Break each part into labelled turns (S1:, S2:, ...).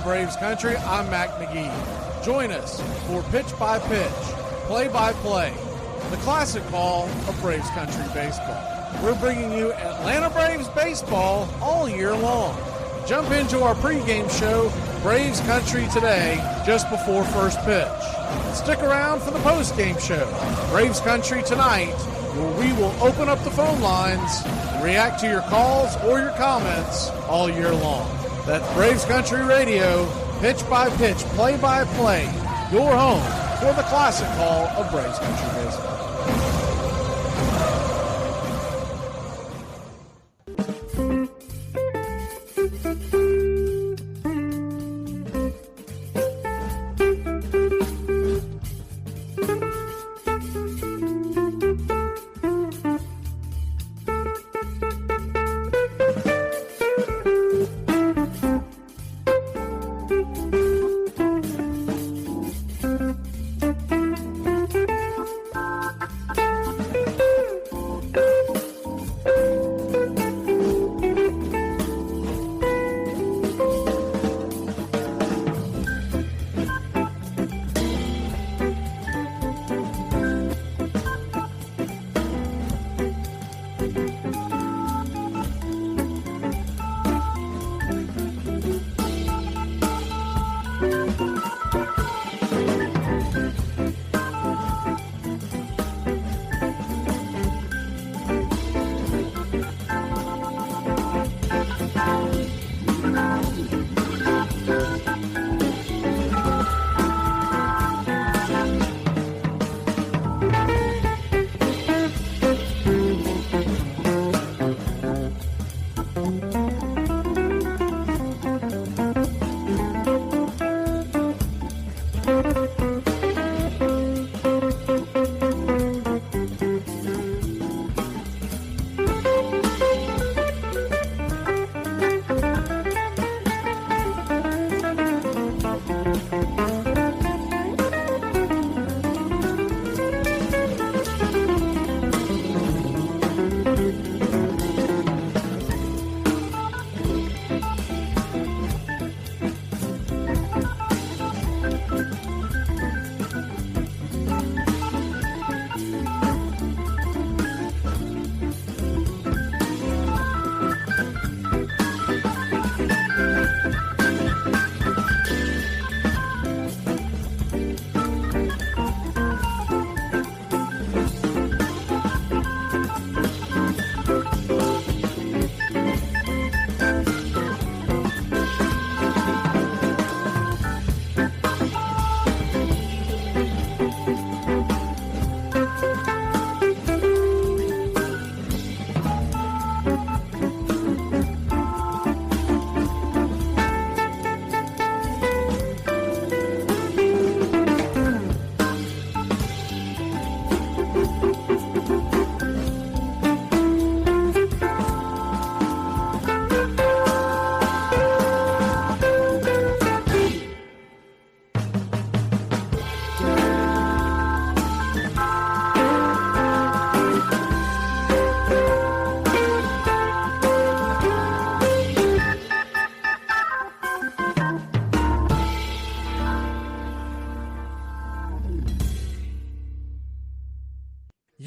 S1: Braves Country, I'm Mac Magee. Join us for Pitch by Pitch, Play by Play, the classic call of Braves Country baseball. We're bringing you Atlanta Braves baseball all year long. Jump into our pregame show, Braves Country Today, just before first pitch. Stick around for the postgame show, Braves Country Tonight, where we will open up the phone lines and react to your calls or your comments all year long. That's Braves Country Radio, Pitch by Pitch, Play by Play, your home for the classic call of Braves Country baseball.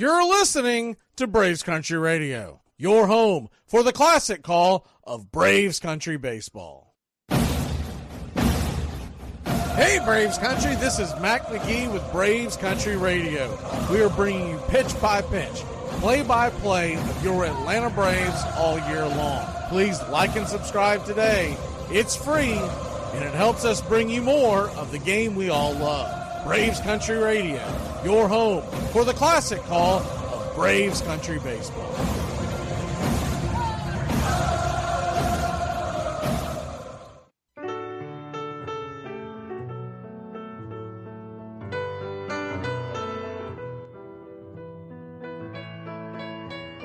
S1: You're listening to Braves Country Radio, your home for the classic call of Braves Country Baseball. Hey Braves Country, this is Mac Magee with Braves Country Radio. We are bringing you pitch by pitch, play-by-play of your Atlanta Braves all year long. Please like and subscribe today. It's free, and it helps us bring you more of the game we all love. Braves Country Radio, your home for the classic call of Braves Country Baseball.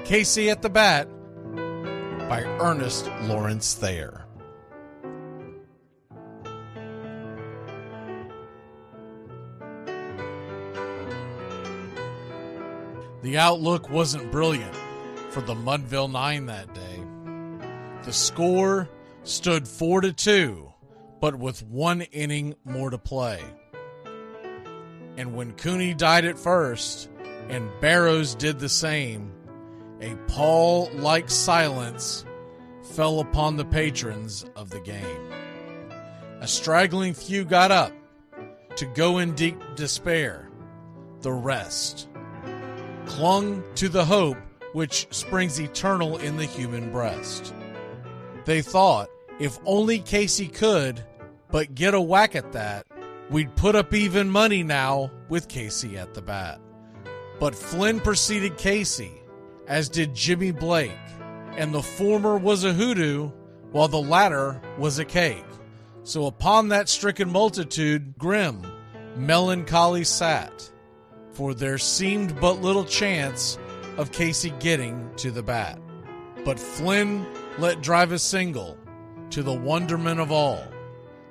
S1: Casey at the Bat by Ernest Lawrence Thayer. The outlook wasn't brilliant for the Mudville Nine that day. The score stood 4-2, but with one inning more to play. And when Cooney died at first, and Barrows did the same, a pall-like silence fell upon the patrons of the game. A straggling few got up to go in deep despair. The rest clung to the hope which springs eternal in the human breast. They thought, if only Casey could but get a whack at that, we'd put up even money now with Casey at the bat. But Flynn preceded Casey, as did Jimmy Blake, and the former was a hoodoo, while the latter was a cake. So upon that stricken multitude grim, melancholy sat, for there seemed but little chance of Casey getting to the bat. But Flynn let drive a single, to the wonderment of all,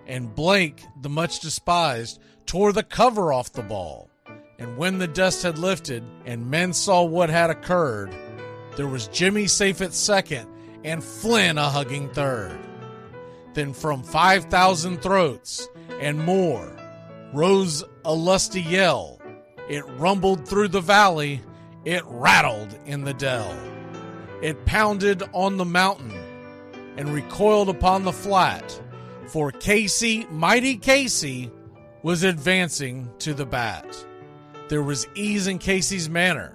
S1: and Blake, the much despised, tore the cover off the ball. And when the dust had lifted, and men saw what had occurred, there was Jimmy safe at second, and Flynn a hugging third. Then from 5,000 throats and more rose a lusty yell. It rumbled through the valley, it rattled in the dell. It pounded on the mountain and recoiled upon the flat, for Casey, mighty Casey, was advancing to the bat. There was ease in Casey's manner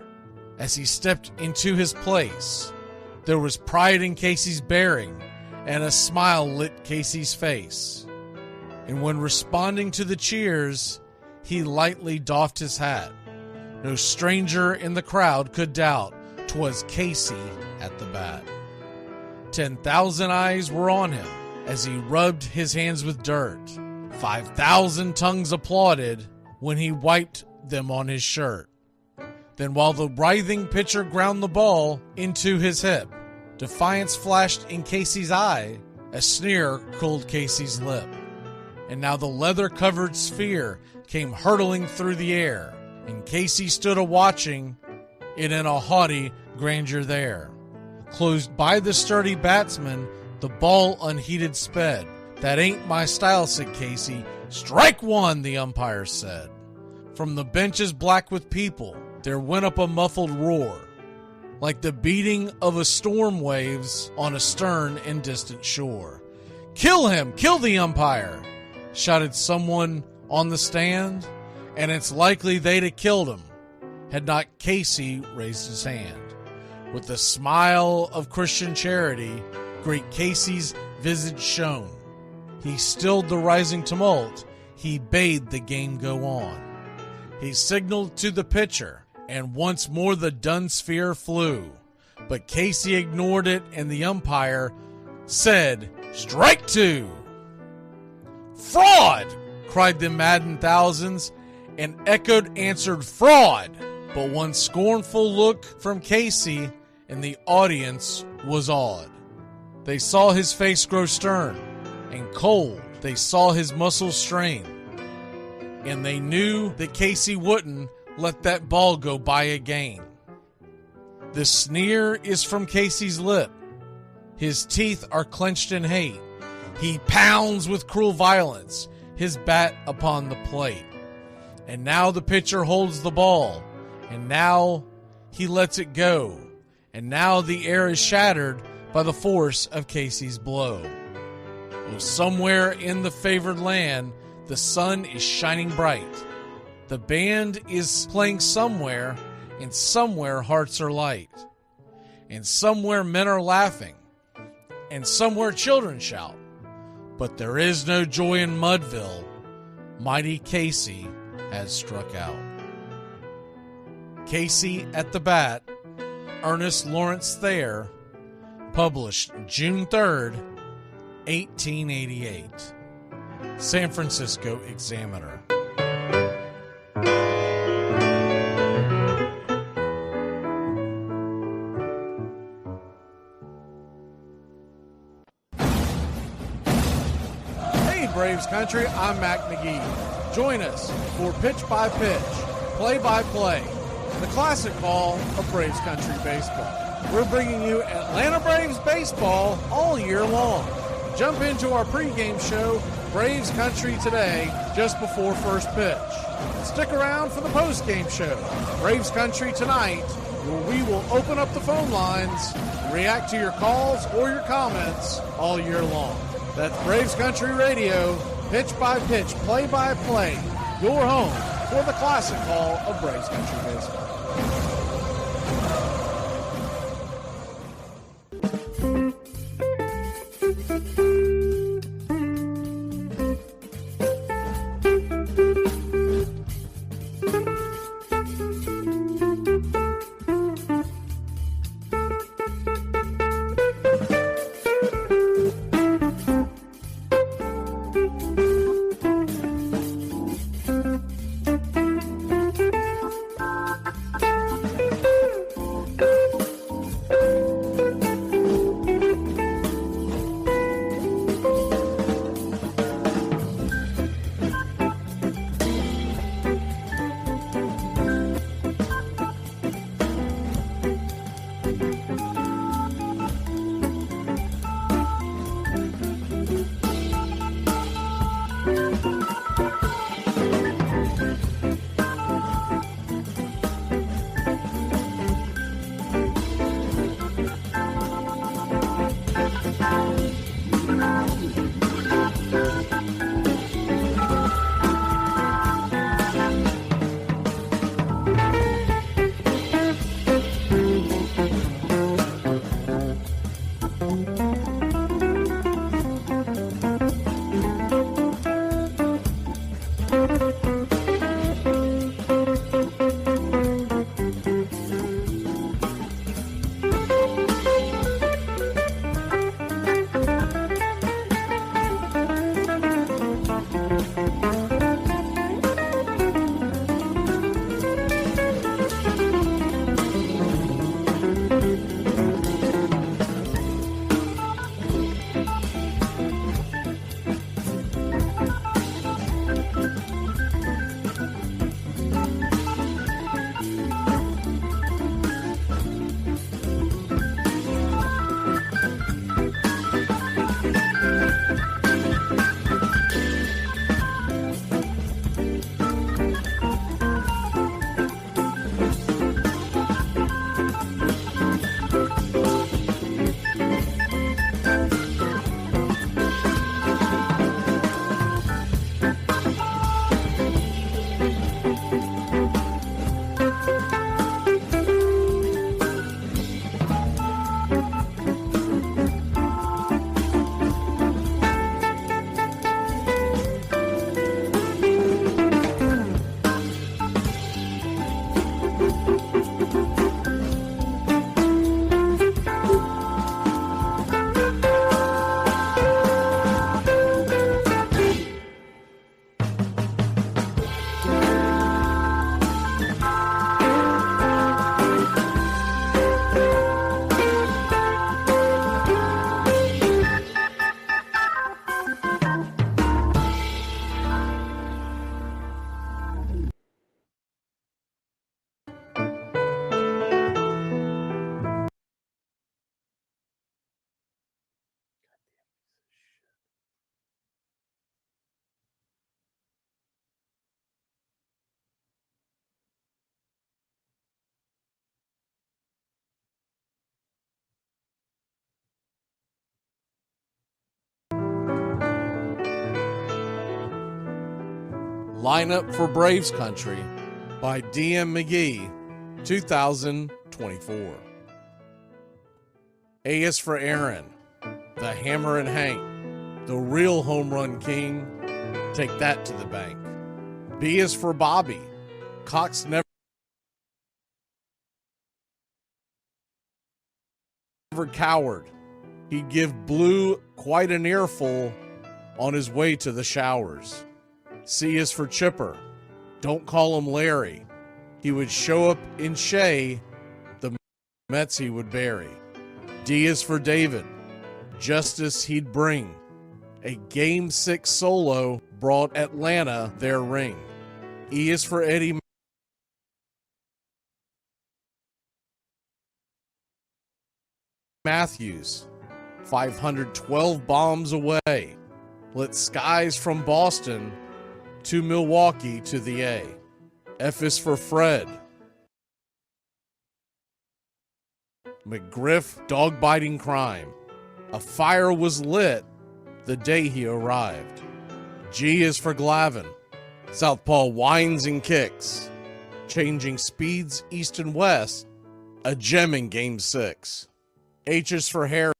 S1: as he stepped into his place. There was pride in Casey's bearing, and a smile lit Casey's face. And when responding to the cheers, he lightly doffed his hat. No stranger in the crowd could doubt 'twas Casey at the bat. 10,000 eyes were on him as he rubbed his hands with dirt. 5,000 tongues applauded when he wiped them on his shirt. Then while the writhing pitcher ground the ball into his hip, defiance flashed in Casey's eye, a sneer curled Casey's lip. And now the leather-covered sphere came hurtling through the air, and Casey stood a-watching it in a haughty grandeur there. Closed by the sturdy batsman, the ball unheeded sped. "That ain't my style," said Casey. "Strike one," the umpire said. From the benches black with people, there went up a muffled roar, like the beating of a storm waves on a stern and distant shore. "Kill him! Kill the umpire!" shouted someone on the stand, and it's likely they'd have killed him had not Casey raised his hand. With a smile of Christian charity, great Casey's visage shone. He stilled the rising tumult, he bade the game go on. He signaled to the pitcher, and once more the dun sphere flew. But Casey ignored it, and the umpire said, "Strike two!" "Fraud!" cried the maddened thousands, and echoed answered, "Fraud!" But one scornful look from Casey, and the audience was awed. They saw his face grow stern and cold. They saw his muscles strain. And they knew that Casey wouldn't let that ball go by again. The sneer is from Casey's lip. His teeth are clenched in hate. He pounds with cruel violence his bat upon the plate. And now the pitcher holds the ball. And now he lets it go, and now the air is shattered by the force of Casey's blow. Well, somewhere in the favored land, the sun is shining bright. The band is playing somewhere, and somewhere hearts are light. And somewhere men are laughing, and somewhere children shout. But there is no joy in Mudville. Mighty Casey has struck out. Casey at the Bat, Ernest Lawrence Thayer, published June 3rd, 1888. San Francisco Examiner.
S2: Braves Country, I'm Mac Magee. Join us for Pitch by Pitch, Play by Play, the classic call of Braves Country baseball. We're bringing you Atlanta Braves baseball all year long. Jump into our pregame show, Braves Country Today, just before first pitch. Stick around for the postgame show, Braves Country Tonight, where we will open up the phone lines, react to your calls or your comments all year long. That's Braves Country Radio, pitch by pitch, play by play, your home for the classic call of Braves Country baseball.
S1: Lineup for Braves Country by DM McGee, 2024. A is for Aaron, the Hammer and Hank, the real home run king. Take that to the bank. B is for Bobby. Cox never cowered. He'd give Blue quite an earful on his way to the showers. C is for Chipper. Don't call him Larry. He would show up in Shea, the Mets he would bury. D is for David. Justice he'd bring. A Game 6 solo brought Atlanta their ring. E is for Eddie Matthews. 512 bombs away. Lit skies from Boston to Milwaukee to the A. F is for Fred. McGriff dog-biting crime. A fire was lit the day he arrived. G is for Glavin. Southpaw winds and kicks. Changing speeds east and west. A gem in Game 6. H is for Harry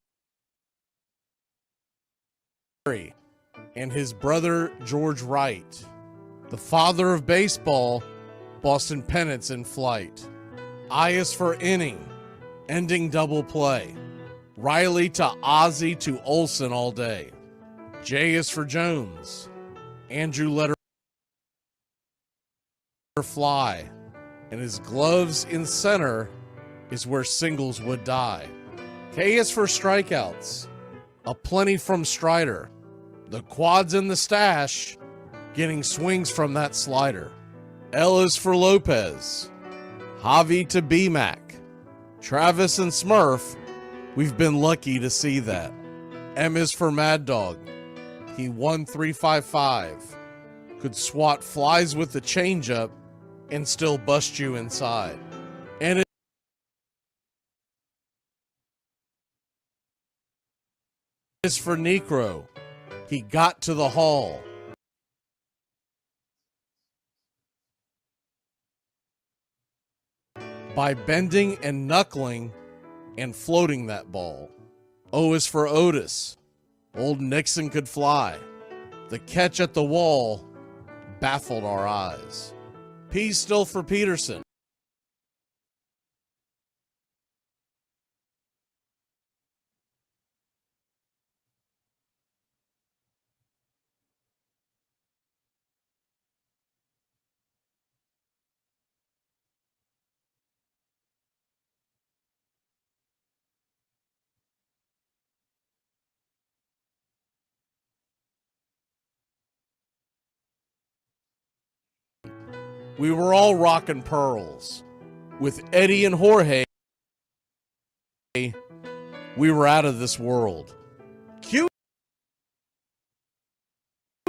S1: and his brother George Wright. The father of baseball, Boston pennants in flight. I is for inning, ending double play. Riley to Ozzie to Olsen all day. J is for Jones. Andrew let her fly, and his gloves in center is where singles would die. K is for strikeouts, a plenty from Strider. The quads in the stash, getting swings from that slider. L is for Lopez, Javi to B-Mac. Travis and Smurf, we've been lucky to see that. M is for Mad Dog. He won 355. Could swat flies with the changeup and still bust you inside. And is for Necro. He got to the hall. By bending and knuckling and floating that ball. O is for Otis. Old Nixon could fly. The catch at the wall baffled our eyes. P still for Peterson. We were all rockin' pearls. With Eddie and Jorge, we were out of this world. Q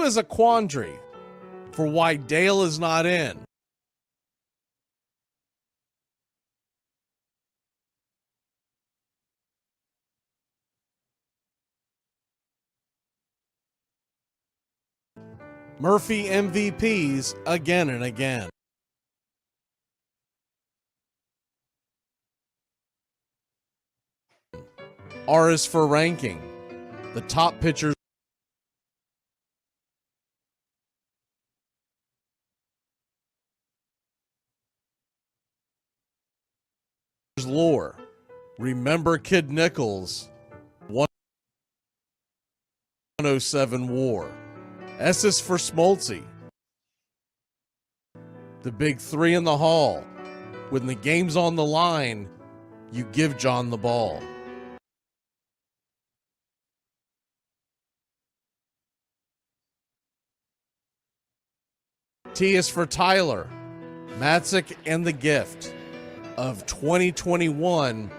S1: is a quandary for why Dale is not in. Murphy MVPs again and again. R is for ranking. The top pitchers lore. Remember Kid Nichols, 107 WAR. S is for Smoltzy. The big three in the hall. When the game's on the line, you give John the ball. T is for Tyler, Matzik, and the gift of 2021,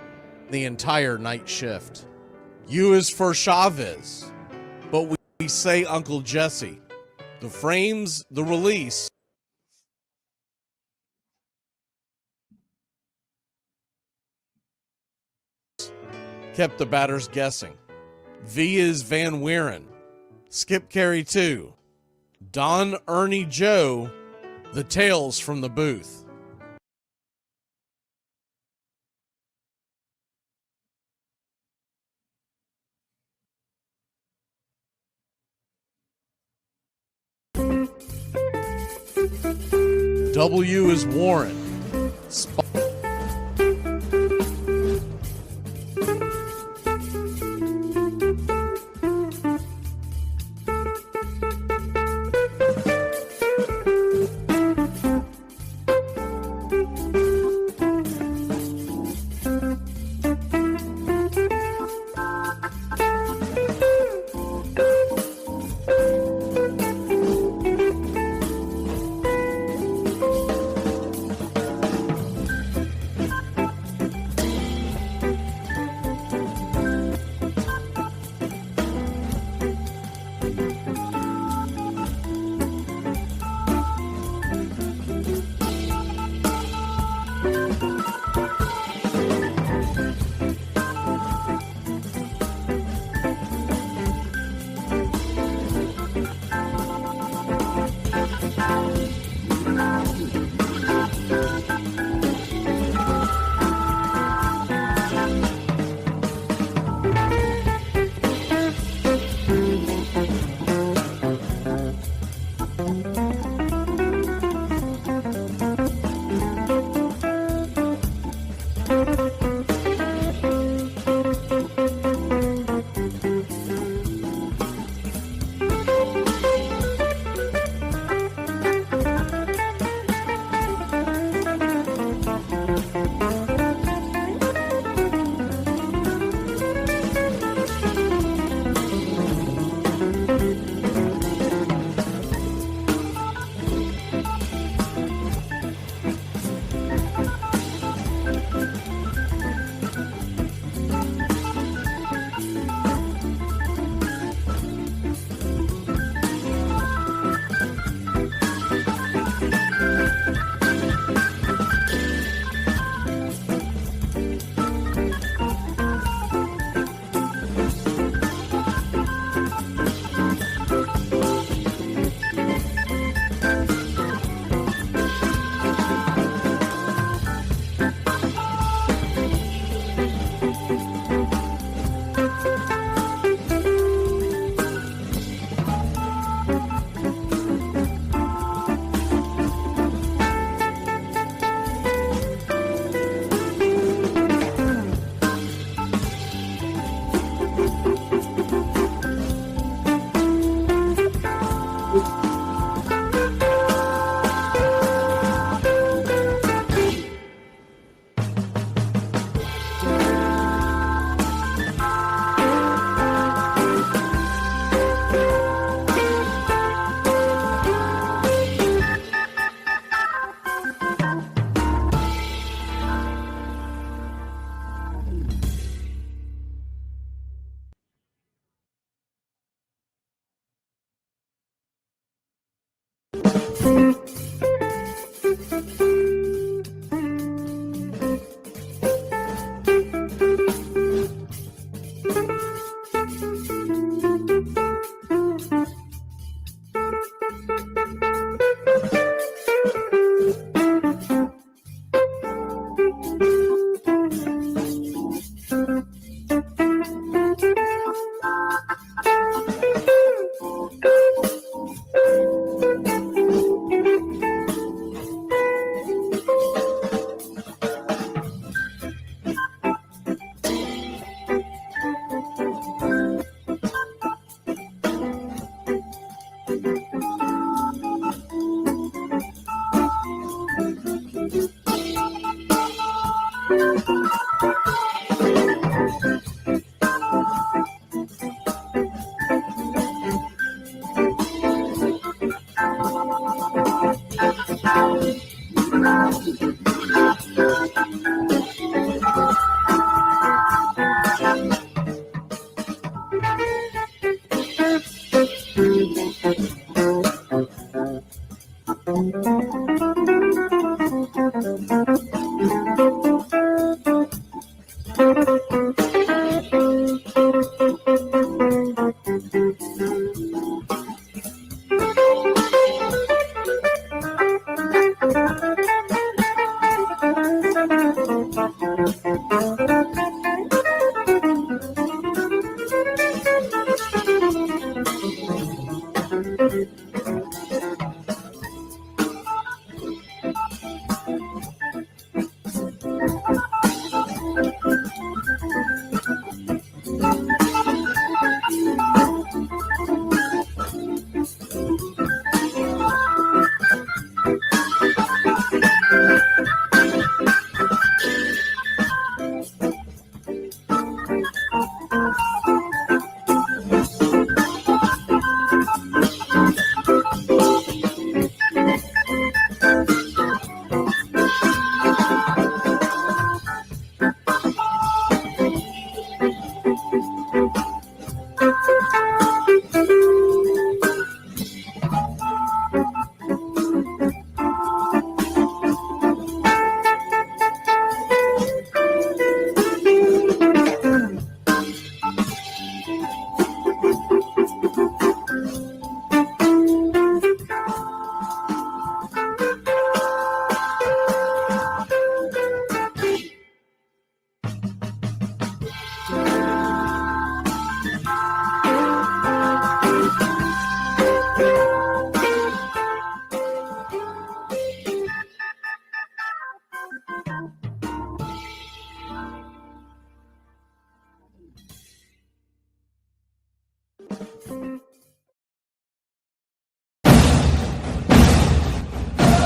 S1: the entire night shift. U is for Chavez, but we say Uncle Jesse. The frames, the release. Kept the batters guessing. V is Van Weeren. Skip carry 2. Don Ernie Joe, the Tales from the Booth. W is Warren.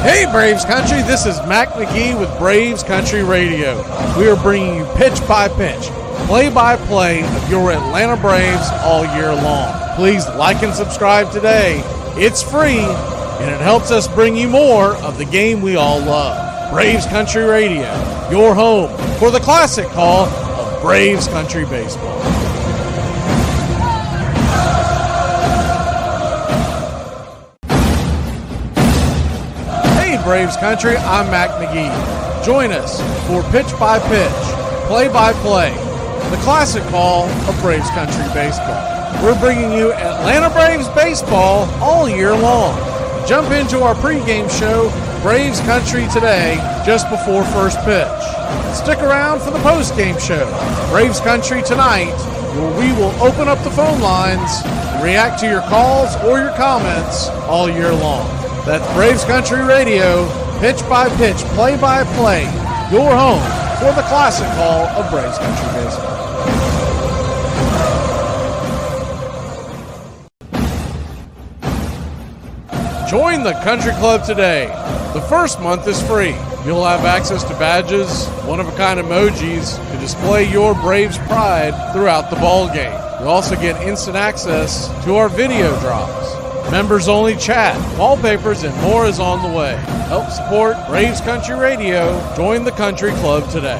S1: Hey Braves Country, this is Mac Magee with Braves Country Radio. We are bringing you pitch by pitch, play by play of your Atlanta Braves all year long. Please like and subscribe today. It's free and it helps us bring you more of the game we all love. Braves Country Radio, your home for the classic call of Braves Country Baseball. Braves Country, I'm Mac Magee. Join us for pitch by pitch, play by play, the classic call of Braves Country Baseball. We're bringing you Atlanta Braves baseball all year long. Jump into our pregame show, Braves Country Today, just before first pitch. Stick around for the postgame show, Braves Country Tonight, where we will open up the phone lines and react to your calls or your comments all year long. That's Braves Country Radio, pitch by pitch, play by play, your home for the classic call of Braves Country Baseball. Join the country club today. The first month is free. You'll have access to badges, one-of-a-kind emojis to display your Braves pride throughout the ball game. You'll also get instant access to our video drops. Members-only chat, wallpapers, and more is on the way. Help support Braves Country Radio. Join the country club today.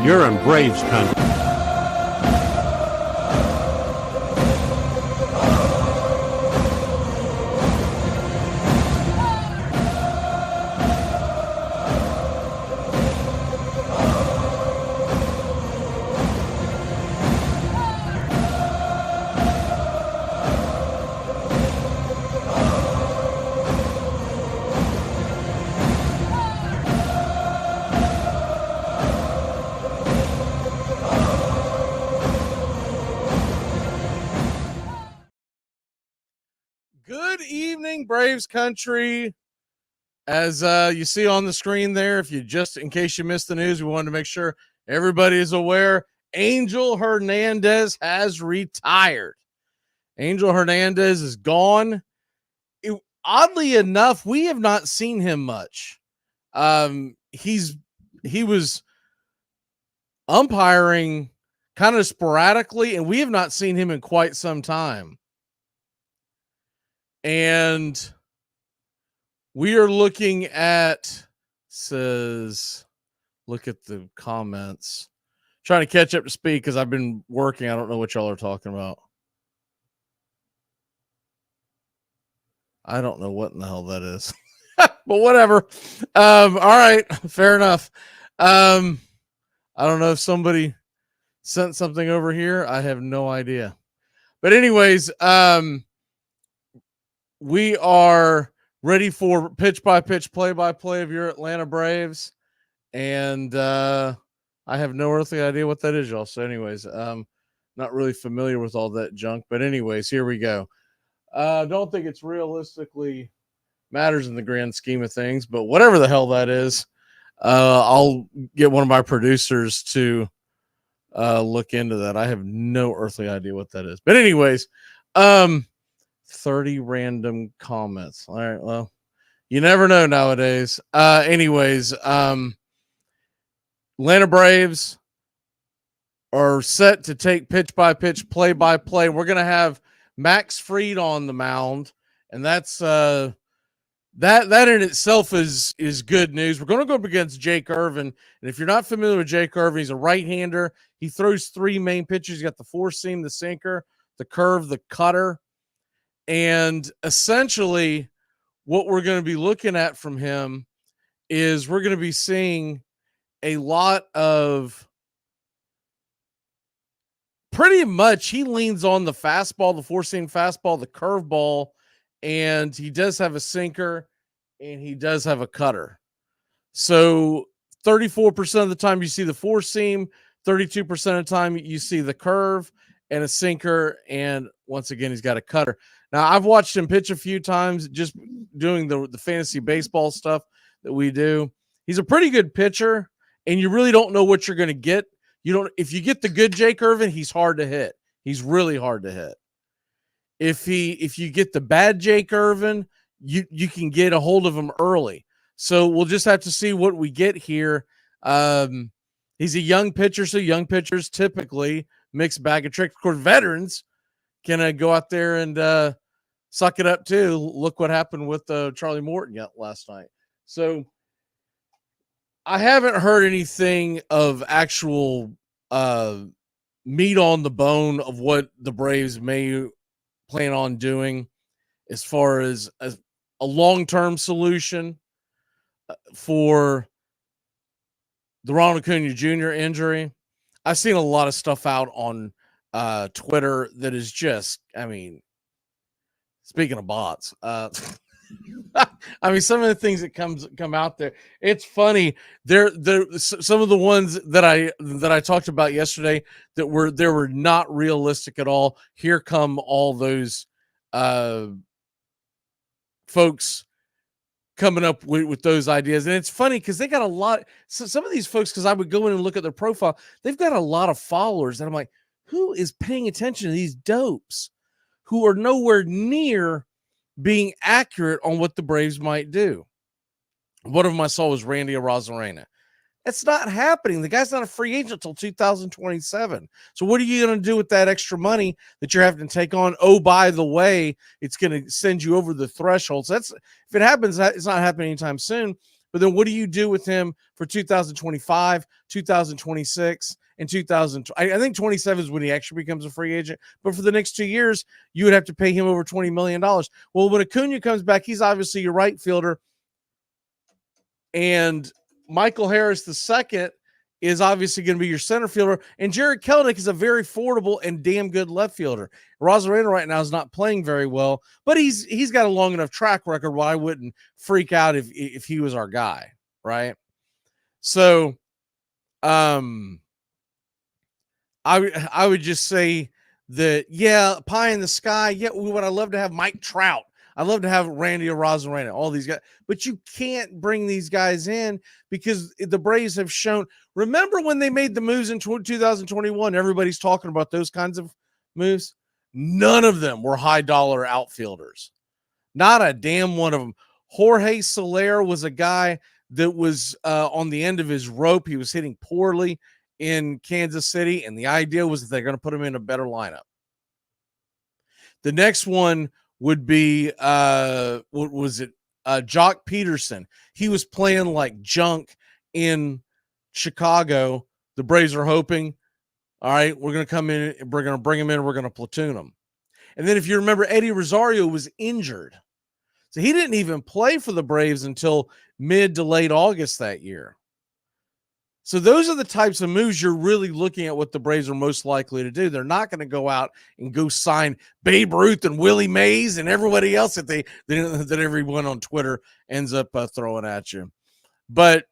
S3: You're in Braves Country.
S1: Good evening, Braves Country. As you see on the screen there, in case you missed the news, we wanted to make sure everybody is aware. Angel Hernandez has retired. Angel Hernandez is gone. Oddly enough, we have not seen him much. He was umpiring kind of sporadically, and we have not seen him in quite some time. And we are looking at, look at the comments. Trying to catch up to speed because I've been working. I don't know what y'all are talking about. I don't know what in the hell that is. But whatever. All right. Fair enough. I don't know if somebody sent something over here. I have no idea. But anyways, we are ready for pitch by pitch, play by play of your Atlanta Braves. And I have no earthly idea what that is, y'all. So anyways, not really familiar with all that junk, but anyways, here we go. Don't think it's realistically matters in the grand scheme of things, but whatever the hell that is, I'll get one of my producers to look into that. I have no earthly idea what that is. But anyways, 30 random comments. All right, well, you never know nowadays. Anyways, Atlanta Braves are set to take pitch by pitch, play by play. We're going to have Max Fried on the mound, and that's that in itself is good news. We're going to go up against Jake Irvin, and if you're not familiar with Jake Irvin, he's a right-hander. He throws three main pitches. He's got the four seam, the sinker, the curve, the cutter, and essentially what we're going to be looking at from him is we're going to be seeing a lot of pretty much he leans on the fastball, the four-seam fastball, the curveball, and he does have a sinker and he does have a cutter. So 34% of the time you see the four-seam, 32% of the time you see the curve and a sinker, and once again, he's got a cutter. Now, I've watched him pitch a few times just doing the fantasy baseball stuff that we do. He's a pretty good pitcher, and you really don't know what you're going to get. If you get the good Jake Irvin, he's hard to hit. He's really hard to hit. If you get the bad Jake Irvin, you can get a hold of him early. So we'll just have to see what we get here. He's a young pitcher, so young pitchers typically mix bag of tricks. Of course, veterans can go out there and suck it up too. Look what happened with Charlie Morton last night. So I haven't heard anything of actual meat on the bone of what the Braves may plan on doing as far as a long-term solution for the Ronald Acuna Jr. injury. I've seen a lot of stuff out on Twitter that is just, I mean, speaking of bots, I mean, some of the things that come out there, it's funny. There some of the ones that I talked about yesterday that were not realistic at all. Here come all those folks coming up with those ideas, and it's funny because they got a lot. So some of these folks, because I would go in and look at their profile, they've got a lot of followers, and I'm like, who is paying attention to these dopes who are nowhere near being accurate on what the Braves might do? One of them I saw was Randy Arozarena. It's not happening. The guy's not a free agent until 2027. So what are you going to do with that extra money that you're having to take on? Oh, by the way, it's going to send you over the threshold. So that's, if it happens, it's not happening anytime soon. But then what do you do with him for 2025, 2026, and 2000? I think 27 is when he actually becomes a free agent. But for the next 2 years, you would have to pay him over $20 million. Well, when Acuna comes back, he's obviously your right fielder. And Michael Harris II is obviously going to be your center fielder, and Jared Kelenic is a very affordable and damn good left fielder. Arozarena right now is not playing very well, but he's got a long enough track record where I wouldn't freak out if he was our guy, right? So, I would just say that, yeah, pie in the sky. Yeah, would I love to have Mike Trout? I'd love to have Randy Arozarena, all these guys, but you can't bring these guys in because the Braves have shown. Remember when they made the moves in 2021? Everybody's talking about those kinds of moves. None of them were high dollar outfielders. Not a damn one of them. Jorge Soler was a guy that was on the end of his rope. He was hitting poorly in Kansas City, and the idea was that they're going to put him in a better lineup. The next one would be what was it? Jock Peterson. He was playing like junk in Chicago. The Braves are hoping, all right, we're going to come in, we're going to bring him in, we're going to platoon him. And then if you remember, Eddie Rosario was injured. So he didn't even play for the Braves until mid to late August that year. So those are the types of moves you're really looking at what the Braves are most likely to do. They're not going to go out and go sign Babe Ruth and Willie Mays and everybody else that everyone on Twitter ends up throwing at you. But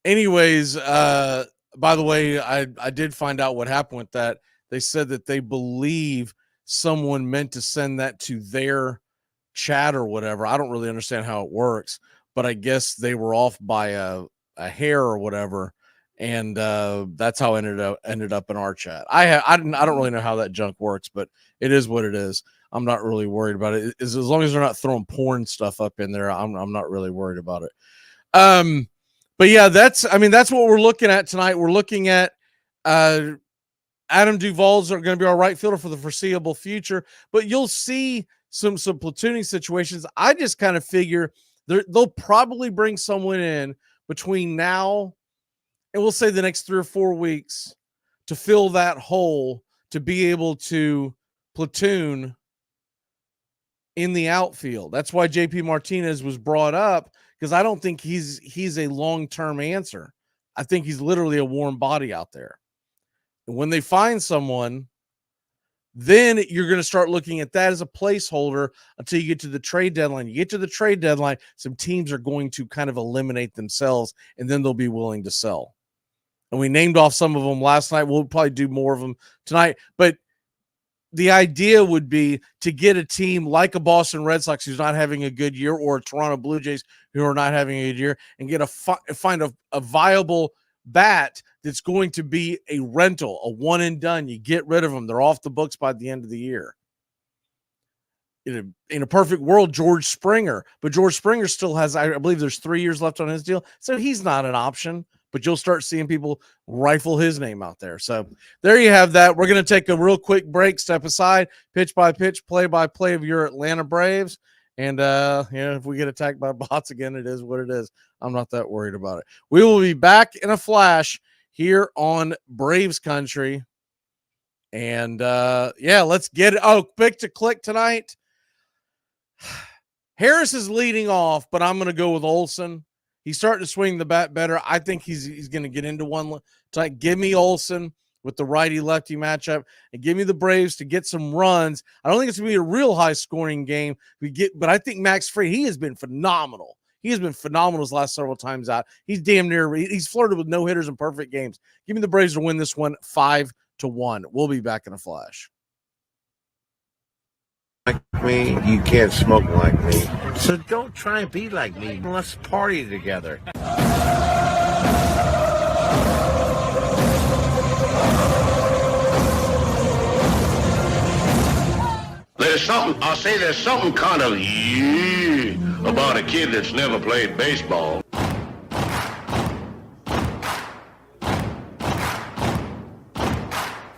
S1: anyways, by the way, I did find out what happened with that. They said that they believe someone meant to send that to their chat or whatever. I don't really understand how it works. but I guess they were off by a hair or whatever. And that's how it ended up in our chat. I don't really know how that junk works, but it is what it is. I'm not really worried about it. As long as they're not throwing porn stuff up in there, I'm not really worried about it. But yeah, that's what we're looking at tonight. We're looking at Adam Duvall's are going to be our right fielder for the foreseeable future, but you'll see some platooning situations. I just kind of figure they'll probably bring someone in between now and we'll say the next 3 or 4 weeks to fill that hole, to be able to platoon in the outfield. That's why JP Martinez was brought up, because I don't think he's a long-term answer. I think he's literally a warm body out there. And when they find someone, then you're going to start looking at that as a placeholder until you get to the trade deadline. You get to the trade deadline, some teams are going to kind of eliminate themselves, and then they'll be willing to sell. And we named off some of them last night. We'll probably do more of them tonight. But the idea would be to get a team like a Boston Red Sox who's not having a good year, or a Toronto Blue Jays who are not having a good year, and get find a viable bat that's going to be a rental, a one and done. You get rid of them. They're off the books by the end of the year. In a perfect world, George Springer. But George Springer still has, I believe there's 3 years left on his deal. So he's not an option. But you'll start seeing people rifle his name out there. So there you have that. We're going to take a real quick break, step aside, pitch by pitch, play by play of your Atlanta Braves. And, if we get attacked by bots again, it is what it is. I'm not that worried about it. We will be back in a flash here on Braves Country. And, let's get it. Oh, pick to click tonight. Harris is leading off, but I'm going to go with Olsen. He's starting to swing the bat better. I think he's going to get into one tonight. Give me Olsen with the righty-lefty matchup, and give me the Braves to get some runs. I don't think it's going to be a real high-scoring game, but I think Max Fried, he has been phenomenal. He has been phenomenal his last several times out. He's damn near – he's flirted with no-hitters in perfect games. Give me the Braves to win this one 5-1. We'll be back in a flash.
S4: Like me, you can't smoke like me. So don't try and be like me. Let's party together.
S5: There's something kind of about a kid that's never played baseball.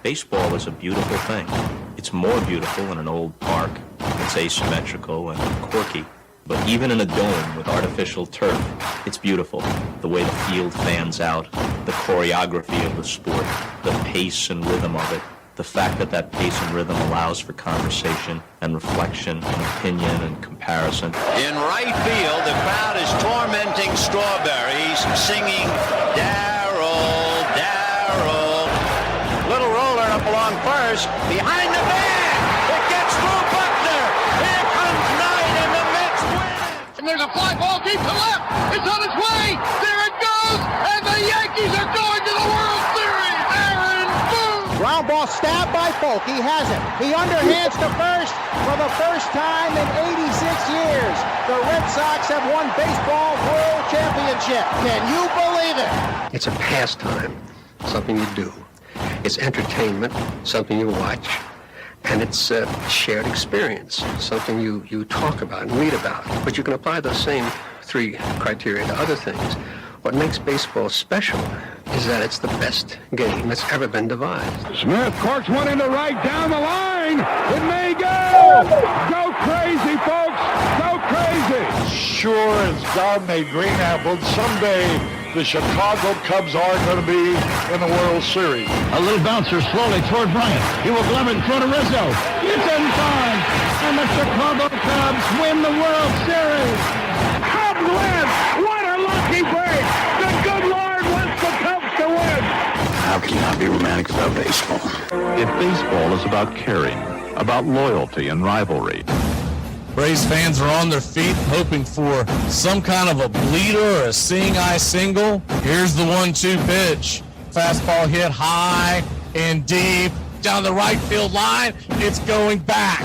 S6: Baseball is a beautiful thing. It's more beautiful in an old park. It's asymmetrical and quirky. But even in a dome with artificial turf, it's beautiful. The way the field fans out, the choreography of the sport, the pace and rhythm of it, the fact that pace and rhythm allows for conversation and reflection and opinion and comparison.
S7: In right field, the crowd is tormenting Strawberries, singing Darryl, Darryl. Little roller up along first, behind the bag. It gets through Buckner. Here comes Knight, and the Mets win.
S2: And there's a fly ball deep to left. It's on its way. There it goes. And the Yankees are going to the World Series. Aaron Boone.
S8: Ground ball stabbed by Folk. He has it. He underhands to first for the first time in 86 years. The Red Sox have won baseball world championship. Can you believe it?
S9: It's a pastime, something you do. It's entertainment, something you watch. And it's a shared experience, something you talk about and read about. But you can apply those same three criteria to other things. What makes baseball special is that it's the best game that's ever been devised.
S10: Smith corks one into right, down the line. It may go. Go crazy, folks. Go crazy.
S11: Sure as God made green apples, someday the Chicago Cubs are going to be in the World Series.
S10: A little bouncer slowly toward Bryant. He will glove it in front of Rizzo. It's in time. And the Chicago Cubs win the World Series. Cubs win. What a lucky break. The good Lord wants the Cubs to win.
S12: How can you not be romantic about baseball?
S13: If baseball is about caring, about loyalty and rivalry.
S2: Braves fans are on their feet hoping for some kind of a bleeder or a seeing-eye single. Here's the 1-2 pitch. Fastball hit high and deep down the right field line. It's going back,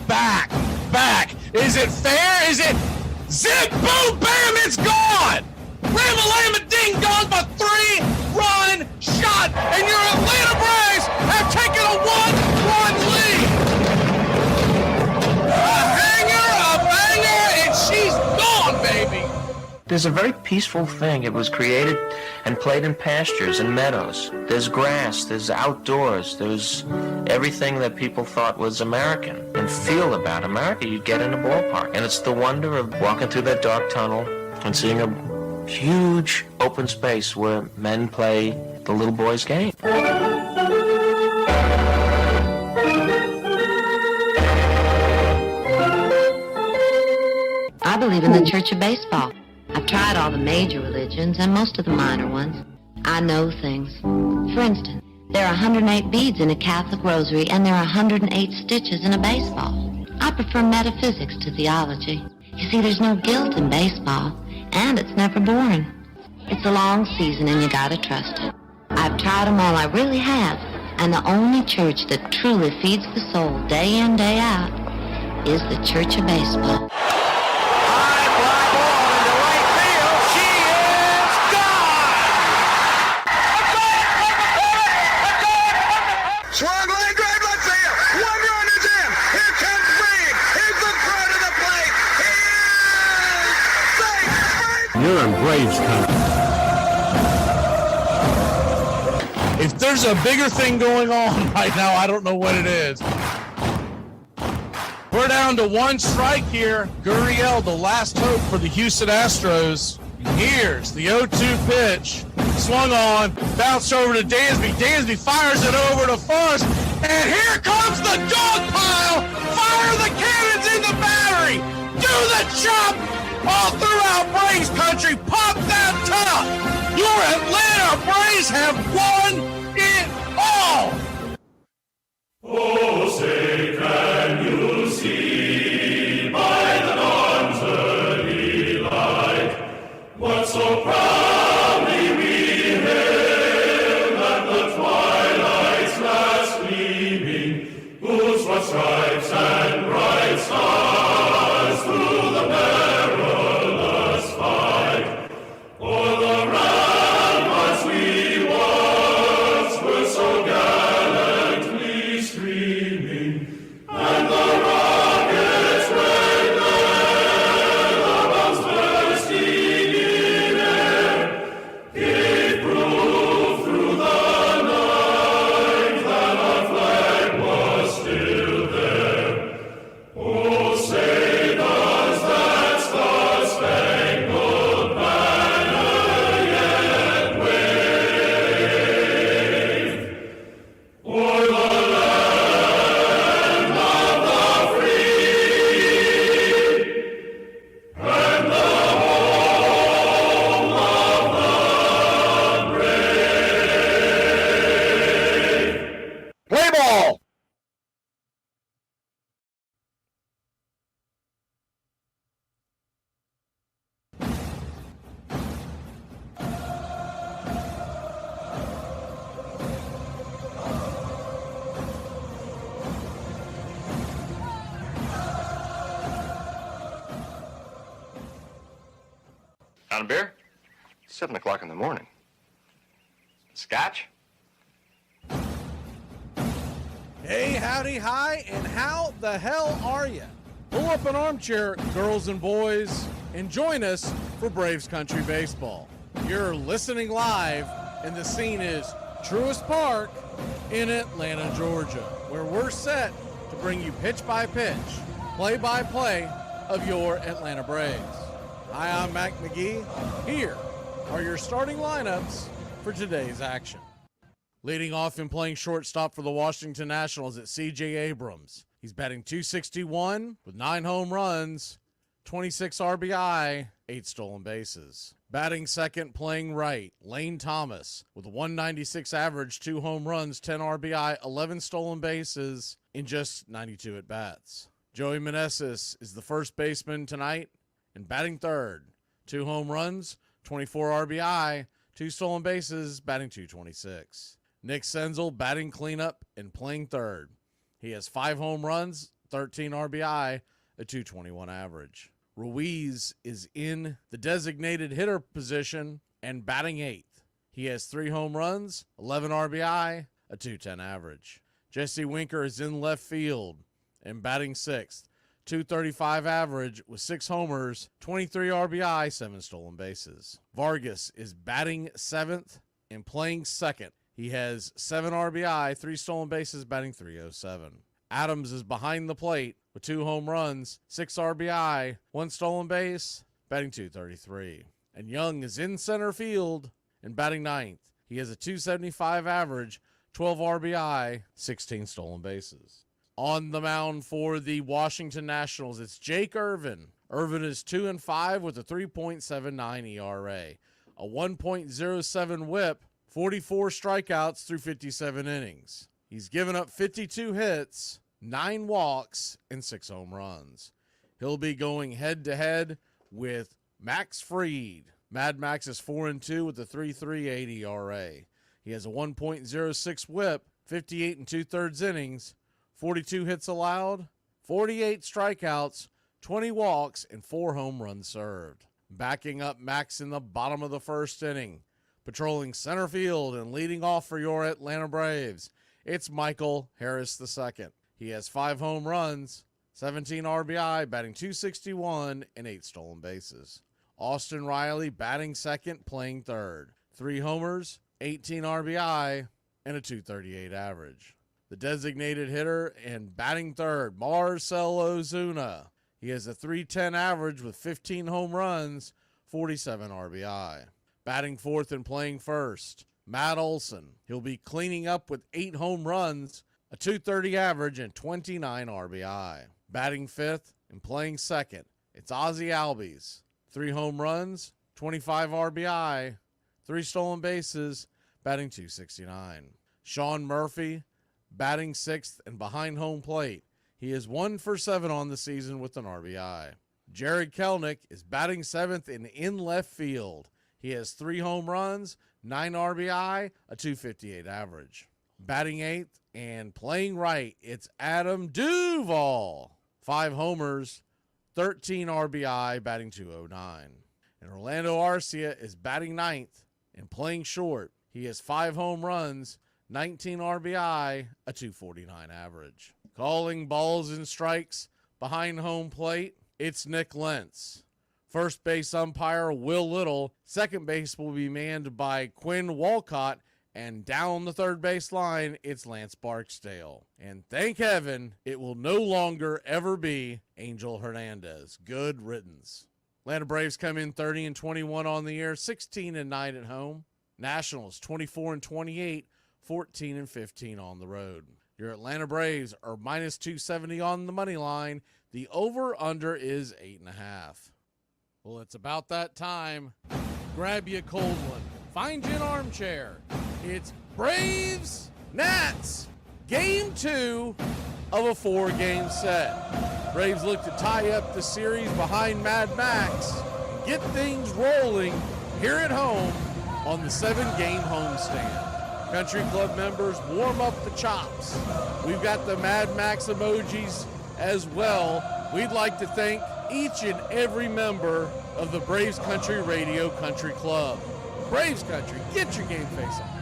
S2: back, back. Is it fair? Is it Zip, boom, bam, it's gone! Ram-a-lam-a-ding-dong, a 3-run shot, and your Atlanta Braves have taken a 1-run lead! A hanger, a banger, and she's gone, baby!
S14: There's a very peaceful thing. It was created and played in pastures and meadows. There's grass, there's outdoors, there's everything that people thought was American and feel about America you get in a ballpark. And it's the wonder of walking through that dark tunnel and seeing a huge open space where men play the little boy's game.
S15: I believe in the Church of Baseball. I've tried all the major religions and most of the minor ones. I know things. For instance, there are 108 beads in a Catholic rosary and there are 108 stitches in a baseball. I prefer metaphysics to theology. You see, there's no guilt in baseball, and it's never boring. It's a long season and you gotta trust it. I've tried them all, I really have. And the only church that truly feeds the soul day in, day out is the Church of Baseball.
S10: Swung line drive left field. 1 run is in. Here comes Reed. Here's the throw to the plate. He is safe.
S3: You're in Braves country.
S1: If there's a bigger thing going on right now, I don't know what it is. We're down to 1 strike here. Gurriel, the last hope for the Houston Astros. Here's the 0-2 pitch. Swung on, bounced over to Dansby. Dansby fires it over to first, and here comes the dog pile. Fire the cannons in the battery. Do the chop all throughout Braves country. Pop that top. Your Atlanta Braves have won it all.
S10: Oh, say can you see by the dawn's early light what so proudly we hailed at the twilight's last gleaming, whose broad stripes and bright stars through the perilous fight o'er the ramparts we once were so gallantly streaming, and the rockets red glare, the bombs bursting in air, gave proof through the night that our flag was still there. Oh, say does that star-spangled banner yet wave o'er the land of the free and the home of the brave?
S2: Play ball.
S16: Out of beer? 7 o'clock in the morning. Scotch?
S1: Hey, howdy, hi, and how the hell are you? Pull up an armchair, girls and boys, and join us for Braves Country Baseball. You're listening live, and the scene is Truist Park in Atlanta, Georgia, where we're set to bring you pitch-by-pitch, play-by-play of your Atlanta Braves. Hi, I'm Mac Magee. Here are your starting lineups for today's action. Leading off and playing shortstop for the Washington Nationals at C.J. Abrams. He's batting .261 with 9 home runs, 26 RBI, 8 stolen bases. Batting second, playing right, Lane Thomas with a .196 average, 2 home runs, 10 RBI, 11 stolen bases in just 92 at-bats. Joey Meneses is the first baseman tonight and batting third, 2 home runs, 24 RBI, 2 stolen bases, batting .226. Nick Senzel batting cleanup and playing third. He has 5 home runs, 13 RBI, a .221 average. Ruiz is in the designated hitter position and batting 8th. He has 3 home runs, 11 RBI, a .210 average. Jesse Winker is in left field and batting 6th. .235 average with 6 homers, 23 RBI, 7 stolen bases. Vargas is batting 7th and playing 2nd. He has 7 RBI, 3 stolen bases, batting .307. Adams is behind the plate with 2 home runs, 6 RBI, 1 stolen base, batting .233. And Young is in center field and batting 9th. He has a .275 average, 12 RBI, 16 stolen bases. On the mound for the Washington Nationals, it's Jake Irvin. Irvin is 2-5 with a 3.79 ERA, a 1.07 whip, 44 strikeouts through 57 innings. He's given up 52 hits, 9 walks, and 6 home runs. He'll be going head-to-head with Max Fried. Mad Max is 4-2 with a 3.38 ERA. He has a 1.06 whip, 58 2/3 innings, 42 hits allowed, 48 strikeouts, 20 walks, and 4 home runs served. Backing up Max in the bottom of the 1st inning, patrolling center field and leading off for your Atlanta Braves, it's Michael Harris II. He has 5 home runs, 17 RBI, batting .261, and 8 stolen bases. Austin Riley batting 2nd, playing 3rd. 3 homers, 18 RBI, and a .238 average. The designated hitter and batting 3rd, Marcell Ozuna. He has a .310 average with 15 home runs, 47 RBI. Batting 4th and playing 1st, Matt Olson. He'll be cleaning up with 8 home runs, a .230 average, and 29 RBI. Batting 5th and playing 2nd, it's Ozzie Albies. 3 home runs, 25 RBI, 3 stolen bases, batting .269. Sean Murphy, batting 6th and behind home plate. He is 1 for 7 on the season with an RBI. Jared Kelenic is batting 7th and in left field. He has 3 home runs, 9 RBI, a .258 average. Batting 8th and playing right, it's Adam Duvall. 5 homers, 13 RBI, batting .209. And Orlando Arcia is batting 9th and playing short. He has 5 home runs, 19 RBI, a .249 average. Calling balls and strikes behind home plate, it's Nick Lentz. First base umpire, Will Little. Second base will be manned by Quinn Walcott. And down the third base line, it's Lance Barksdale. And thank heaven, it will no longer ever be Angel Hernandez. Good riddance. Atlanta Braves come in 30-21 on the year, 16-9 at home. Nationals 24-28, 14-15 on the road. Your Atlanta Braves are minus 270 on the money line. The over-under is 8.5. Well, it's about that time. Grab you a cold one. Find you an armchair. It's Braves Nats, Game 2 of a 4-game set. Braves look to tie up the series behind Mad Max and get things rolling here at home on the 7-game homestand. Country Club members, warm up the chops. We've got the Mad Max emojis as well. We'd like to thank each and every member of the Braves Country Radio Country Club. Braves Country, get your game face on.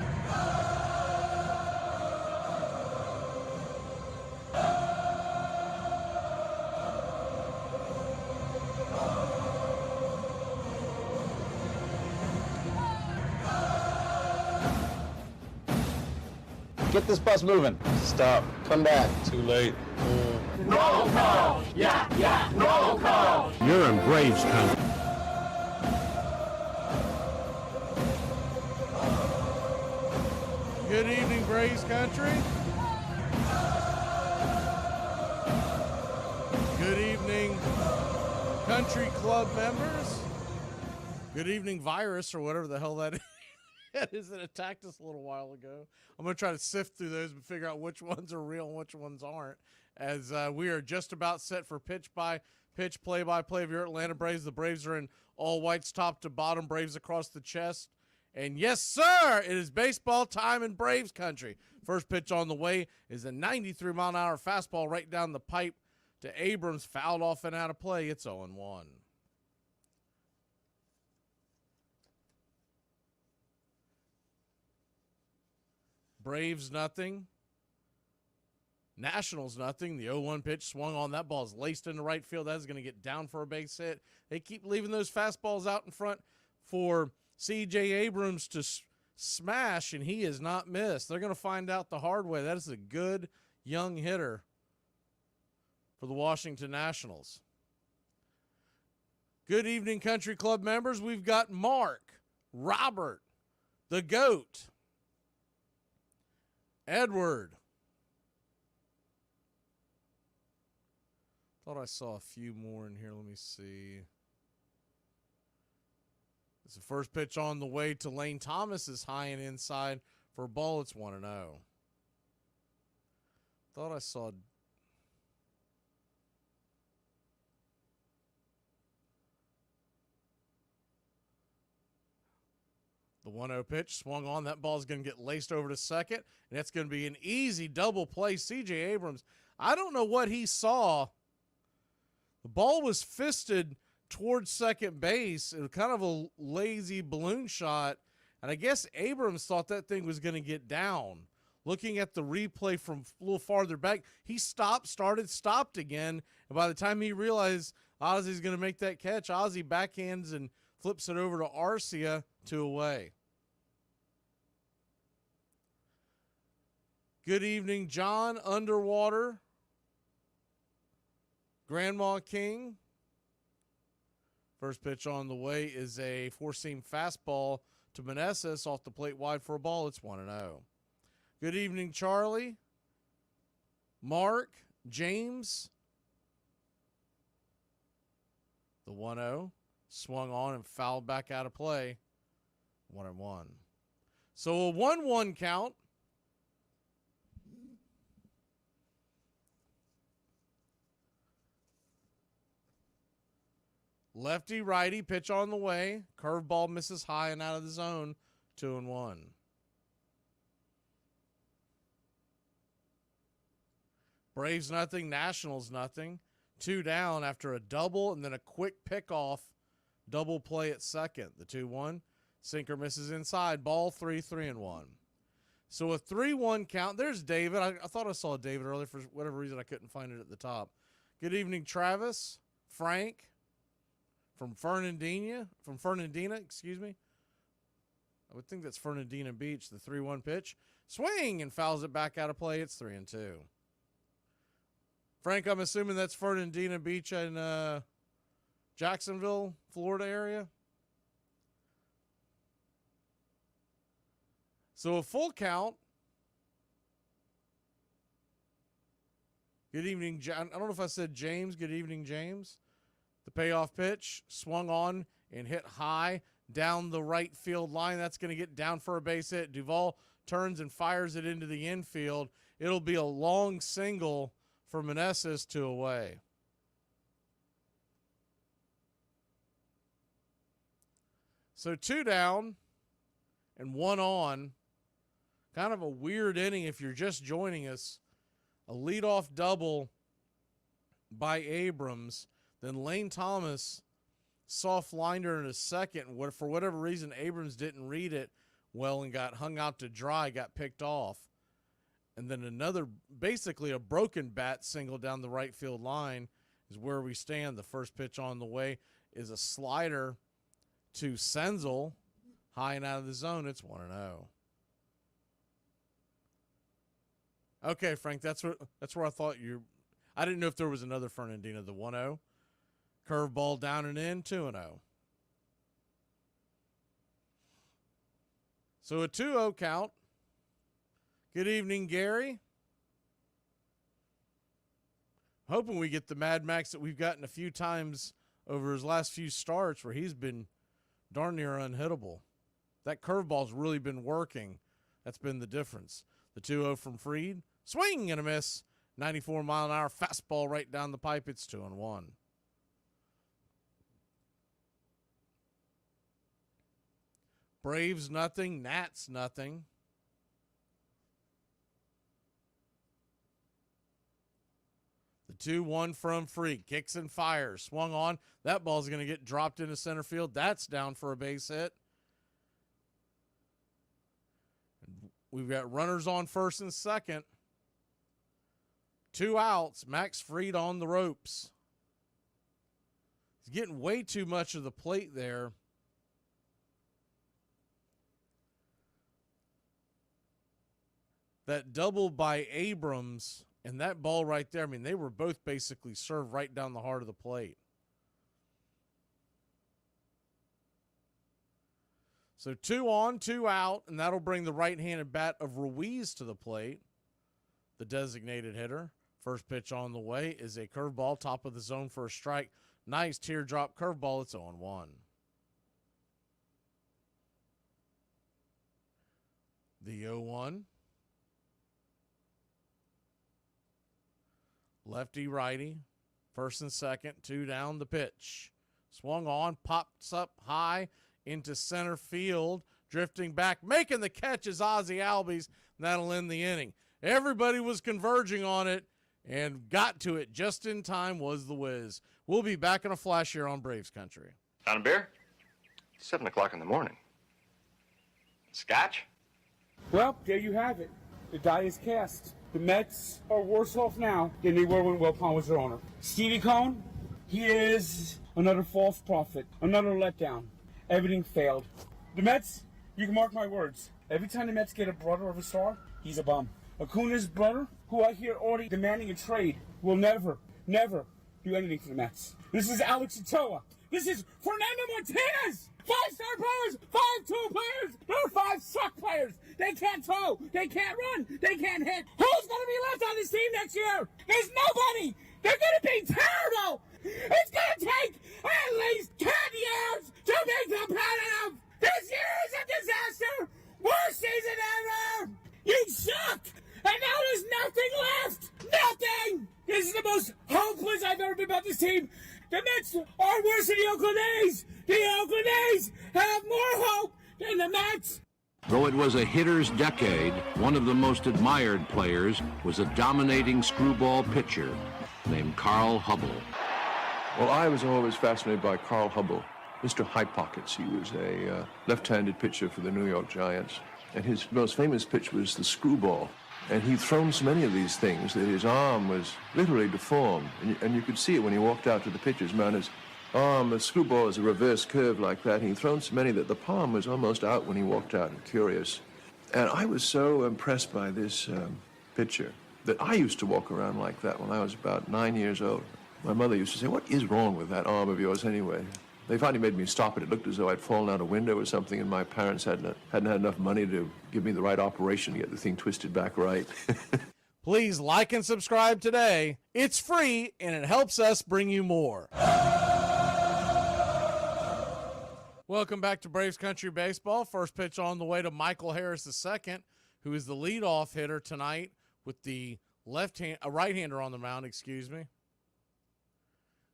S17: Get this bus moving. Stop. Come back. Too late.
S10: Roll call! Yeah, roll call!
S12: You're in Braves country.
S1: Good evening, Braves Country. Good evening, Country Club members. Good evening, virus, or whatever the hell that is. That attacked us a little while ago. I'm going to try to sift through those and figure out which ones are real and which ones aren't, as we are just about set for pitch-by-pitch, play-by-play of your Atlanta Braves. The Braves are in all whites top to bottom, Braves across the chest. And yes, sir, it is baseball time in Braves country. First pitch on the way is a 93-mile-an-hour fastball right down the pipe to Abrams, fouled off and out of play. It's 0-1.
S2: Braves nothing. Nationals nothing. The 0-1 pitch swung on. That ball's laced into right field. That's going to get down for a base hit. They keep leaving those fastballs out in front for C.J. Abrams to smash, and he is not missed. They're going to find out the hard way. That is a good young hitter for the Washington Nationals. Good evening, Country Club members. We've got Mark, Robert, the GOAT, Edward. Thought I saw a few more in here. Let me see. It's the first pitch on the way to Lane Thomas is high and inside for a ball. It's 1-0. Thought I saw. The 1-0 pitch swung on. That ball is going to get laced over to second, and that's going to be an easy double play. C.J. Abrams, I don't know what he saw. The ball was fisted towards second base. It was kind of a lazy balloon shot, and I guess Abrams thought that thing was going to get down. Looking at the replay from a little farther back, he stopped again, and by the time he realized Ozzy's going to make that catch, Ozzy backhands and flips it over to Arcia, 2 away. Good evening, John Underwater. Grandma King. First pitch on the way is a four-seam fastball to Meneses off the plate wide for a ball. It's 1-0. Good evening, Charlie. Mark, James. The 1-0 swung on and fouled back out of play. 1-1. So a 1-1 count. Lefty righty pitch on the way. Curveball misses high and out of the zone. 2-1. Braves nothing, Nationals nothing. 2 down after a double and then a quick pickoff double play at second. The 2-1. Sinker misses inside. Ball 3-1. So a 3-1 count. There's David. I thought I saw David earlier. For whatever reason, I couldn't find it at the top. Good evening, Travis. Frank. From Fernandina, excuse me. I would think that's Fernandina Beach, the 3-1 pitch. Swing and fouls it back out of play. It's 3-2. Frank, I'm assuming that's Fernandina Beach in Jacksonville, Florida area. So a full count. Good evening, I don't know if I said James. Good evening, James. The payoff pitch swung on and hit high down the right field line. That's going to get down for a base hit. Duvall turns and fires it into the infield. It'll be a long single for Meneses, 2 away. So 2 down and 1 on. Kind of a weird inning if you're just joining us. A leadoff double by Abrams. Then Lane Thomas soft-lined her in a second. For whatever reason, Abrams didn't read it well and got hung out to dry, got picked off. And then another, basically a broken bat single down the right field line is where we stand. The first pitch on the way is a slider to Senzel, high and out of the zone. It's 1-0. Okay, Frank, that's where I thought I didn't know if there was another Fernandina. The 1-0. Curveball down and in, 2-0. So a 2-0 count. Good evening, Gary. Hoping we get the Mad Max that we've gotten a few times over his last few starts where he's been darn near unhittable. That curveball's really been working. That's been the difference. The 2-0 from Freed. Swing and a miss. 94-mile-an-hour fastball right down the pipe. It's 2-1. Braves nothing, Nats nothing. The 2-1 from Freak. Kicks and fires. Swung on. That ball's going to get dropped into center field. That's down for a base hit. We've got runners on first and second. 2 outs. Max Fried on the ropes. He's getting way too much of the plate there. That double by Abrams and that ball right there, I mean, they were both basically served right down the heart of the plate. So 2 on, 2 out, and that'll bring the right-handed bat of Ruiz to the plate, the designated hitter. First pitch on the way is a curveball, top of the zone for a strike. Nice teardrop curveball. It's 0-1. The 0-1. Lefty, righty. First and second, 2 down the pitch. Swung on, pops up high into center field. Drifting back, making the catch is Ozzie Albies. That'll end the inning. Everybody was converging on it and got to it just in time was the Wiz. We'll be back in a flash here on Braves Country.
S16: On a beer? 7 o'clock in the morning. Scotch?
S18: Well, there you have it. The die is cast. The Mets are worse off now than they were when Will Palmer was their owner. Stevie Cohn, he is another false prophet, another letdown. Everything failed. The Mets, you can mark my words. Every time the Mets get a brother of a star, he's a bum. Acuna's brother, who I hear already demanding a trade, will never do anything for the Mets. This is Alex Ochoa. This is Fernando Martinez. 5-star players, 5-tool players. There are 5 suck players. They can't throw. They can't run. They can't hit. Who's going to be left on this team next year? There's nobody. They're going to be terrible. It's going to take at least 10 years to make them competitive. This year is a disaster. Worst season ever. You suck. And now there's nothing left. Nothing. This is the most hopeless I've ever been about this team. The Mets are worse than the Oakland A's. The Oakland A's have more hope than the Mets.
S13: Though it was a hitter's decade, one of the most admired players was a dominating screwball pitcher named Carl Hubble.
S19: Well, I was always fascinated by Carl Hubble, Mr. High Pockets. He was a left-handed pitcher for the New York Giants, and his most famous pitch was the screwball. And he'd thrown so many of these things that his arm was literally deformed. And you could see it when he walked out to the pitcher's mound. His arm, the screwball is a reverse curve like that. And he'd thrown so many that the palm was almost out when he walked out. Curious. And I was so impressed by this pitcher that I used to walk around like that when I was about 9 years old. My mother used to say, "What is wrong with that arm of yours anyway?" They finally made me stop it. It looked as though I'd fallen out a window or something, and my parents hadn't had enough money to give me the right operation to get the thing twisted back right.
S2: Please like and subscribe today. It's free, and it helps us bring you more. Welcome back to Braves Country Baseball. First pitch on the way to Michael Harris II, who is the leadoff hitter tonight with the right-hander on the mound,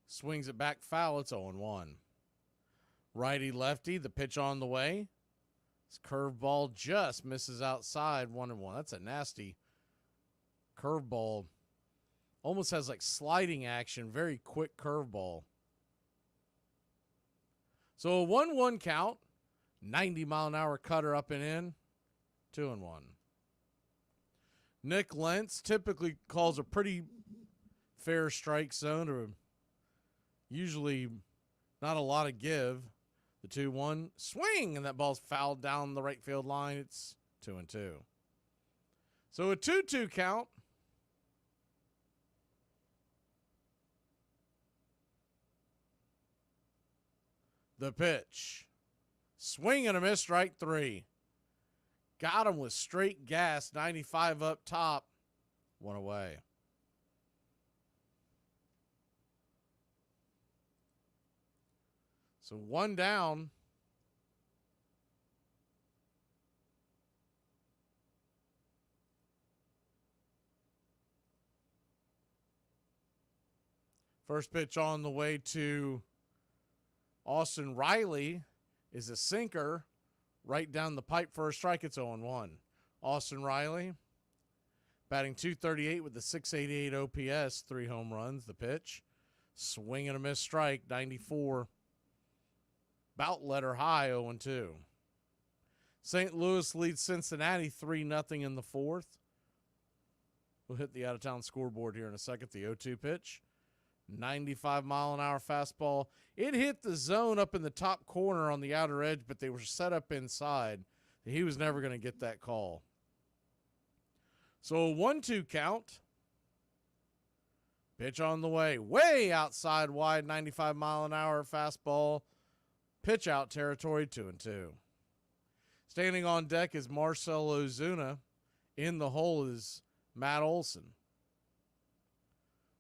S2: Swings it back foul. It's 0-1. Righty-lefty, the pitch on the way. This curveball just misses outside, 1-1. That's a nasty curveball. Almost has like sliding action, very quick curveball. So a 1-1 count, 90-mile-an-hour cutter up and in, 2-1. Nick Lentz typically calls a pretty fair strike zone, or usually not a lot of give. The 2-1 swing, and that ball's fouled down the right field line. It's 2-2. So a 2-2 count. The pitch. Swing and a miss, strike 3. Got him with straight gas, 95 up top. 1 away. So 1 down. First pitch on the way to Austin Riley is a sinker right down the pipe for a strike. It's 0-1. Austin Riley batting .238 with the .688 OPS, 3 home runs. The pitch. Swing and a miss, strike, 94. About letter high, 0-2. St. Louis leads Cincinnati 3-0 in the fourth. We'll hit the out-of-town scoreboard here in a second. The 0-2 pitch. 95-mile-an-hour fastball. It hit the zone up in the top corner on the outer edge, but they were set up inside. He was never going to get that call. So a 1-2 count. Pitch on the way outside wide, 95-mile-an-hour fastball. Pitch out territory, 2-2. Standing on deck is Marcell Ozuna. In the hole is Matt Olson.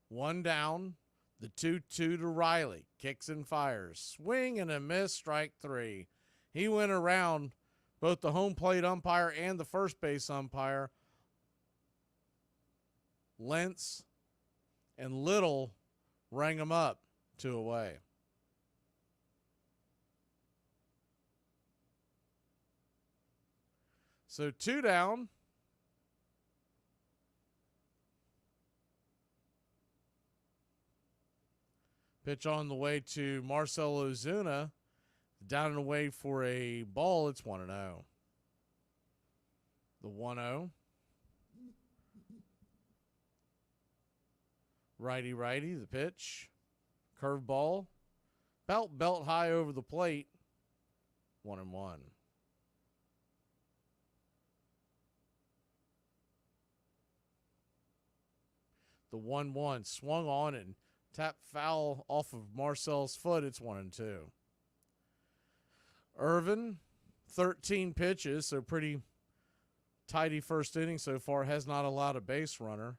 S2: One down. The 2-2 to Riley. Kicks and fires. Swing and a miss, strike 3. He went around both the home plate umpire and the first base umpire. Lentz and Little rang him up 2 away. So 2 down. Pitch on the way to Marcell Ozuna. Down and away for a ball. It's 1-0. The 1-0. Righty, the pitch. Curveball. Belt high over the plate. 1-1. The 1-1 swung on and tapped foul off of Marcel's foot. It's 1-2. Irvin, 13 pitches, so pretty tidy first inning so far. Has not allowed a base runner.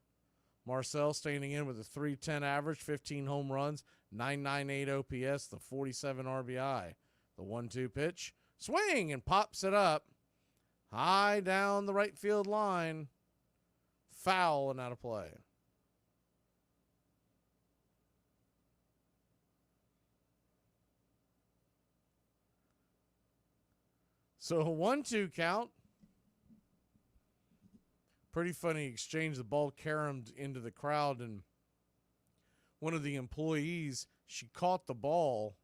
S2: Marcell standing in with a .310 average, 15 home runs, .998 OPS, the 47 RBI. The 1-2 pitch. Swing and pops it up. High down the right field line. Foul and out of play. So a 1-2 count. Pretty funny exchange. The ball caromed into the crowd, and one of the employees, she caught the ball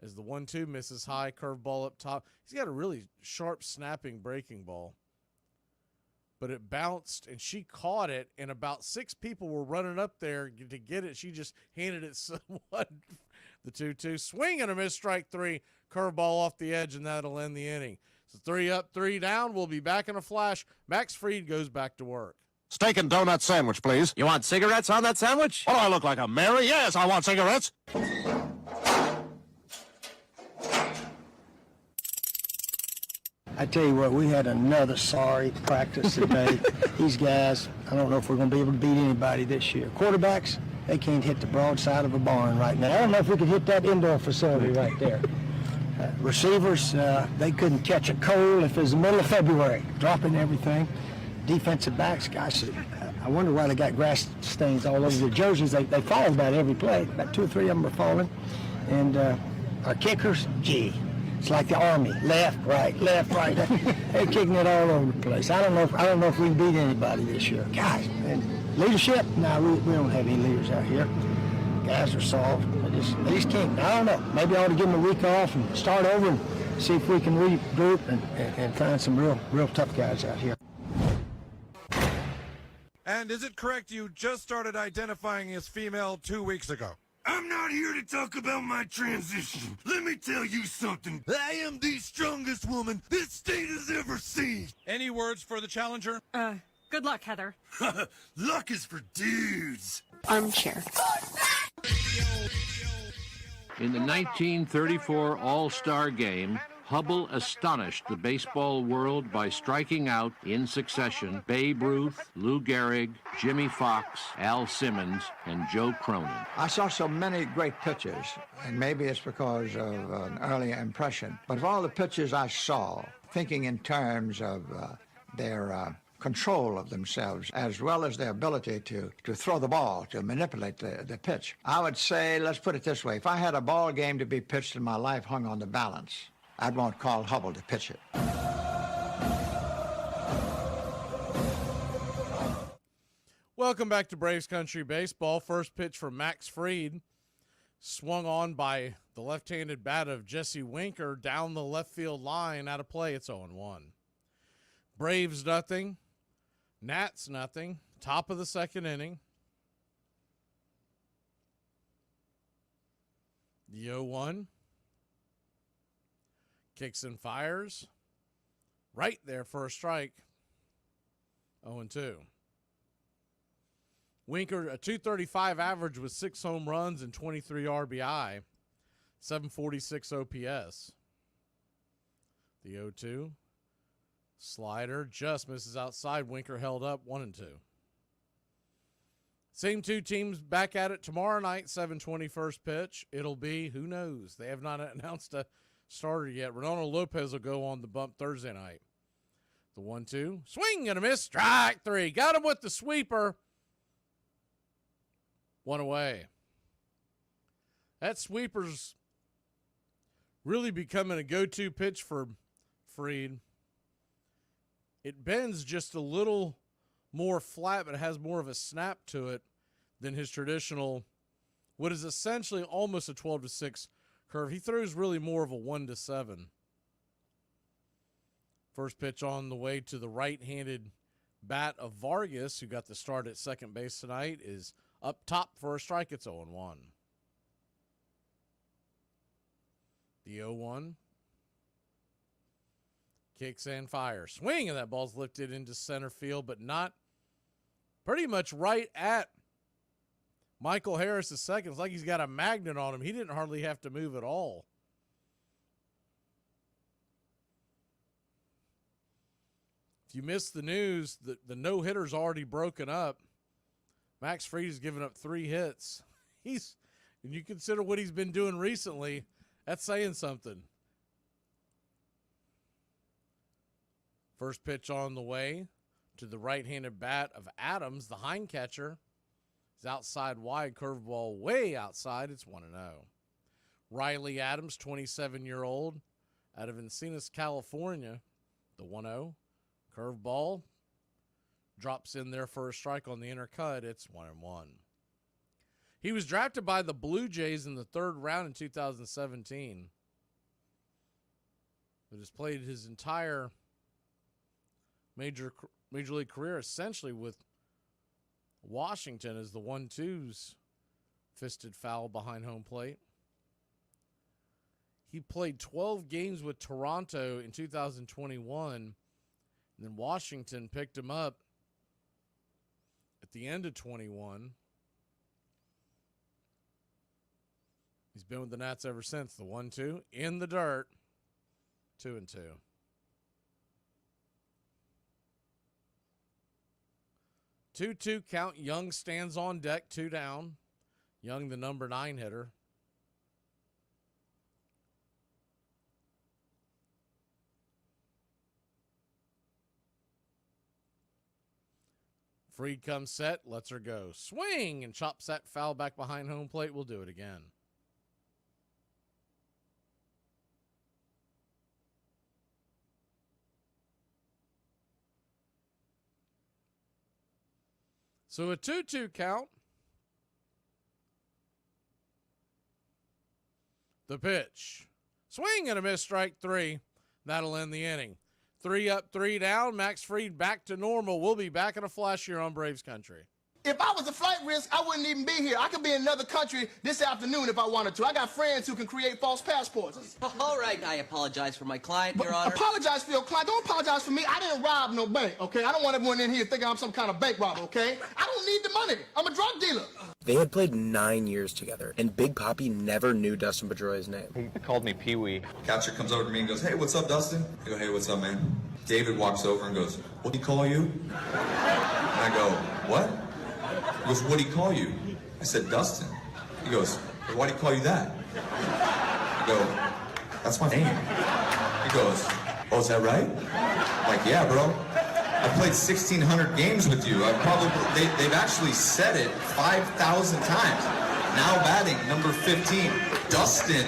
S2: as the 1-2 misses high, curveball up top. He's got a really sharp snapping breaking ball. But it bounced, and she caught it, and about 6 people were running up there to get it. She just handed it someone. The 2-2 swing and a miss, strike 3. Curveball off the edge, and that'll end the inning. So 3 up, 3 down. We'll be back in a flash. Max Fried goes back to work.
S3: Steak and donut sandwich, please.
S12: You want cigarettes on that sandwich?
S3: What do I look like, a Mary? Yes, I want cigarettes.
S20: I tell you what, we had another sorry practice today. These guys, I don't know if we're going to be able to beat anybody this year. Quarterbacks, they can't hit the broadside of a barn right now. I don't know if we could hit that indoor facility right there. Receivers, they couldn't catch a cold if it was the middle of February, dropping everything. Defensive backs, gosh, I wonder why they got grass stains all over their jerseys. They fall about every play. About 2 or 3 of them are falling. And our kickers, gee, it's like the Army, left, right. They're kicking it all over the place. I don't know if we can beat anybody this year. Guys, and leadership, no, we don't have any leaders out here. Guys are soft. They just can't. I don't know. Maybe I ought to give them a week off and start over and see if we can regroup and find some real tough guys out here.
S21: And is it correct you just started identifying as female 2 weeks ago?
S22: I'm not here to talk about my transition. Let me tell you something. I am the strongest woman this state has ever seen.
S21: Any words for the challenger?
S23: Good luck, Heather.
S22: Luck is for dudes.
S23: Armchair.
S13: In the 1934 All-Star Game, Hubble astonished the baseball world by striking out in succession Babe Ruth, Lou Gehrig, Jimmy Fox, Al Simmons, and Joe Cronin.
S24: I saw so many great pitchers, and maybe it's because of an early impression, but of all the pitchers I saw, thinking in terms of their control of themselves, as well as their ability to throw the ball, to manipulate the pitch. I would say, let's put it this way, if I had a ball game to be pitched and my life hung on the balance, I'd want Carl Hubble to pitch it.
S2: Welcome back to Braves Country Baseball. First pitch from Max Fried. Swung on by the left-handed bat of Jesse Winker down the left field line. Out of play, it's 0-1. Braves nothing. Nats nothing. Top of the second inning. The 0-1. Kicks and fires. Right there for a strike. 0-2. Winker, a .235 average with 6 home runs and 23 RBI. 746 OPS. The 0-2. Slider just misses outside. Winker held up 1-2. Same two teams back at it tomorrow night, 7:20 first pitch. It'll be, who knows? They have not announced a starter yet. Ronaldo Lopez will go on the bump Thursday night. The 1-2. Swing and a miss. Strike 3. Got him with the sweeper. 1 away. That sweeper's really becoming a go-to pitch for Fried. It bends just a little more flat, but it has more of a snap to it than his traditional, what is essentially almost a 12-6 curve. He throws really more of a 1-7. First pitch on the way to the right-handed bat of Vargas, who got the start at second base tonight, is up top for a strike. It's 0-1. The 0-1. Kicks and fires. Swing, and that ball's lifted into center field, but not pretty much right at Michael Harris the second. It's like he's got a magnet on him. He didn't hardly have to move at all. If you missed the news, the no-hitter's already broken up. Max Fried has given up 3 hits. And you consider what he's been doing recently, that's saying something. First pitch on the way to the right-handed bat of Adams, the hind catcher. Is outside wide, curveball way outside. It's 1-0. Riley Adams, 27-year-old, out of Encinitas, California. The 1-0. Curveball drops in there for a strike on the inner cut. It's 1-1. He was drafted by the Blue Jays in the 3rd round in 2017. But has played his entire major league career essentially with Washington as the 1-2's fisted foul behind home plate. He played 12 games with Toronto in 2021, and then Washington picked him up at the end of 21. He's been with the Nats ever since. The 1-2 in the dirt. 2-2. 2-2 count. Young stands on deck, 2 down. Young, the number 9 hitter. Fried comes set, lets her go. Swing, and chops that foul back behind home plate. We'll do it again. So a 2-2 count. The pitch. Swing and a miss, strike 3. That'll end the inning. 3 up, 3 down. Max Fried back to normal. We'll be back in a flash here on Braves Country.
S4: If I was a flight risk, I wouldn't even be here. I could be in another country this afternoon if I wanted to. I got friends who can create false passports.
S5: All right, I apologize for my client, Your Honor.
S4: Apologize for your client. Don't apologize for me. I didn't rob no bank, okay? I don't want everyone in here thinking I'm some kind of bank robber, okay? I don't need the money. I'm a drug dealer.
S6: They had played 9 years together, and Big Papi never knew Dustin Pedroia's name.
S7: He called me Pee-wee.
S25: Catcher comes over to me and goes, "Hey, what's up, Dustin?" I go, "Hey, what's up, man?" David walks over and goes, "What'd he call you?" And I go, "What?" He goes, "What'd he call you?" I said, "Dustin." He goes, "Well, why'd he call you that?" I go, "That's my name." He goes, "Oh, is that right?" I'm like, "Yeah, bro. I played 1,600 games with you. They've actually said it 5,000 times. Now batting, number 15, Dustin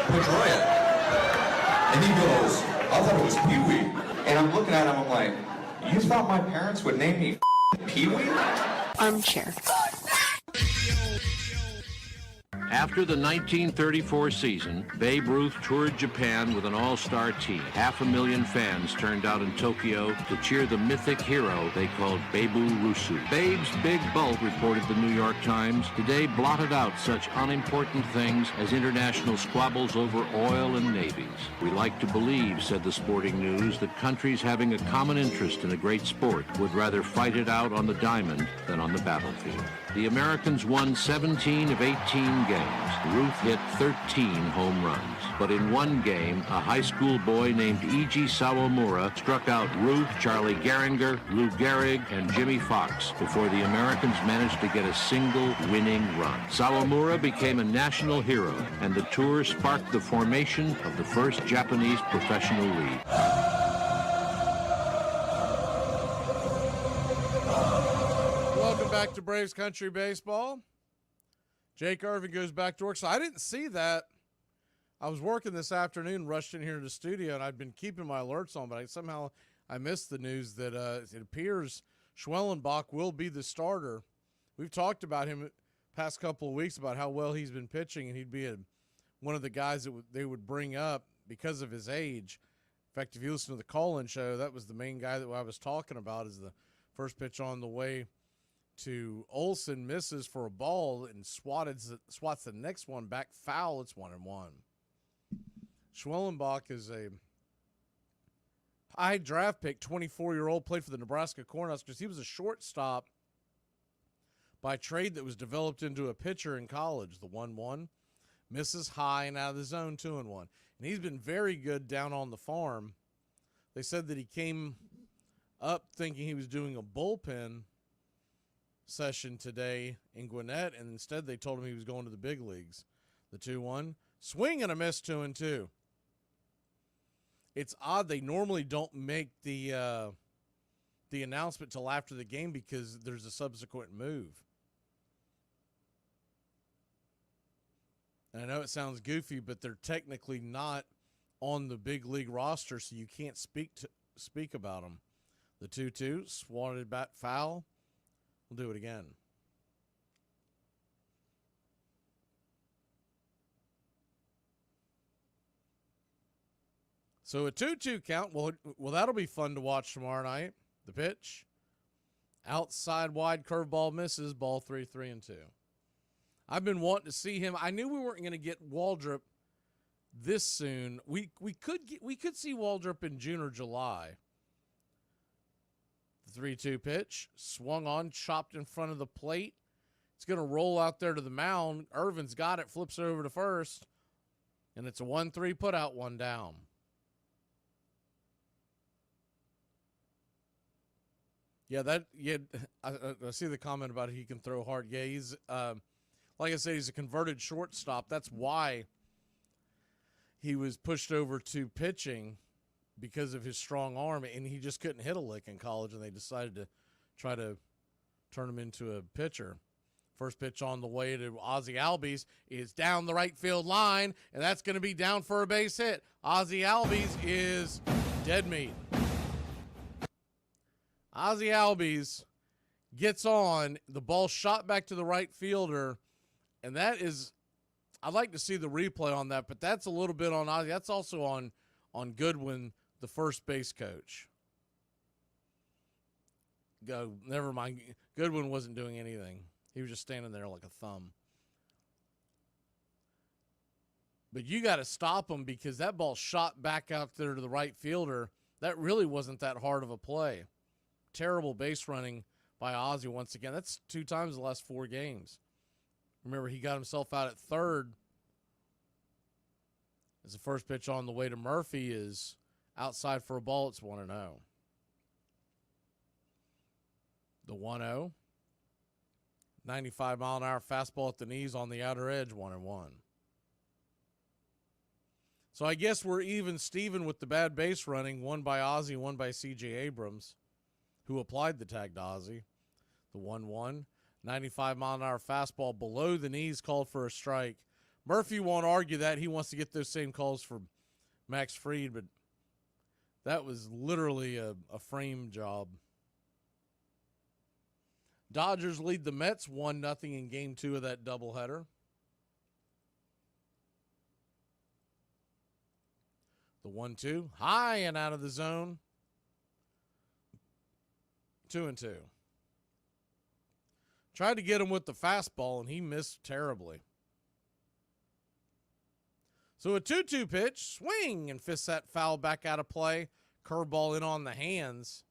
S25: Pedroia." And he goes, "I thought it was Pee-wee." And I'm looking at him, I'm like, "You thought my parents would name me Pee-wee?"
S23: Armchair.
S13: After the 1934 season, Babe Ruth toured Japan with an all-star team. 500,000 fans turned out in Tokyo to cheer the mythic hero they called Babu Rusu. Babe's big bulk, reported the New York Times, today blotted out such unimportant things as international squabbles over oil and navies. We like to believe, said the Sporting News, that countries having a common interest in a great sport would rather fight it out on the diamond than on the battlefield. The Americans won 17 of 18 games. Ruth hit 13 home runs. But in one game, a high school boy named E.G. Sawamura struck out Ruth, Charlie Gehringer, Lou Gehrig, and Jimmy Fox before the Americans managed to get a single winning run. Sawamura became a national hero, and the tour sparked the formation of the first Japanese professional league.
S1: Welcome back to Braves Country Baseball. Jake Irvin goes back to work. So I didn't see that. I was working this afternoon, rushed in here to the studio, and I'd been keeping my alerts on, but somehow I missed the news that it appears Schwellenbach will be the starter. We've talked about him the past couple of weeks about how well he's been pitching, and he'd be one of the guys that they would bring up because of his age. In fact, if you listen to the call-in show, that was the main guy that I was talking about. Is the first pitch on the way to Olsen, misses for a ball and swats the next one back foul. It's 1-1. Schwellenbach is a high draft pick, 24-year-old, played for the Nebraska Cornhuskers. He was a shortstop by trade that was developed into a pitcher in college. The 1-1 misses high and out of the zone, 2-1. And he's been very good down on the farm. They said that he came up thinking he was doing a bullpen session today in Gwinnett, and instead they told him he was going to the big leagues. The 2-1, swing and a miss, 2-2. It's odd they normally don't make the announcement till after the game because there's a subsequent move. And I know it sounds goofy, but they're technically not on the big league roster, so you can't speak about them. The 2-2, swatted back foul. We'll do it again. So a 2-2 count. Well, that'll be fun to watch tomorrow night. The pitch. Outside wide curveball misses. Ball 3-2. I've been wanting to see him. I knew we weren't going to get Waldrop this soon. We could see Waldrop in June or July. The 3-2 pitch. Swung on, chopped in front of the plate. It's going to roll out there to the mound. Irvin's got it, flips it over to first. And it's a 1-3 put out, one down. Yeah, I see the comment about he can throw hard. Yeah, he's like I said, he's a converted shortstop. That's why he was pushed over to pitching, because of his strong arm, and he just couldn't hit a lick in college, and they decided to try to turn him into a pitcher. First pitch on the way to Ozzie Albies is down the right field line, and that's going to be down for a base hit. Ozzie Albies is dead meat. Ozzie Albies gets on, the ball shot back to the right fielder, and that is, I'd like to see the replay on that, but that's a little bit on Ozzie. That's also on Goodwin, the first base coach. Never mind. Goodwin wasn't doing anything. He was just standing there like a thumb. But you got to stop him because that ball shot back out there to the right fielder. That really wasn't that hard of a play. Terrible base running by Ozzie once again. That's 2 times the last 4 games. Remember, he got himself out at third. As the first pitch on the way to Murphy is outside for a ball, it's 1-0. The 1-0. 95-mile-an-hour fastball at the knees on the outer edge, 1-1. So I guess we're even Steven with the bad base running, one by Ozzie, one by C.J. Abrams, who applied the tag to Ozzie. The 1-1. 95-mile-an-hour fastball below the knees, called for a strike. Murphy won't argue that. He wants to get those same calls for Max Fried, but that was literally a frame job. Dodgers lead the Mets 1-0 in Game 2 of that doubleheader.
S2: The 1-2, high and out of the zone. 2-2. Tried to get him with the fastball, and he missed terribly. So a 2-2 pitch, swing, and fists that foul back out of play. Curveball in on the hands.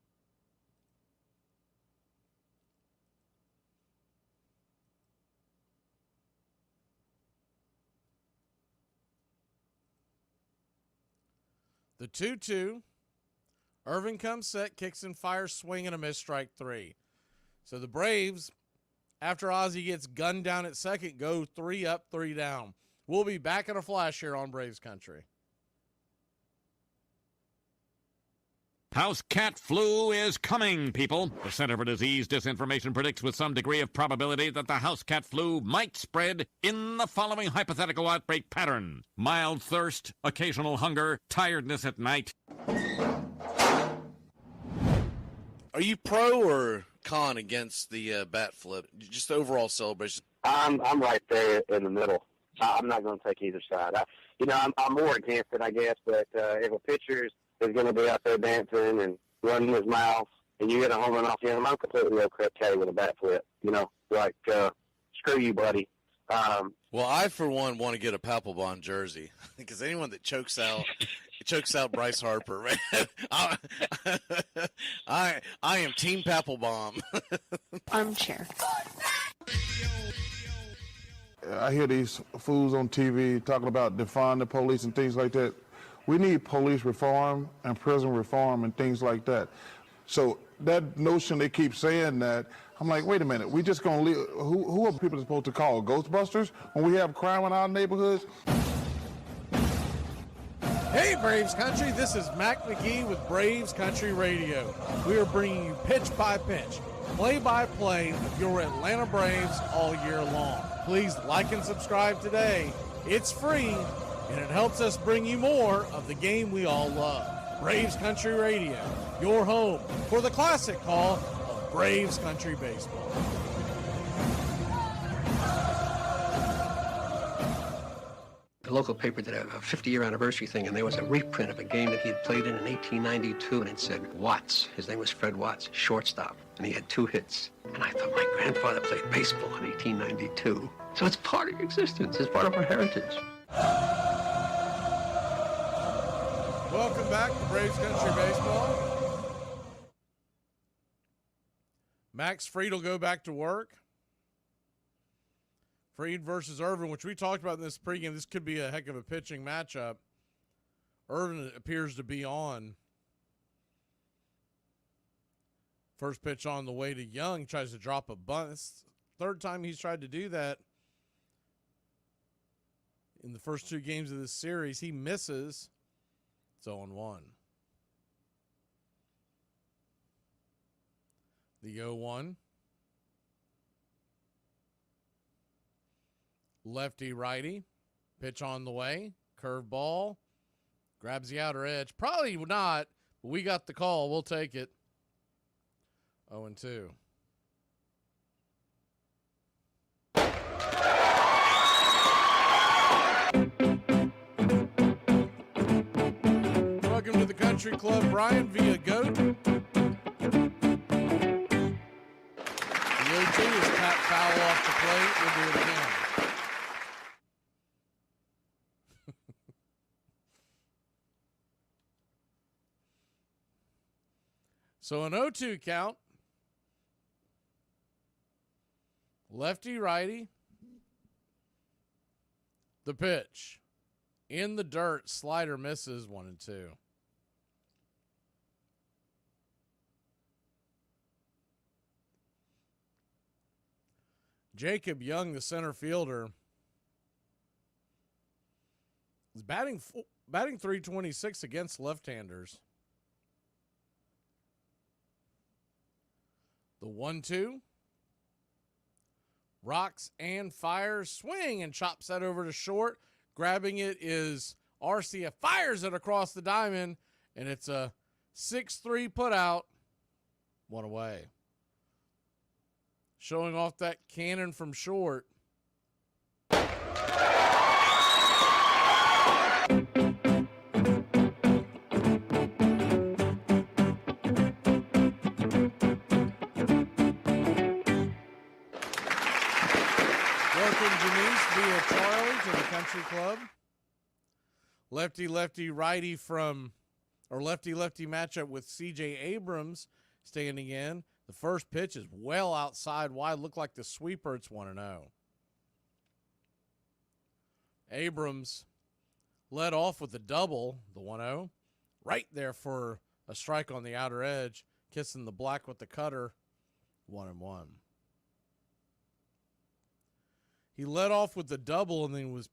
S2: The 2-2. Irvin comes set, kicks and fires, swing and a miss, strike 3. So the Braves, after Ozzie gets gunned down at second, go 3 up, 3 down. We'll be back in a flash here on Braves Country.
S7: House cat flu is coming, people. The Center for Disease Disinformation predicts with some degree of probability that the house cat flu might spread in the following hypothetical outbreak pattern. Mild thirst, occasional hunger, tiredness at night.
S8: Are you pro or con against the bat flip? Just the overall celebration.
S9: I'm right there in the middle. I'm not going to take either side. I'm more against it, I guess. But if a pitcher is going to be out there dancing and running his mouth, and you get a home run off him, I'm completely okay with a bat flip. Screw you, buddy.
S8: Well, I for one want to get a Papelbon jersey because anyone that chokes out Bryce Harper, man. I am Team Papelbon.
S23: Armchair.
S11: I hear these fools on TV talking about defund the police and things like that. We need police reform and prison reform and things like that. So that notion they keep saying that, I'm like, wait a minute, we just going to leave, who are people supposed to call? Ghostbusters when we have crime in our neighborhoods?
S2: Hey, Braves Country, this is Mac Magee with Braves Country Radio. We are bringing you pitch by pitch, play-by-play of your Atlanta Braves all year long. Please like and subscribe today. It's free, and it helps us bring you more of the game we all love. Braves Country Radio, your home for the classic call of Braves Country Baseball.
S14: The local paper did a 50-year anniversary thing, and there was a reprint of a game that he had played in 1892, and it said Watts. His name was Fred Watts, shortstop, and he had 2 hits. And I thought, my grandfather played baseball in 1892. So it's part of your existence. It's part of our heritage.
S2: Welcome back to Braves Country Baseball. Max Fried will go back to work. Fried versus Irvin, which we talked about in this pregame. This could be a heck of a pitching matchup. Irvin appears to be on. First pitch on the way to Young. He tries to drop a bunt. It's the third time he's tried to do that in the first 2 games of this series. He misses. It's 0-1. The 0-1. Lefty righty. Pitch on the way. Curveball. Grabs the outer edge. Probably not, but we got the call. We'll take it. 0-2. Welcome to the Country Club, Brian, via GOAT. The 0-2 is tap foul off the plate. We'll do it again. So an 0-2 count. Lefty righty. The pitch. In the dirt. Slider misses. 1-2. Jacob Young, the center fielder, is batting .326 against left-handers. The 1-2. Rocks and fires. Swing and chops that over to short. Grabbing it is Arcia. Fires it across the diamond. And it's a 6-3 put out. 1 away. Showing off that cannon from short.
S1: and Janice via Charlie to the Country Club. Lefty-lefty righty lefty-lefty matchup with C.J. Abrams standing in. The first pitch is well outside wide. Looked like the sweeper. It's 1-0. Abrams led off with the double, the 1-0. Right there for a strike on the outer edge. Kissing the black with the cutter. 1-1. He led off with the double and then was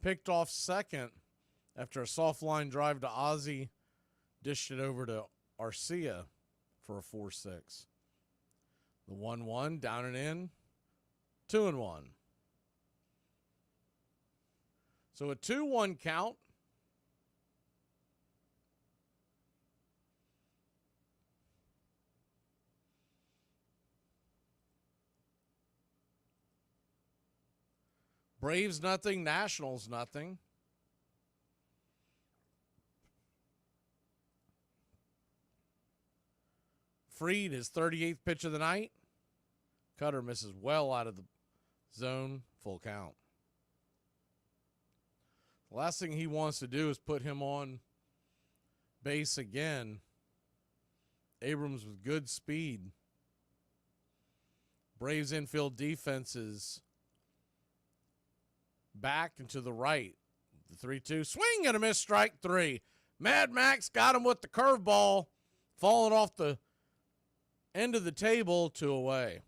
S1: picked off second after a soft line drive to Ozzie. Dished it over to Arcia for a 4-6. The 1-1, down and in, 2-1. So a 2-1 count. Braves nothing, Nationals nothing. Fried, his 38th pitch of the night. Cutter misses well out of the zone, full count. The last thing he wants to do is put him on base again. Abrams with good speed. Braves infield defense is back and to the right. The 3-2 swing and a miss, strike three. Mad Max got him with the curveball, falling off the end of the table, 2 away.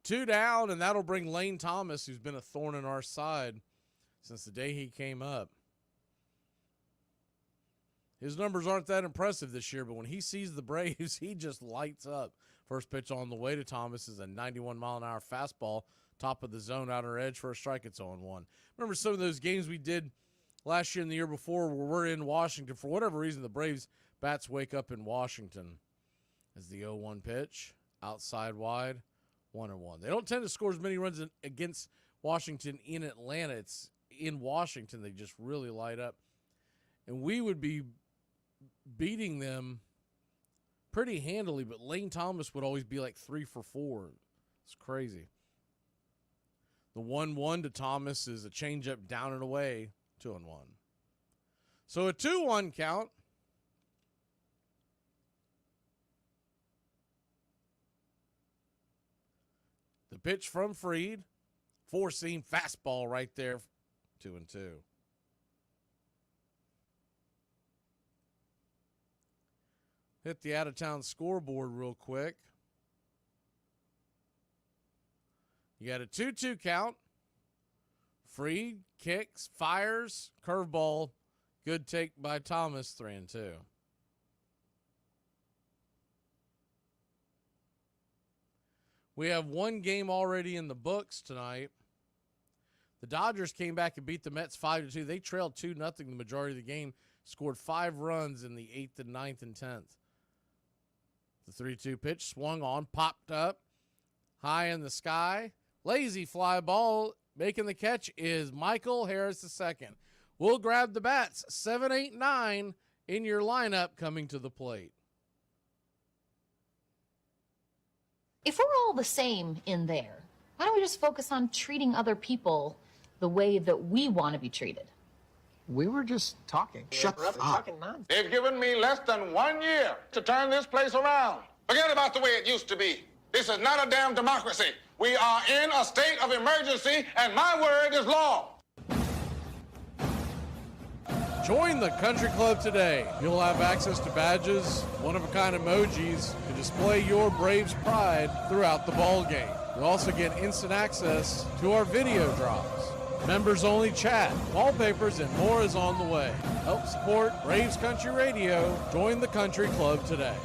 S1: Two down, and that'll bring Lane Thomas, who's been a thorn in our side since the day he came up. His numbers aren't that impressive this year, but when he sees the Braves, he just lights up. First pitch on the way to Thomas is a 91-mile-an-hour fastball, top of the zone, outer edge for a strike. It's 0-1. Remember some of those games we did last year and the year before where we're in Washington. For whatever reason, the Braves bats wake up in Washington. As the 0-1 pitch, outside wide, 1-1. They don't tend to score as many runs against Washington in Atlanta. It's in Washington they just really light up. And we would be beating them pretty handily, but Lane Thomas would always be like 3 for 4. It's crazy. The 1-1 to Thomas is a changeup down and away, 2-1. So a 2-1 count. The pitch from Fried, 4-seam fastball right there, 2-2. Hit the out-of-town scoreboard real quick. You got a 2-2 count. Fried kicks, fires, curveball. Good take by Thomas, 3-2. We have one game already in the books tonight. The Dodgers came back and beat the Mets 5-2. They trailed 2-0 the majority of the game, scored 5 runs in the 8th and 9th and 10th. The 3-2 pitch swung on, popped up, high in the sky. Lazy fly ball, making the catch is Michael Harris II. We'll grab the bats, 7, 8, 9 in your lineup coming to the plate.
S10: If we're all the same in there, why don't we just focus on treating other people the way that we want to be treated?
S14: We were just talking.
S15: Shut up.
S14: Talking nonsense.
S15: They've given me less than 1 year to turn this place around. Forget about the way it used to be. This is not a damn democracy. We are in a state of emergency, and my word is law.
S1: Join the Country Club today. You'll have access to badges, one-of-a-kind emojis to display your Braves pride throughout the ball game. You'll also get instant access to our video drops, members-only chat, wallpapers, and more is on the way. Help support Braves Country Radio. Join the Country Club today.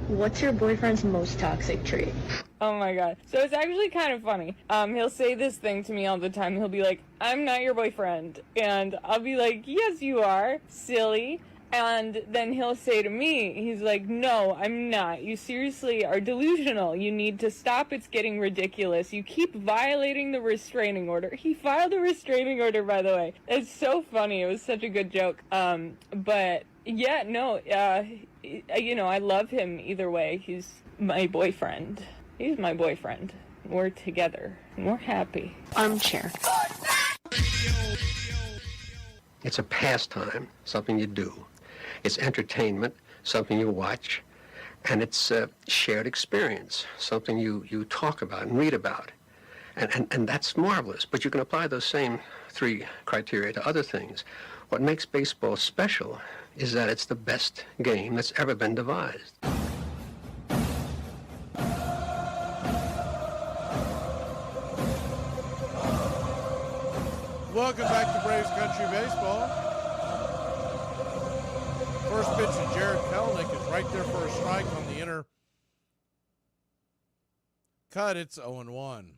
S23: What's your boyfriend's most toxic trait?
S16: Oh my god. So it's actually kind of funny. He'll say this thing to me all the time. He'll be like, I'm not your boyfriend. And I'll be like, yes, you are. Silly. And then he'll say to me, he's like, no, I'm not. You seriously are delusional. You need to stop. It's getting ridiculous. You keep violating the restraining order. He filed a restraining order, by the way. It's so funny. It was such a good joke. But yeah, no, you know, I love him either way. He's my boyfriend. He's my boyfriend. We're together. We're happy.
S23: Armchair.
S14: It's a pastime, something you do. It's entertainment, something you watch, and it's a shared experience, something you talk about and read about. And that's marvelous, but you can apply those same three criteria to other things. What makes baseball special is that it's the best game that's ever been devised.
S1: Welcome back to Braves Country Baseball. First pitch to Jared Kelenic is right there for a strike on the inner cut. It's 0-1.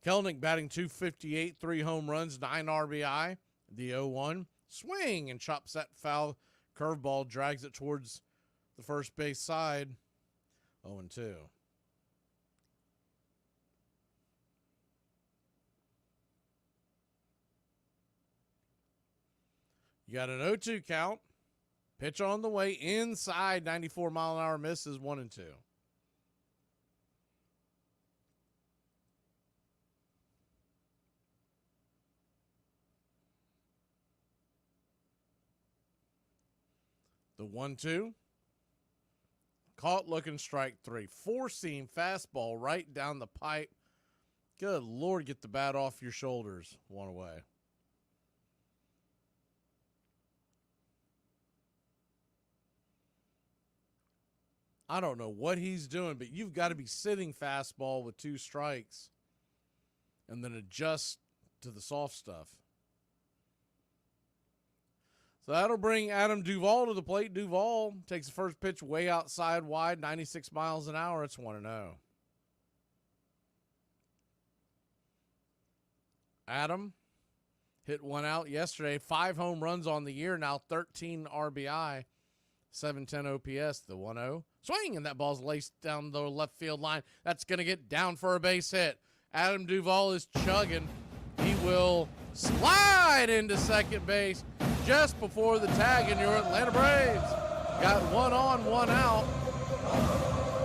S1: Kelenic batting .258, 3 home runs, 9 RBI. The 0-1. Swing and chops that foul curveball, drags it towards the first base side. 0-2. You got an 0-2 count. Pitch on the way inside, 94-mile-an-hour misses, 1-2. The 1-2. Caught looking, strike 3. Four-seam fastball right down the pipe. Good Lord, get the bat off your shoulders. 1 away. I don't know what he's doing, but you've got to be sitting fastball with 2 strikes and then adjust to the soft stuff. So that'll bring Adam Duvall to the plate. Duvall takes the first pitch way outside wide, 96 miles an hour. It's 1-0. Adam hit 1 out yesterday. 5 home runs on the year, now 13 RBI. 710 OPS, the 1-0. Swing, and that ball's laced down the left field line. That's going to get down for a base hit. Adam Duvall is chugging. He will slide into second base just before the tag, and your Atlanta Braves got 1 on, 1 out.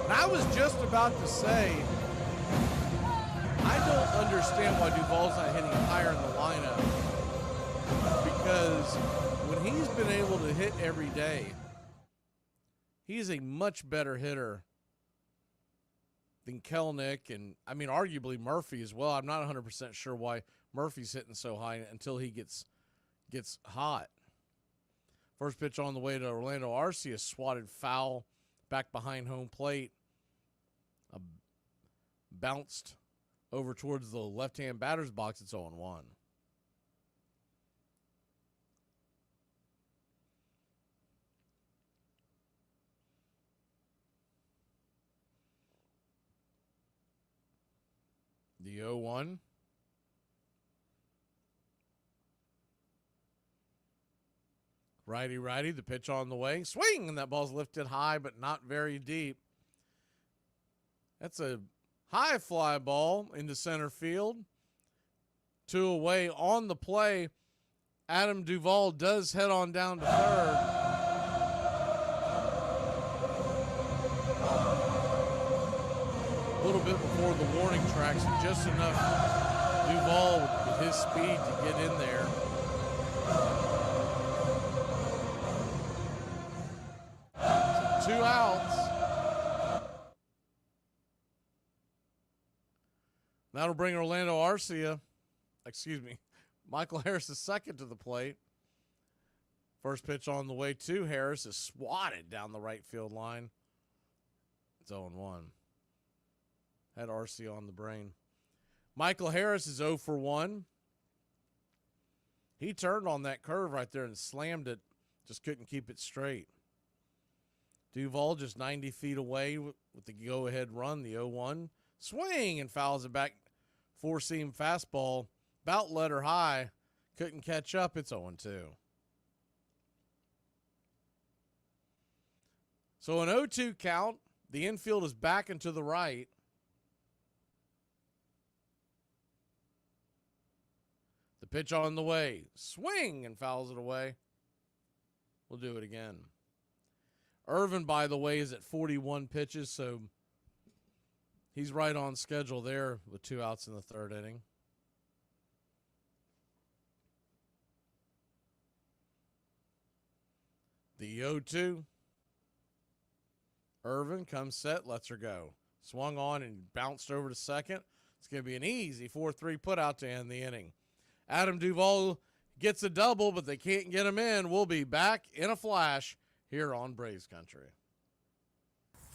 S1: And I was just about to say, I don't understand why Duvall's not hitting higher in the lineup, because when he's been able to hit every day, he's a much better hitter than Kelenic, and I mean arguably Murphy as well. I'm not 100% sure why Murphy's hitting so high until he gets hot. First pitch on the way to Orlando Arcia, swatted foul back behind home plate. Bounced over towards the left-hand batter's box. It's 0-1. The 0-1. Righty, the pitch on the way. Swing, and that ball's lifted high, but not very deep. That's a high fly ball into center field. 2 away on the play. Adam Duvall does head on down to third. A little bit before the warning tracks, and just enough Duvall with his speed to get in there. So 2 outs. That'll bring Orlando Arcia, Michael Harris is second to the plate. First pitch on the way to Harris is swatted down the right field line. It's 0-1. Had Arcia on the brain. Michael Harris is 0 for 1. He turned on that curve right there and slammed it. Just couldn't keep it straight. Duvall just 90 feet away with the go-ahead run, the 0-1. Swing, and fouls it back. Four-seam fastball. About let her high. Couldn't catch up. It's 0-2.
S2: So an 0-2 count. The infield is back and to the right. The pitch on the way. Swing and fouls it away. We'll do it again. Irvin, by the way, is at 41 pitches, so he's right on schedule there with 2 outs in the 3rd inning. The 0-2. Irvin comes set, lets her go. Swung on and bounced over to second. It's going to be an easy 4-3 put out to end the inning. Adam Duvall gets a double, but they can't get him in. We'll be back in a flash here on Braves Country.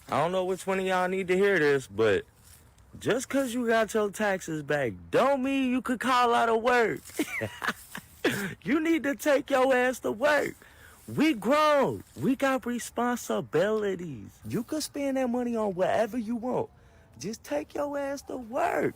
S3: I don't know which one of y'all need to hear this, but just because you got your taxes back don't mean you could call out of work. You need to take your ass to work. We grown. We got responsibilities. You could spend that money on whatever you want. Just take your ass to work.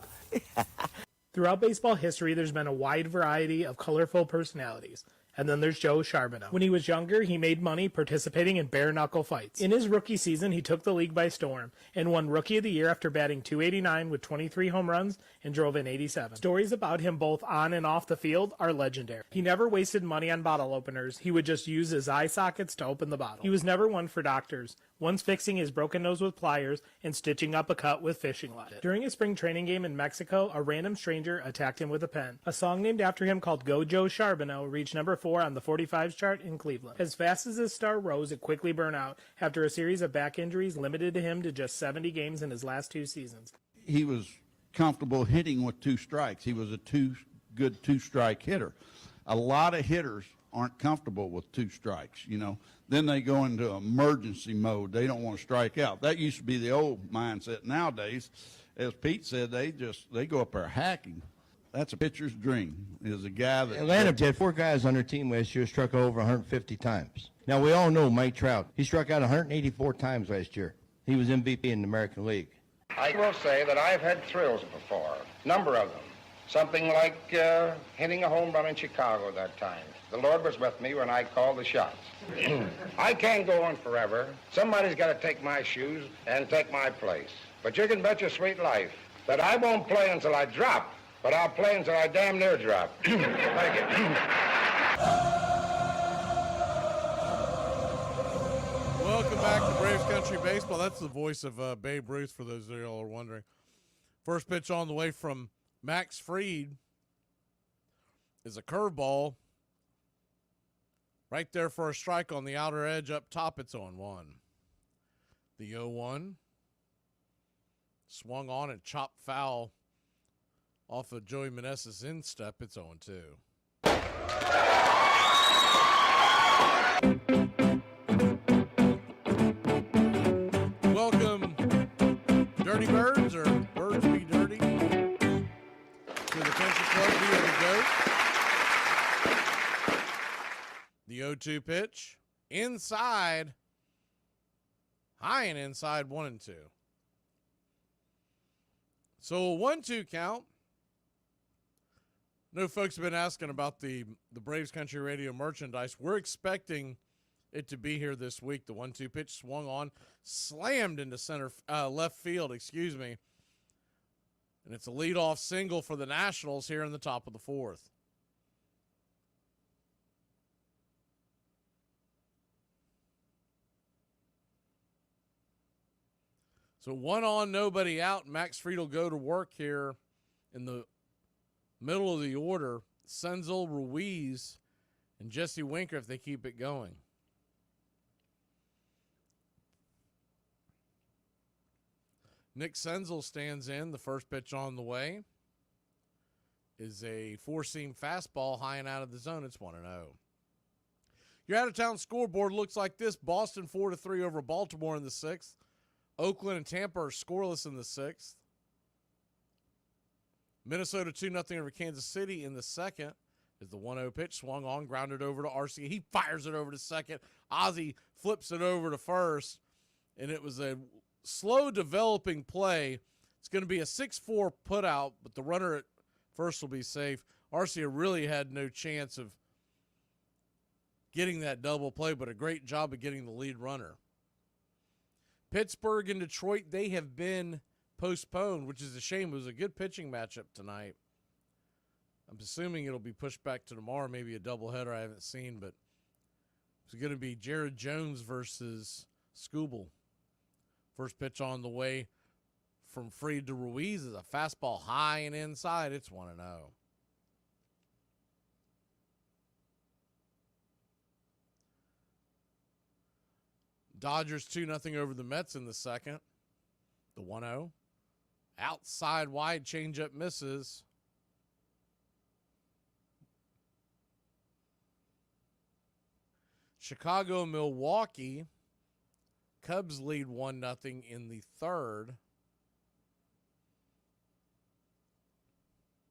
S12: Throughout baseball history, there's been a wide variety of colorful personalities. And then there's Joe Charbonneau. When he was younger, he made money participating in bare-knuckle fights. In his rookie season, he took the league by storm and won Rookie of the Year after batting .289 with 23 home runs and drove in 87. Stories about him both on and off the field are legendary. He never wasted money on bottle openers. He would just use his eye sockets to open the bottle. He was never one for doctors, once fixing his broken nose with pliers and stitching up a cut with fishing line. During a spring training game in Mexico, a random stranger attacked him with a pen. A song named after him called Go Joe Charbonneau reached number 4 on the 45s chart in Cleveland. As fast as his star rose, it quickly burned out after a series of back injuries limited him to just 70 games in his last 2 seasons.
S17: He was comfortable hitting with 2 strikes. He was a good two-strike hitter. A lot of hitters aren't comfortable with 2 strikes, you know. Then they go into emergency mode. They don't want to strike out. That used to be the old mindset. Nowadays, as Pete said, they go up there hacking. That's a pitcher's dream, is a guy that...
S18: Atlanta had 4 guys on their team last year struck out over 150 times. Now, we all know Mike Trout. He struck out 184 times last year. He was MVP in the American League.
S19: I will say that I've had thrills before, number of them. Something like hitting a home run in Chicago that time. The Lord was with me when I called the shots. I can't go on forever. Somebody's got to take my shoes and take my place. But you can bet your sweet life that I won't play until I drop, but I'll play until I damn near drop. Thank you.
S2: Welcome back to Braves Country Baseball. That's the voice of Babe Ruth, for those of y'all are wondering. First pitch on the way from Max Fried is a curveball. Right there for a strike on the outer edge up top. It's 0-1. The 0-1 swung on and chopped foul off of Joey Meneses' instep. It's 0-2. Welcome, Dirty Birds, or Birds Be Dirty, to the Country Club via the Goat. The 0-2 pitch, inside, high and inside, 1-2. So a 1-2 count. No, folks have been asking about the Braves Country Radio merchandise. We're expecting it to be here this week. The 1-2 pitch swung on, slammed into left field, and it's a leadoff single for the Nationals here in the top of the 4th. So 1 on, nobody out. Max Fried will go to work here in the middle of the order. Senzel, Ruiz, and Jesse Winker if they keep it going. Nick Senzel stands in. The first pitch on the way is a 4-seam fastball high and out of the zone. It's 1-0. Your out-of-town scoreboard looks like this. Boston 4-3 over Baltimore in the 6th. Oakland and Tampa are scoreless in the 6th. Minnesota 2-0 over Kansas City in the 2nd. As the 1-0 pitch swung on, grounded over to RC. He fires it over to second. Ozzie flips it over to first. And it was a slow developing play. It's going to be a 6-4 put out, but the runner at first will be safe. Arcia really had no chance of getting that double play, but a great job of getting the lead runner. Pittsburgh and Detroit, they have been postponed, which is a shame. It was a good pitching matchup tonight. I'm assuming it'll be pushed back to tomorrow, maybe a doubleheader I haven't seen, but it's going to be Jared Jones versus Skubal. First pitch on the way from Fried to Ruiz is a fastball high and inside. It's 1-0. Dodgers 2-0 over the Mets in the second. The 1-0. Outside wide changeup misses. Chicago, Milwaukee. Cubs lead 1-0 in the third.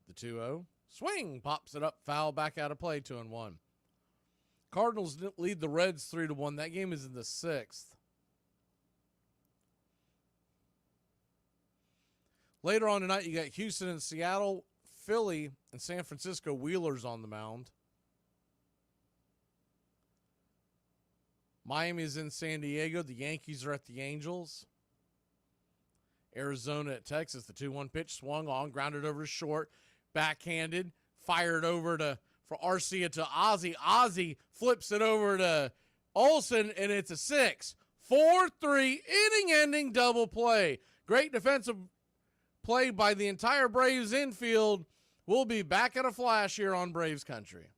S2: The 2-0. Swing. Pops it up. Foul. Back out of play. 2-1. Cardinals lead the Reds 3-1. That game is in the sixth. Later on tonight, you got Houston and Seattle, Philly, and San Francisco. Wheelers on the mound. Miami is in San Diego. The Yankees are at the Angels. Arizona at Texas. The 2-1 pitch swung on, grounded over to short, backhanded, fired over for Arcia to Ozzie. Ozzie flips it over to Olsen, and it's a 6-4-3 inning-ending double play. Great defensive play by the entire Braves infield. We'll be back at a flash here on Braves Country.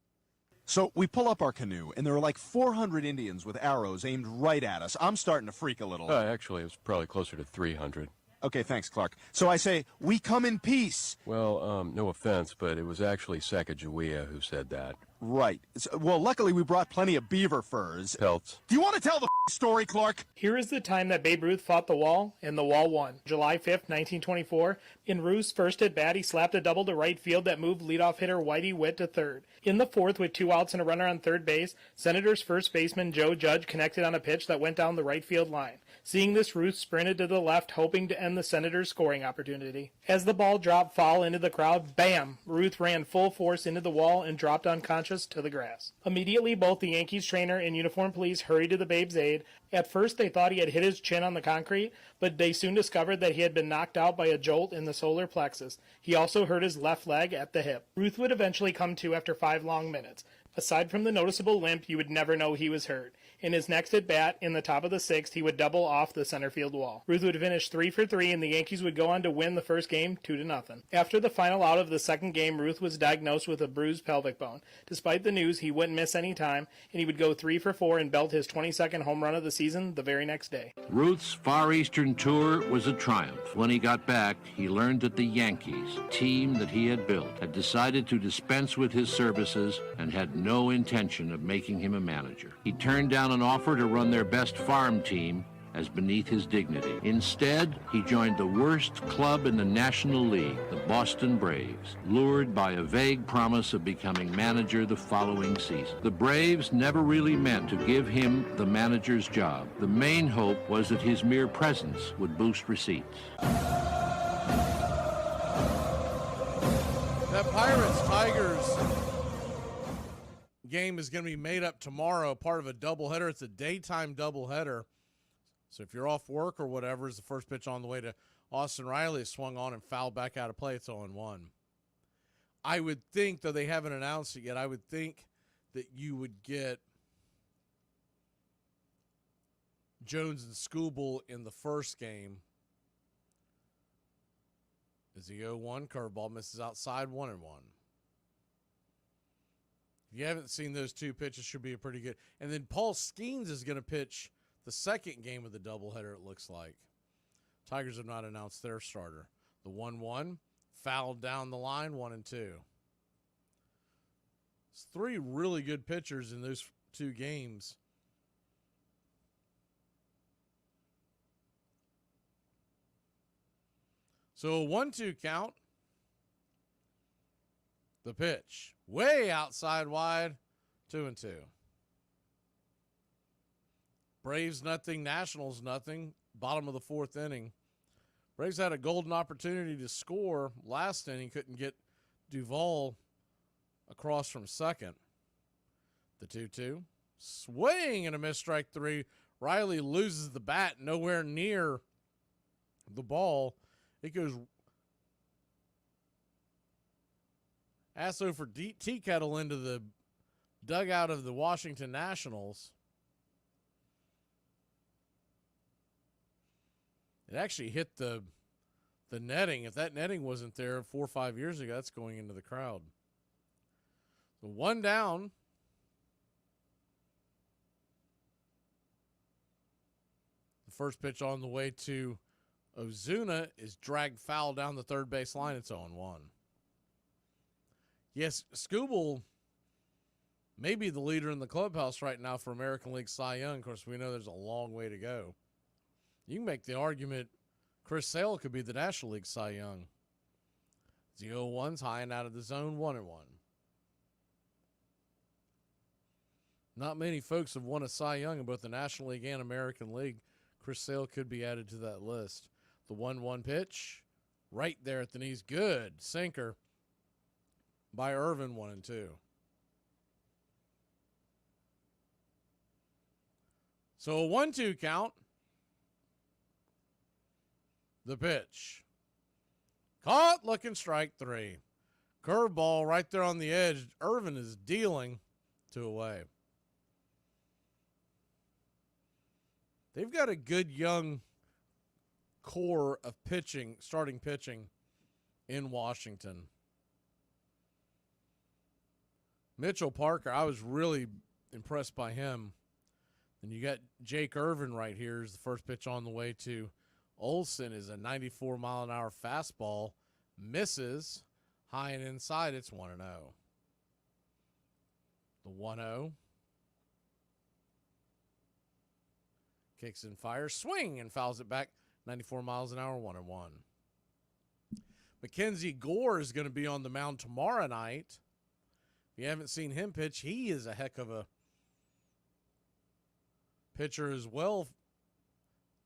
S5: So we pull up our canoe, and there are like 400 Indians with arrows aimed right at us. I'm starting to freak a little.
S20: Actually, it was probably closer to 300.
S5: Okay, thanks, Clark. So I say, we come in peace.
S20: Well, no offense, but it was actually Sacagawea who said that.
S5: Right. Well, luckily we brought plenty of beaver furs.
S20: Pelts.
S5: Do you want to tell the story, Clark?
S12: Here is the time that Babe Ruth fought the wall, and the wall won. July 5th, 1924. In Ruth's first at bat, he slapped a double to right field that moved leadoff hitter Whitey Witt to third. In the fourth, with 2 outs and a runner on third base, Senators first baseman Joe Judge connected on a pitch that went down the right field line. Seeing this, Ruth sprinted to the left, hoping to end the Senators' scoring opportunity. As the ball dropped foul into the crowd, bam! Ruth ran full force into the wall and dropped unconscious to the grass. Immediately, both the Yankees trainer and uniformed police hurried to the Babe's aid. At first, they thought he had hit his chin on the concrete, but they soon discovered that he had been knocked out by a jolt in the solar plexus. He also hurt his left leg at the hip. Ruth would eventually come to after 5 long minutes. Aside from the noticeable limp, you would never know he was hurt. In his next at-bat, in the top of the 6th, he would double off the center field wall. Ruth would finish 3 for 3, and the Yankees would go on to win the first game 2-0. After the final out of the second game, Ruth was diagnosed with a bruised pelvic bone. Despite the news, he wouldn't miss any time, and he would go 3 for 4 and belt his 22nd home run of the season the very next day.
S13: Ruth's Far Eastern tour was a triumph. When he got back, he learned that the Yankees, team that he had built, had decided to dispense with his services and had no intention of making him a manager. He turned down an offer to run their best farm team as beneath his dignity. Instead, he joined the worst club in the National League, the Boston Braves, lured by a vague promise of becoming manager the following season. The Braves never really meant to give him the manager's job. The main hope was that his mere presence would boost receipts.
S2: That Pirates-Tigers game is going to be made up tomorrow, part of a doubleheader. It's a daytime doubleheader. So if you're off work or whatever, is the first pitch on the way to Austin Riley swung on and fouled back out of play. It's 0-1. I would think, though they haven't announced it yet, I would think that you would get Jones and Skubal in the first game. Is the 0-1 curveball misses outside, 1-1. If you haven't seen those two pitches, should be a pretty good. And then Paul Skeens is going to pitch the second game of the doubleheader, it looks like. Tigers have not announced their starter. The 1-1, fouled down the line, 1-2. It's 3 really good pitchers in those 2 games. So a 1-2 count. The pitch, way outside wide, 2-2. Braves nothing, Nationals nothing. Bottom of the 4th inning. Braves had a golden opportunity to score last inning. Couldn't get Duvall across from second. The 2-2. Swing and a miss, strike 3. Riley loses the bat nowhere near the ball. It goes ass over tea kettle into the dugout of the Washington Nationals. It actually hit the netting. If that netting wasn't there 4 or 5 years ago, that's going into the crowd. So one down. The first pitch on the way to Ozuna is dragged foul down the third base line. It's 0-1. Yes, Skubal may be the leader in the clubhouse right now for American League Cy Young. Of course, we know there's a long way to go. You can make the argument Chris Sale could be the National League Cy Young. The 0-1's high and out of the zone, 1-1. Not many folks have won a Cy Young in both the National League and American League. Chris Sale could be added to that list. The 1-1 pitch, right there at the knees. Good sinker by Irvin, 1-2. So a 1-2 count. The pitch. Caught, looking, strike 3. Curveball right there on the edge. Irvin is dealing 2 away. They've got a good young core of pitching, starting pitching in Washington. Mitchell Parker, I was really impressed by him. And you got Jake Irvin right here is the first pitch on the way to Olsen is a 94-mile-an-hour fastball. Misses. High and inside, it's 1-0. The 1-0. Kicks and fires. Swing and fouls it back. 94 miles an hour, 1-1. Mackenzie Gore is going to be on the mound tomorrow night. If you haven't seen him pitch, he is a heck of a pitcher as well.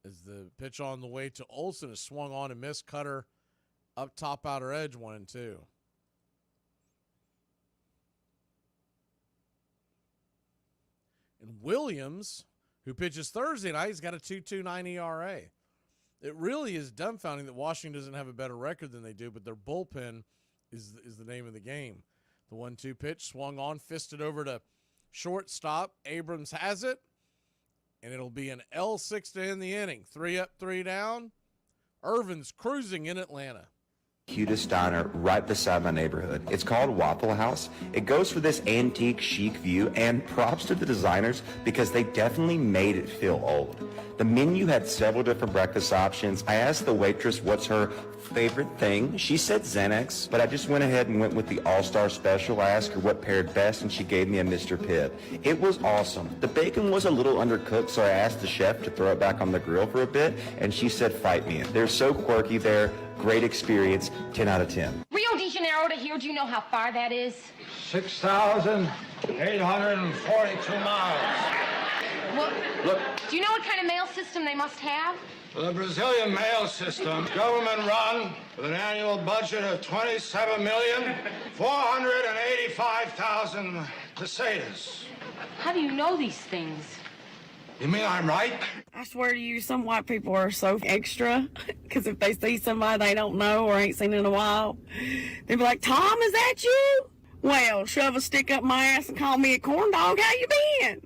S2: As the pitch on the way to Olsen is swung on and missed, cutter up top outer edge, 1-2. And Williams, who pitches Thursday night, he's got a 2.29 ERA. It really is dumbfounding that Washington doesn't have a better record than they do, but their bullpen is the name of the game. The 1-2 pitch swung on, fisted over to shortstop. Abrams has it. And it'll be an L6 to end the inning. 3 up, 3 down. Irvin's cruising in Atlanta.
S4: Cutest diner right beside my neighborhood. It's called Waffle House. It goes for this antique chic view, and props to the designers because they definitely made it feel old. The menu had several different breakfast options. I asked the waitress what's her favorite thing. She said Xanax, but I just went ahead and went with the All-Star Special. I asked her what paired best, and she gave me a Mr. Pibb. It was awesome. The bacon was a little undercooked, so I asked the chef to throw it back on the grill for a bit, and she said, fight me. They're so quirky there. Great experience. 10 out of 10.
S6: Rio de Janeiro to here, do you know how far that is?
S19: 6,842 miles.
S6: Well,
S19: Look.
S6: do you know what kind of mail system they must have?
S19: The Brazilian mail system, government run, with an annual budget of 27,485,000 pesetas.
S6: How do you know these things?
S19: You mean I'm right?
S21: I swear to you, some white people are so extra, because if they see somebody they don't know or ain't seen in a while, they'll be like, Tom, is that you? Well, shove a stick up my ass and call me a corn dog. How you been?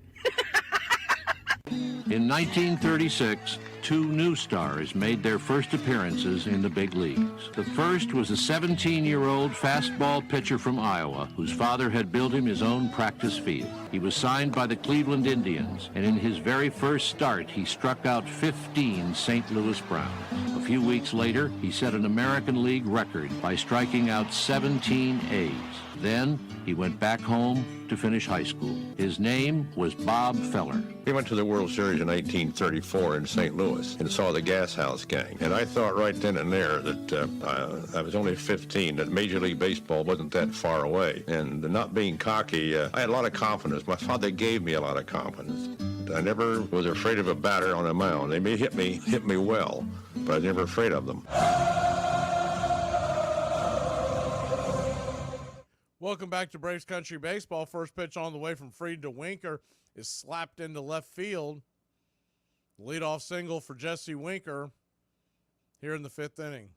S13: In 1936, 2 new stars made their first appearances in the big leagues. The first was a 17-year-old fastball pitcher from Iowa, whose father had built him his own practice field. He was signed by the Cleveland Indians, and in his very first start, he struck out 15 St. Louis Browns. A few weeks later, he set an American League record by striking out 17 A's. Then he went back home to finish high school. His name was Bob Feller.
S20: He went to the World Series in 1834 in St. Louis and saw the Gas House Gang. And I thought right then and there that I was only 15, that Major League Baseball wasn't that far away. And not being cocky, I had a lot of confidence. My father gave me a lot of confidence. I never was afraid of a batter on a mound. They may hit me well, but I was never afraid of them.
S2: Welcome back to Braves Country Baseball. First pitch on the way from Fried to Winker is slapped into left field. Leadoff single for Jesse Winker here in the 5th inning.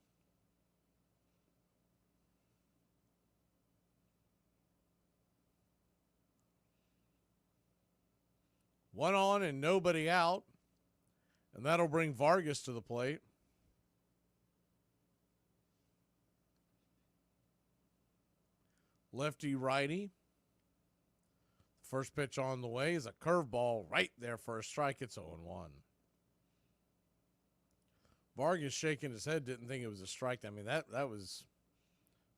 S2: One on and nobody out, and that'll bring Vargas to the plate. Lefty righty. First pitch on the way is a curveball right there for a strike. It's 0-1. Vargas shaking his head, didn't think it was a strike. I mean, that was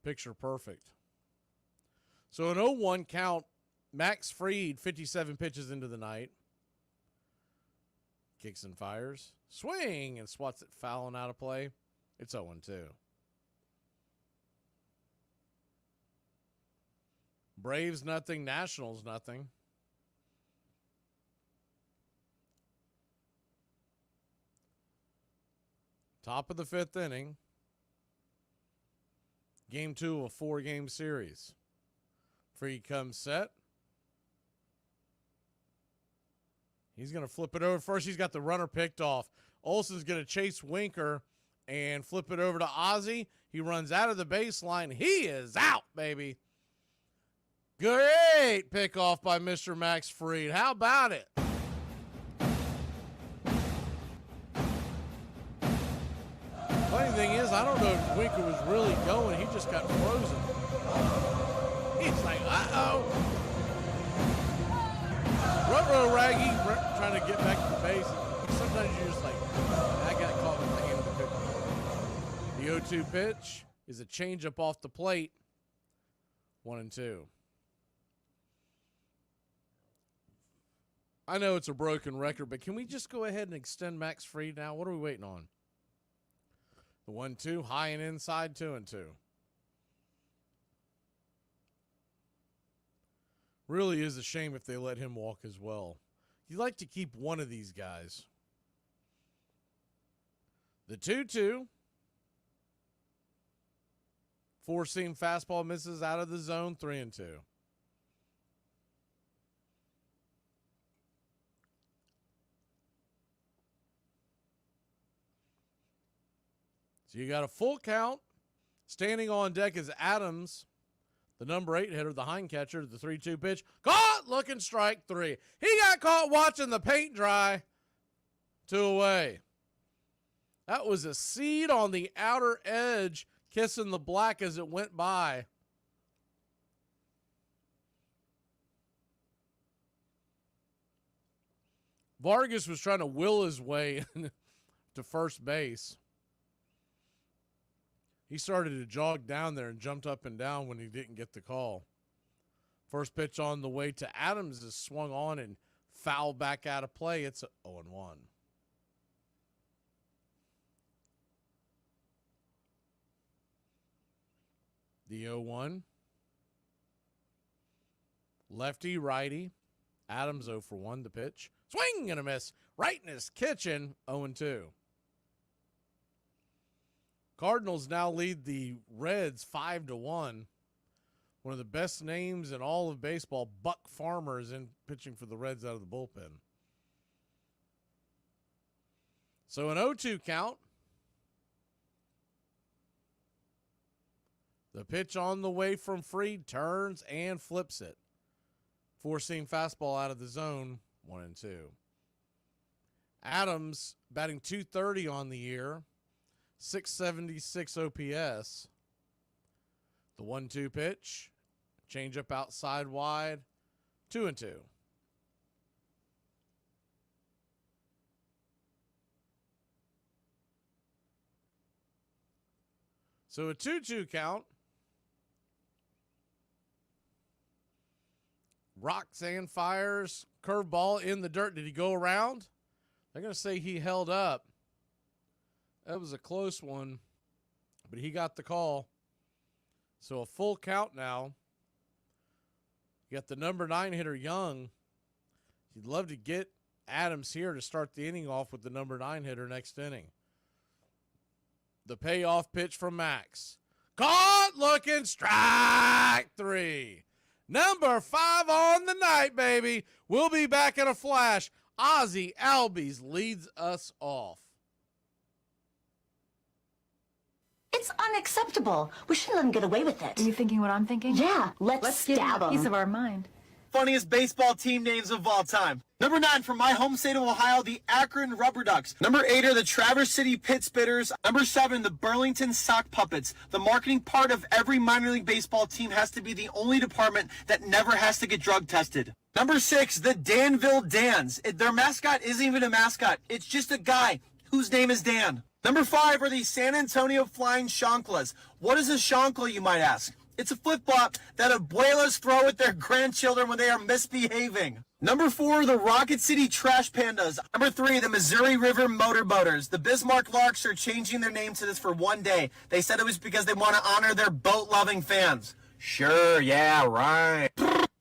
S2: picture perfect. So an 0-1 count. Max Fried, 57 pitches into the night. Kicks and fires. Swing and swats it foul and out of play. It's 0-2. Braves nothing, Nationals nothing. Top of the 5th inning. Game 2 of a 4-game series. Free comes set. He's going to flip it over. First, he's got the runner picked off. Olson's going to chase Winker and flip it over to Ozzie. He runs out of the baseline. He is out, baby. Great pickoff by Mr. Max Fried. How about it? Funny thing is, I don't know if Winker was really going. He just got frozen. He's like, uh-oh. Ruh-roh Raggy trying to get back to the base. Sometimes you're just like, I got caught with my hand in the cookie. The 0-2 pitch is a changeup off the plate. 1-2. I know it's a broken record, but can we just go ahead and extend Max Fried now? What are we waiting on? The 1-2, high and inside, 2-2. Really is a shame if they let him walk as well. You like to keep one of these guys. The 2-2. Four-seam fastball misses out of the zone, 3-2. So you got a full count. Standing on deck is Adams, the number 8 hitter, the hind catcher, the 3-2 pitch. Caught, looking, strike 3. He got caught watching the paint dry. 2 away. That was a seed on the outer edge, kissing the black as it went by. Vargas was trying to will his way to first base. He started to jog down there and jumped up and down when he didn't get the call. First pitch on the way to Adams is swung on and fouled back out of play. It's 0-1. The 0-1. Lefty, righty. Adams 0 for 1, the pitch. Swing and a miss. Right in his kitchen, 0-2. Cardinals now lead the Reds 5-1. One of the best names in all of baseball, Buck Farmer, is in pitching for the Reds out of the bullpen. So an 0-2 count. The pitch on the way from Fried, turns and flips it. Four-seam fastball out of the zone, 1-2. Adams batting .230 on the year. 676 OPS. The 1-2 pitch. Changeup outside wide. 2-2. So a 2-2 count. Rocks and fires. Curveball in the dirt. Did he go around? They're going to say he held up. That was a close one, but he got the call. So a full count now. You got the number 9 hitter, Young. You'd love to get Adams here to start the inning off with the number 9 hitter next inning. The payoff pitch from Max. Caught, looking, strike 3. Number 5 on the night, baby. We'll be back in a flash.
S1: Ozzie Albies leads us off.
S7: It's unacceptable. We shouldn't let him get away with it.
S9: Are you thinking what I'm thinking?
S7: Yeah, let's
S9: give him
S7: stab
S9: a
S7: him.
S9: piece of our mind.
S22: Funniest baseball team names of all time. Number 9 from my home state of Ohio, the Akron Rubber Ducks. Number 8 are the Traverse City Pit Spitters. Number 7, the Burlington Sock Puppets. The marketing part of every minor league baseball team has to be the only department that never has to get drug tested. Number 6, the Danville Dans. Their mascot isn't even a mascot. It's just a guy whose name is Dan. Number 5 are the San Antonio Flying Chanclas. What is a chancla, you might ask? It's a flip-flop that abuelas throw at their grandchildren when they are misbehaving. Number 4, the Rocket City Trash Pandas. Number 3, the Missouri River Motorboaters. The Bismarck Larks are changing their name to this for one day. They said it was because they want to honor their boat-loving fans. Sure, yeah, right.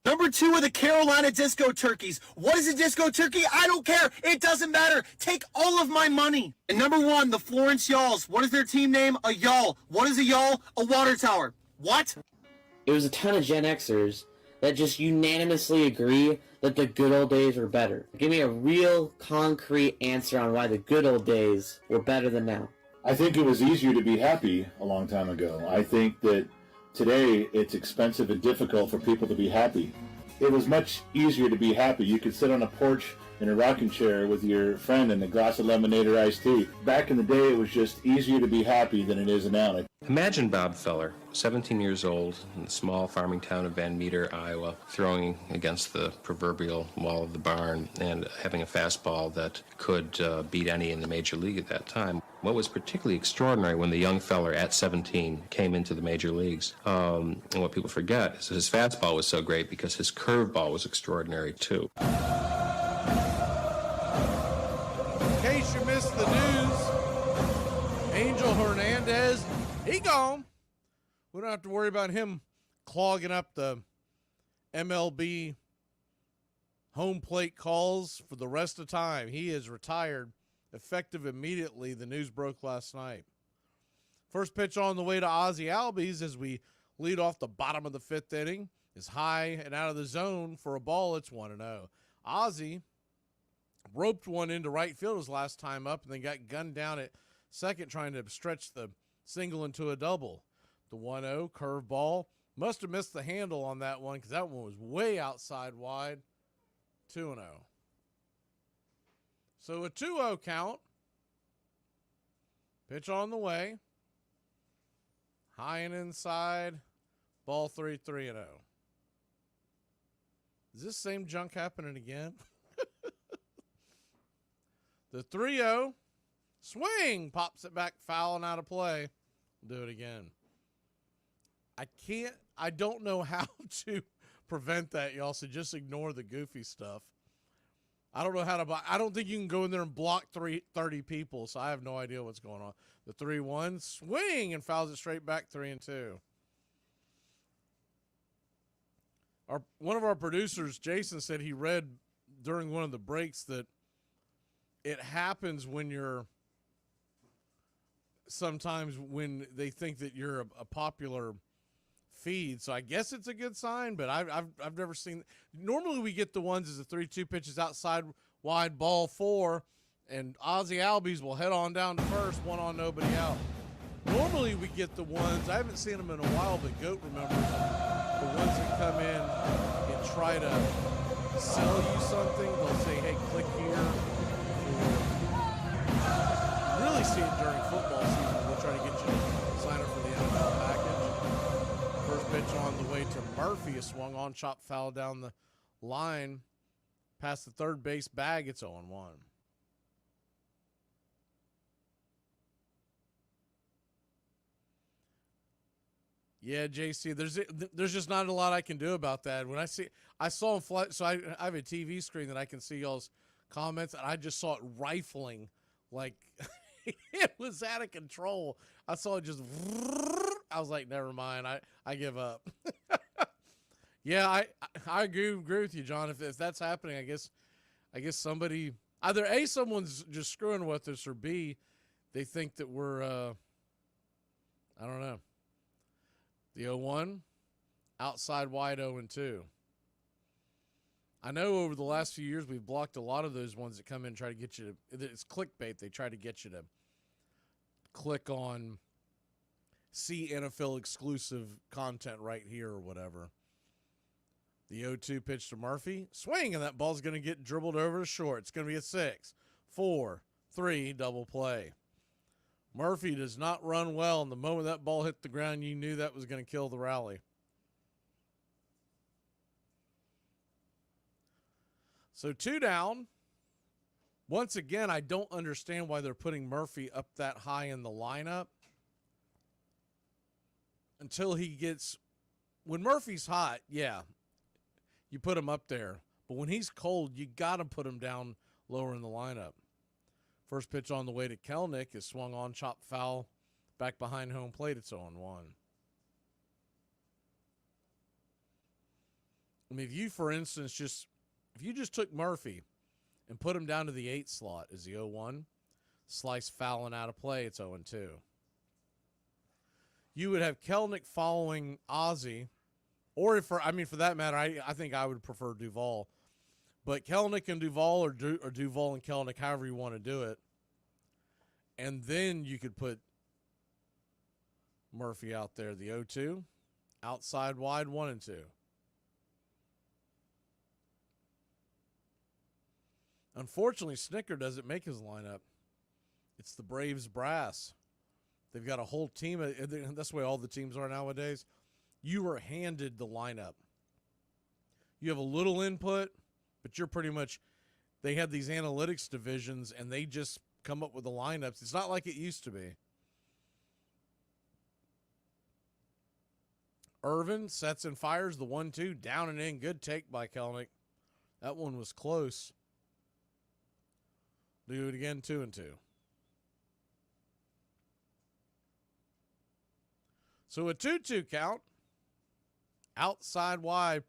S22: Number 2 are the Carolina Disco Turkeys. What is a disco turkey? I don't care. It doesn't matter. Take all of my money. And number 1, the Florence Yalls. What is their team name? A yawl. What is a yawl? A water tower. What?
S24: It was a ton of Gen Xers that just unanimously agree that the good old days were better. Give me a real concrete answer on why the good old days were better than now.
S25: I think it was easier to be happy a long time ago. I think that today it's expensive and difficult for people to be happy. It was much easier to be happy. You could sit on a porch in a rocking chair with your friend and a glass of lemonade or iced tea. Back in the day, it was just easier to be happy than it is now.
S26: Imagine Bob Feller, 17 years old, in the small farming town of Van Meter, Iowa, throwing against the proverbial wall of the barn and having a fastball that could beat any in the major league at that time. What was particularly extraordinary when the young feller at 17 came into the major leagues, and what people forget is that his fastball was so great because his curveball was extraordinary too.
S1: In case you missed the news, Angel Hernandez, he gone. We don't have to worry about him clogging up the MLB home plate calls for the rest of the time. He is retired, effective immediately. The news broke last night. First pitch on the way to Ozzie Albies as we lead off the bottom of the 5th inning is high and out of the zone for a ball. It's 1-0. Ozzie roped one into right field his last time up and then got gunned down at second trying to stretch the single into a double. The 1-0 curveball. Must have missed the handle on that one because that one was way outside wide. 2-0. So a 2-0 count. Pitch on the way. High and inside. Ball 3-0. Is this same junk happening again? The 3-0. Swing. Pops it back foul and out of play. Do it again. I don't know how to prevent that, y'all, so just ignore the goofy stuff. I don't know how to I don't think you can go in there and block 30 people, so I have no idea what's going on. The 3-1 swing and fouls it straight back 3-2. One of our producers, Jason, said he read during one of the breaks that it happens when you're sometimes when they think that you're a popular feed. So I guess it's a good sign, but I've never seen. Normally we get the ones as the 3-2 pitches outside wide ball 4, and Ozzie Albies will head on down to first, 1 on, nobody out. Normally we get the ones, I haven't seen them in a while, but Goat remembers the ones that come in and try to sell you something. They'll say, hey, click here. You really see it during football season. They'll try to get you to sign up for the NFL package. First pitch on the way to Murphy, a swung on, chop foul down the line. Past the third base bag, it's 0-1. Yeah, JC, there's just not a lot I can do about that. When I saw him fly, so I have a TV screen that I can see y'all's comments, and I just saw it rifling like it was out of control. I saw it just. I was like, never mind. I give up. Yeah, I agree with you, John. If that's happening, I guess somebody either A, someone's just screwing with us, or B, they think that we're I don't know. The 0-1, outside wide 0-2.
S2: I know over the last few years we've blocked a lot of those ones that come in and try to get you to, it's clickbait. They try to get you to click on see NFL exclusive content right here or whatever. The 0-2 pitch to Murphy. Swing, and that ball's going to get dribbled over to short. It's going to be a 6, 4, 3 double play. Murphy does not run well, and the moment that ball hit the ground, you knew that was going to kill the rally. So 2 down. Once again, I don't understand why they're putting Murphy up that high in the lineup until he gets, when Murphy's hot, yeah, you put him up there. But when he's cold, you got to put him down lower in the lineup. First pitch on the way to Kelnick is swung on, chopped foul, back behind home plate. It's 0-1. I mean, if you, for instance, if you just took Murphy and put him down to the 8 slot as the 0-1, slice foul and out of play, it's 0-2. You would have Kelnick following Ozzie, or for that matter, I think I would prefer Duvall. But Kelnick and Duvall, or Duvall and Kelnick, however you want to do it. And then you could put Murphy out there, the 0-2, outside wide, 1-2. Unfortunately, Snicker doesn't make his lineup. It's the Braves brass. They've got a whole team. That's the way all the teams are nowadays. You were handed the lineup. You have a little input, but you're pretty much, they have these analytics divisions, and they just come up with the lineups. It's not like it used to be. Irvin sets and fires the 1-2, down and in. Good take by Kelnick. That one was close. Do it again, 2-2. So a 2-2 count. Outside wide.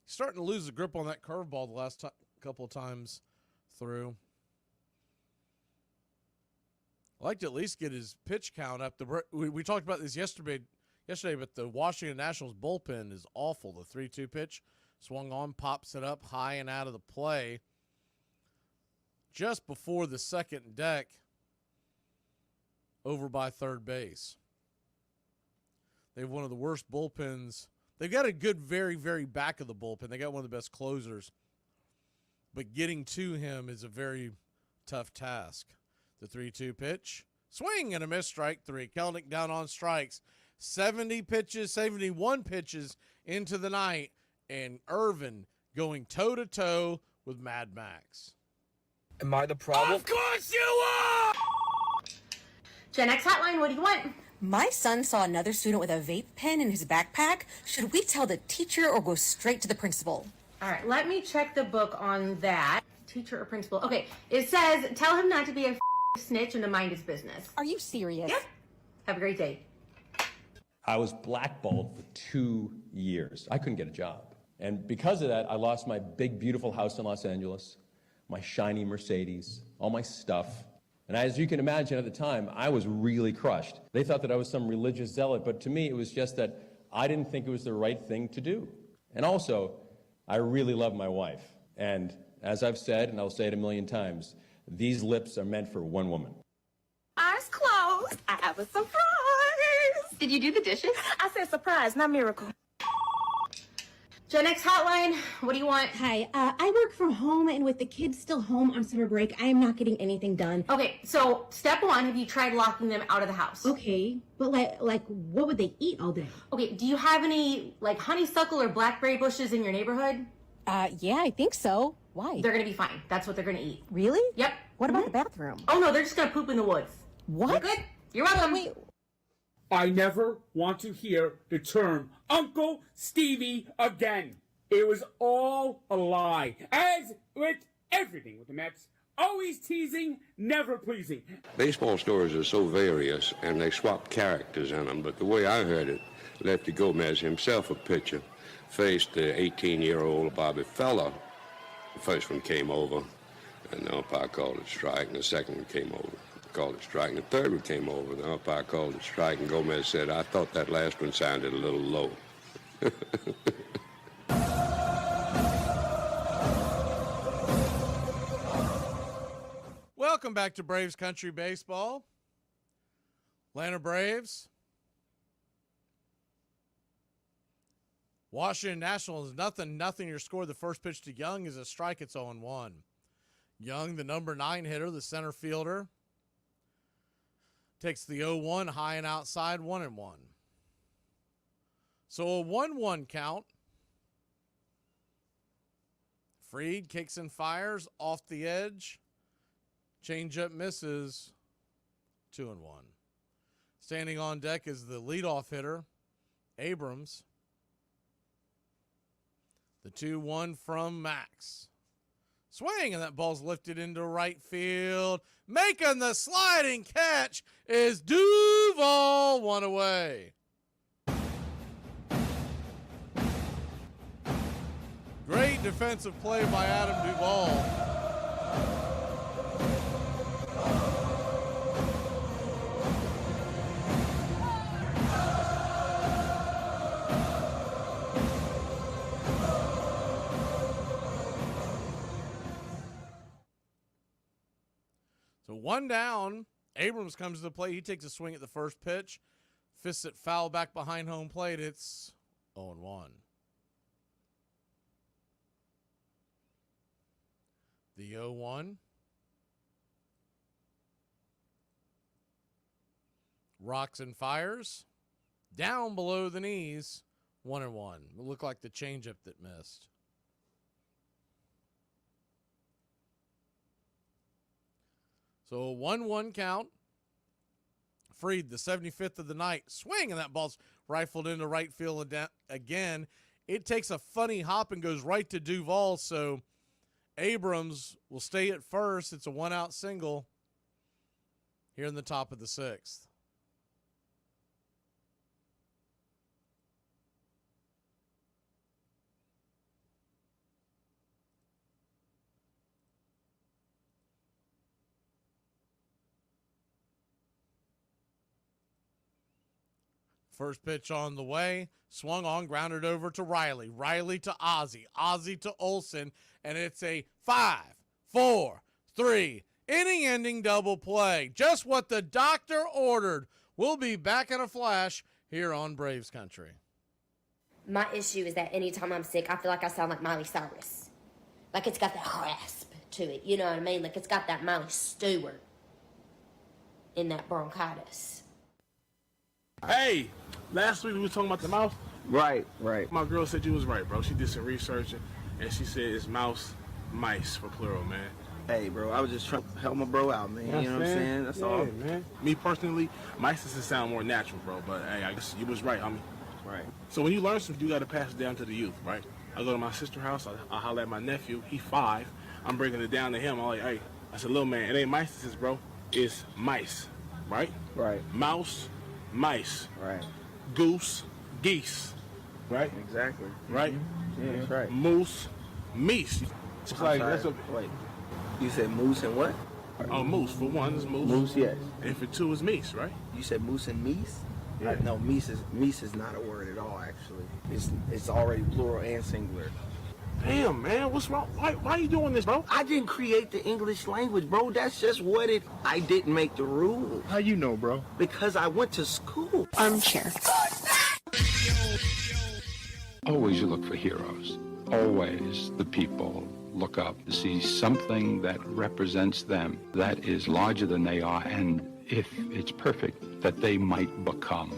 S2: He's starting to lose the grip on that curveball the last couple of times through. I'd like to at least get his pitch count up. We talked about this yesterday, but the Washington Nationals bullpen is awful. The 3-2 pitch swung on, pops it up high and out of the play. Just before the second deck, over by third base. They have one of the worst bullpens. They've got a good, very, very back of the bullpen. They got one of the best closers. But getting to him is a very tough task. The 3-2 pitch. Swing and a miss, strike 3. Kelnick down on strikes. 71 pitches into the night. And Irvin going toe-to-toe with Mad Max.
S8: Am I the problem?
S9: Of course you are!
S10: Gen X Hotline, what do you want?
S11: My son saw another student with a vape pen in his backpack. Should we tell the teacher or go straight to the principal?
S10: All right, let me check the book on that. Teacher or principal? Okay, it says, tell him not to be a snitch and to mind his business.
S11: Are you serious?
S10: Yep. Have a great day.
S15: I was blackballed for 2 years. I couldn't get a job. And because of that, I lost my big, beautiful house in Los Angeles, my shiny Mercedes, all my stuff. And as you can imagine at the time, I was really crushed. They thought that I was some religious zealot, but to me it was just that I didn't think it was the right thing to do. And also, I really love my wife. And as I've said, and I'll say it a million times, these lips are meant for one woman.
S10: Eyes closed. I have a surprise. Did you do the dishes?
S11: I said surprise, not miracle.
S10: Gen X Hotline, what do you want?
S11: Hi, I work from home, and with the kids still home on summer break, I am not getting anything done.
S10: Okay, so step 1, have you tried locking them out of the house?
S11: Okay, but like what would they eat all day?
S10: Okay, do you have any like honeysuckle or blackberry bushes in your neighborhood?
S11: Yeah, I think so. Why?
S10: They're gonna be fine. That's what they're gonna eat.
S11: Really?
S10: Yep.
S11: What about the bathroom?
S10: Oh no, they're just gonna poop in the woods.
S11: What?
S10: You're good. You're welcome.
S11: Wait.
S9: I never want to hear the term Uncle Stevie again. It was all a lie. As with everything with the Mets, always teasing, never pleasing.
S16: Baseball stories are so various, and they swap characters in them, but the way I heard it, Lefty Gomez himself, a pitcher, faced the 18-year-old Bobby Feller. The first one came over, and the umpire called it strike, and the second one came over, called it strike, and the third one came over, the umpire called it strike, and Gomez said, I thought that last one sounded a little low.
S2: Welcome back to Braves Country Baseball. Atlanta Braves. Washington Nationals, nothing. Your score. The first pitch to Young is a strike. It's 0-1. Young, the number 9 hitter, the center fielder, takes the 0-1 high and outside, 1-1. So a 1-1 count. Fried kicks and fires off the edge. Changeup misses, 2-1. Standing on deck is the leadoff hitter, Abrams. The 2-1 from Max. Swing, and that ball's lifted into right field. Making the sliding catch is Duvall, one away. Great defensive play by Adam Duvall. So one down, Abrams comes to the plate. He takes a swing at the first pitch. Fists it foul back behind home plate. It's 0-1. The 0-1. Rocks and fires. Down below the knees. 1-1. It looked like the changeup that missed. So a 1-1 count. Fried, the 75th of the night. Swing, and that ball's rifled into right field again. It takes a funny hop and goes right to Duvall, so Abrams will stay at first. It's a 1-out single here in the top of the 6th. First pitch on the way, swung on, grounded over to Riley. Riley to Ozzie. Ozzie to Olsen, and it's a 5-4-3 inning-ending double play. Just what the doctor ordered. We'll be back in a flash here on Braves Country.
S3: My issue is that anytime I'm sick, I feel like I sound like Miley Cyrus. Like it's got that rasp to it, you know what I mean? Like it's got that Miley Stewart in that bronchitis.
S5: Hey, last week we were talking about the mouse.
S14: Right.
S5: My girl said you was right, bro. She did some research, and she said it's mice for plural, man.
S14: Hey, bro, I was just trying to help my bro out, man. You know what I'm saying? That's all.
S5: Man. Me personally, mice doesn't sound more natural, bro. But hey, I guess you was right, homie.
S14: Right.
S5: So when you learn something, you got to pass it down to the youth, right? I go to my sister's house. I holler at my nephew. He 5. I'm breaking it down to him. I'm like, hey, I said, little man, it ain't mice, this is, bro. It's mice, right?
S14: Right.
S5: Mouse, mice.
S14: Right.
S5: Goose, geese, right?
S14: Exactly.
S5: Right?
S14: Mm-hmm. Yeah, that's right.
S5: Moose, meese. It's like, that's a...
S14: Wait, you said moose and what?
S5: Oh, moose. For one is moose.
S14: Moose, yes.
S5: And for 2 is meese, right?
S14: You said moose and meese?
S5: Yeah.
S14: No, meese is not a word at all, actually. It's already plural and singular.
S5: Damn, man, what's wrong? Why are you doing this, bro?
S14: I didn't create the English language, bro. That's just what I didn't make the rules.
S5: How you know, bro?
S14: Because I went to school.
S11: Armchair.
S17: Always you look for heroes. Always the people look up to see something that represents them, that is larger than they are, and if it's perfect, that they might become.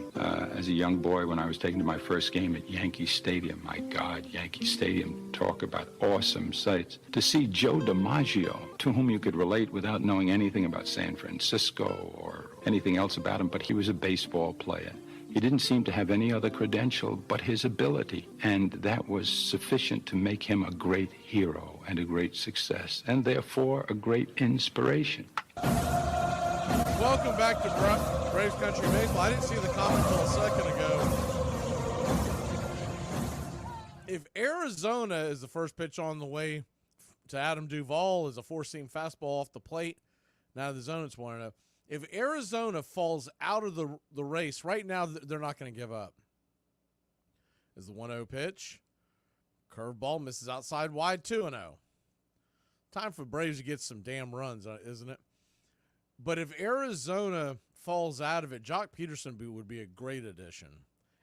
S17: As a young boy, when I was taken to my first game at Yankee Stadium, my God, Yankee Stadium, talk about awesome sights. To see Joe DiMaggio, to whom you could relate without knowing anything about San Francisco or anything else about him, but he was a baseball player. He didn't seem to have any other credential but his ability, and that was sufficient to make him a great hero and a great success, and therefore a great inspiration.
S2: Welcome back to Braves Country Baseball. I didn't see the comment until a second ago. If Arizona is the first pitch on the way to Adam Duvall is a 4-seam fastball off the plate, now the zone it's 1-0. If Arizona falls out of the race, right now they're not going to give up. Is the 1-0 pitch. Curveball misses outside wide, 2-0. Time for Braves to get some damn runs, isn't it? But if Arizona falls out of it, Jock Peterson would be a great addition.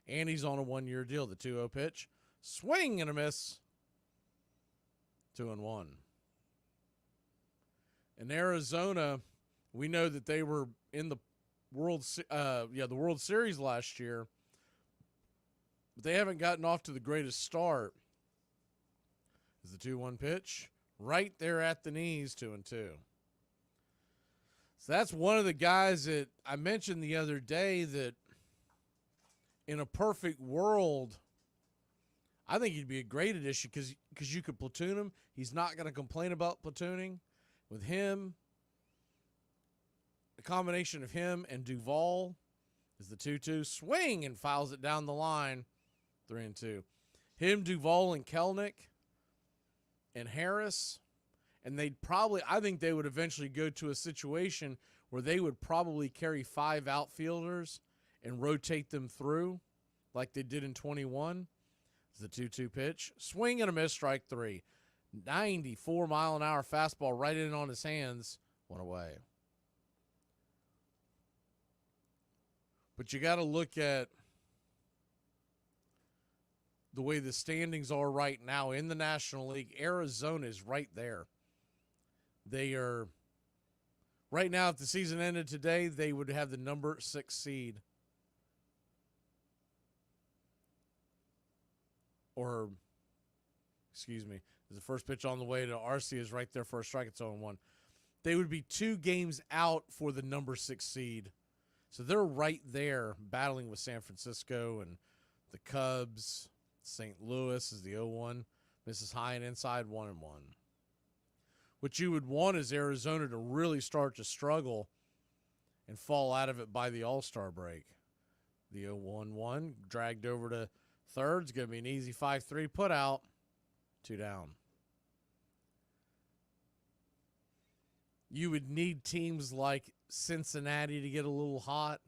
S2: And he's on a 1-year deal. The 2-0 pitch. Swing and a miss. 2-1. In Arizona, we know that they were in the World Series last year. But they haven't gotten off to the greatest start. Is the 2-1 pitch. Right there at the knees, 2-2. So that's one of the guys that I mentioned the other day that in a perfect world, I think he'd be a great addition because you could platoon him. He's not going to complain about platooning. With him, a combination of him and Duvall is the 2-2. Swing and fouls it down the line, 3-2. Him, Duvall, and Kelnick and Harris. And I think they would eventually go to a situation where they would probably carry 5 outfielders and rotate them through like they did in 21. It's the 2-2 pitch. Swing and a miss, strike 3. 94-mile-an-hour fastball right in on his hands. 1 away. But you got to look at the way the standings are right now in the National League. Arizona is right there. They are, right now, if the season ended today, they would have the number 6 seed. Or, excuse me, the first pitch on the way to Arcia is right there for a strike. It's 0-1. They would be 2 games out for the number 6 seed. So they're right there battling with San Francisco and the Cubs. St. Louis is the 0-1. Misses high and inside, 1-1. What you would want is Arizona to really start to struggle and fall out of it by the All-Star break. The 0-1-1 dragged over to third. It's going to be an easy 5-3 put out. 2 down. You would need teams like Cincinnati to get a little hot.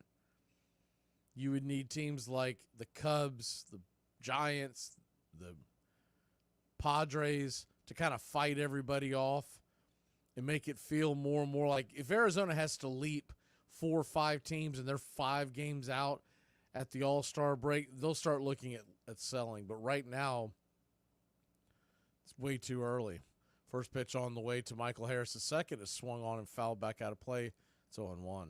S2: You would need teams like the Cubs, the Giants, the Padres to kind of fight everybody off and make it feel more and more like if Arizona has to leap 4 or 5 teams and they're 5 games out at the All-Star break, they'll start looking at selling. But right now, it's way too early. First pitch on the way to Michael Harris. The second is swung on and fouled back out of play. It's 0-1.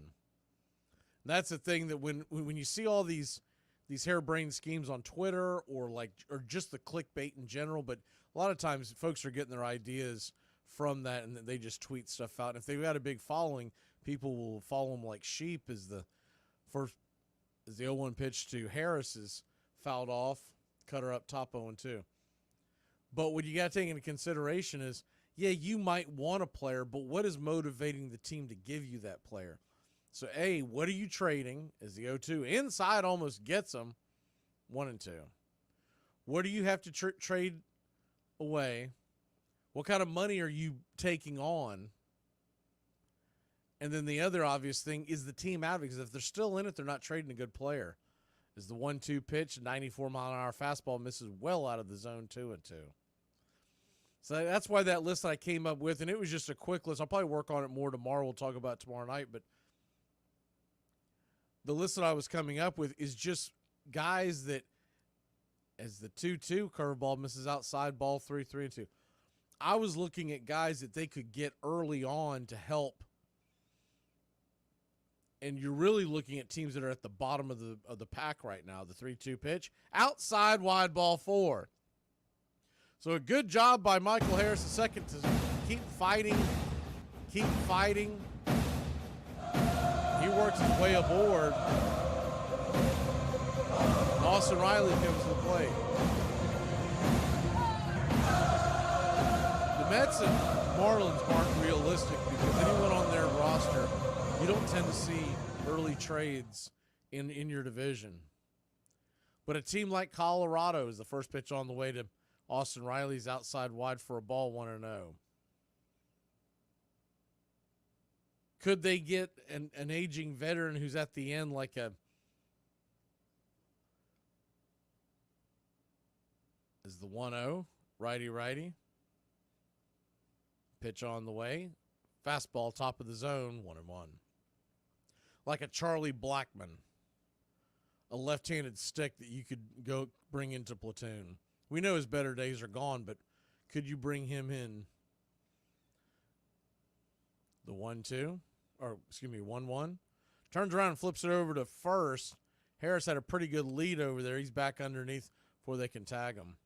S2: That's the thing that when you see all these harebrained schemes on Twitter or just the clickbait in general, but a lot of times folks are getting their ideas from that and they just tweet stuff out. And if they've got a big following, people will follow them like sheep. As the 0-1 pitch to Harris is fouled off, cutter up top 0-2. But what you got to take into consideration is, yeah, you might want a player, but what is motivating the team to give you that player? So, A, what are you trading as the 0-2? Inside almost gets them, 1-2. What do you have to trade away? What kind of money are you taking on? And then the other obvious thing is the team out, because if they're still in it, they're not trading a good player. Is the 1-2 pitch, 94-mile-an-hour fastball misses well out of the zone, 2-2. So that's why that list that I came up with, and it was just a quick list. I'll probably work on it more tomorrow. We'll talk about it tomorrow night. But the list that I was coming up with is just guys that, as the 2-2 curveball misses outside, ball 3-2. I was looking at guys that they could get early on to help. And you're really looking at teams that are at the bottom of the pack right now. The 3-2 pitch, outside wide, ball 4. So a good job by Michael Harris, the second, to keep fighting. He works his way aboard. Austin Riley comes to the plate. The Mets and Marlins aren't realistic because anyone on their roster, you don't tend to see early trades in your division. But a team like Colorado is the first pitch on the way to Austin Riley's outside wide for a ball, 1-0. Could they get an aging veteran who's at the end like a is the 1-0, righty. Pitch on the way. Fastball top of the zone, 1-1. like a Charlie Blackmon, a left-handed stick that you could go bring into platoon. We know his better days are gone, but could you bring him in the 1-2? Or, excuse me, 1-1? Turns around and flips it over to first. Harris had a pretty good lead over there. He's back underneath before they can tag him.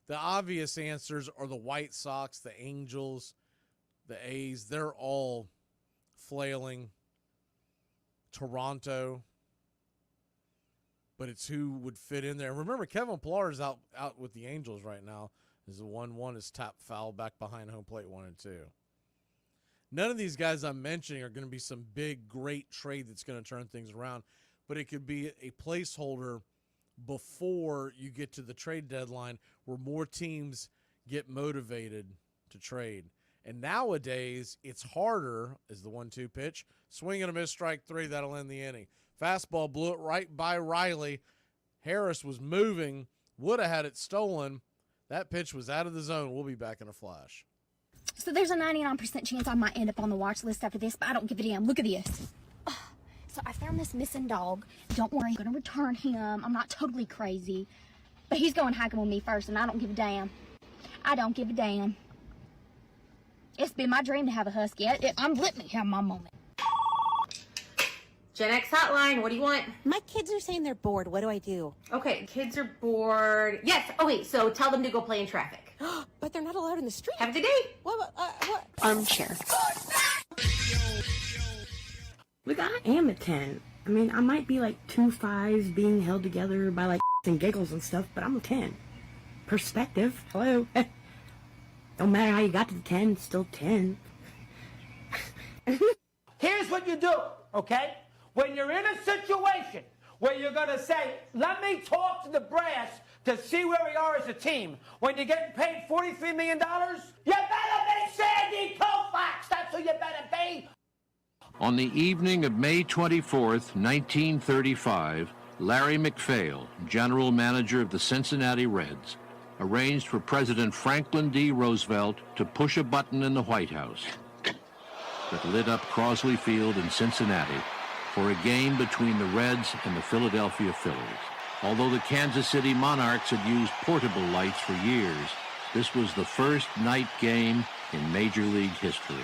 S2: The obvious answers are the White Sox, the Angels, the A's. They're all flailing. Toronto. But it's who would fit in there. Remember, Kevin Pillar is out with the Angels right now. Is the 1-1 is tap foul back behind home plate 1-2. None of these guys I'm mentioning are going to be some big, great trade that's going to turn things around. But it could be a placeholder before you get to the trade deadline where more teams get motivated to trade. And nowadays, it's harder as the 1-2 pitch. Swing and a miss, strike three. That'll end the inning. Fastball blew it right by Riley. Harris was moving, would have had it stolen. That pitch was out of the zone. We'll be back in a flash.
S4: So there's a 99% chance I might end up on the watch list after this, but I don't give a damn. Look at this. So I found this missing dog. Don't worry, I'm going to return him. I'm not totally crazy. But he's going hiking with me first, and I don't give a damn. I don't give a damn. It's been my dream to have a husky. Let me have my moment.
S10: Gen X hotline, what do you want?
S11: My kids are saying they're bored. What do I do?
S10: Okay, kids are bored. Yes, okay, so tell them to go play in traffic.
S11: But they're not allowed in the street.
S10: Have a good day.
S11: What?
S4: Armchair.
S6: Look, I am a 10. I mean, I might be like 2 5s being held together by like and giggles and stuff, but I'm a 10. Perspective. Hello. Don't matter how you got to the 10, it's still 10.
S12: Here's what you do, okay? When you're in a situation where you're going to say, let me talk to the brass to see where we are as a team. When you're getting paid $43 million, you better be Sandy Koufax. That's who you better be.
S13: On the evening of May 24th, 1935, Larry McPhail, general manager of the Cincinnati Reds, arranged for President Franklin D. Roosevelt to push a button in the White House that lit up Crosley Field in Cincinnati for a game between the Reds and the Philadelphia Phillies. Although the Kansas City Monarchs had used portable lights for years, this was the first night game in Major League history.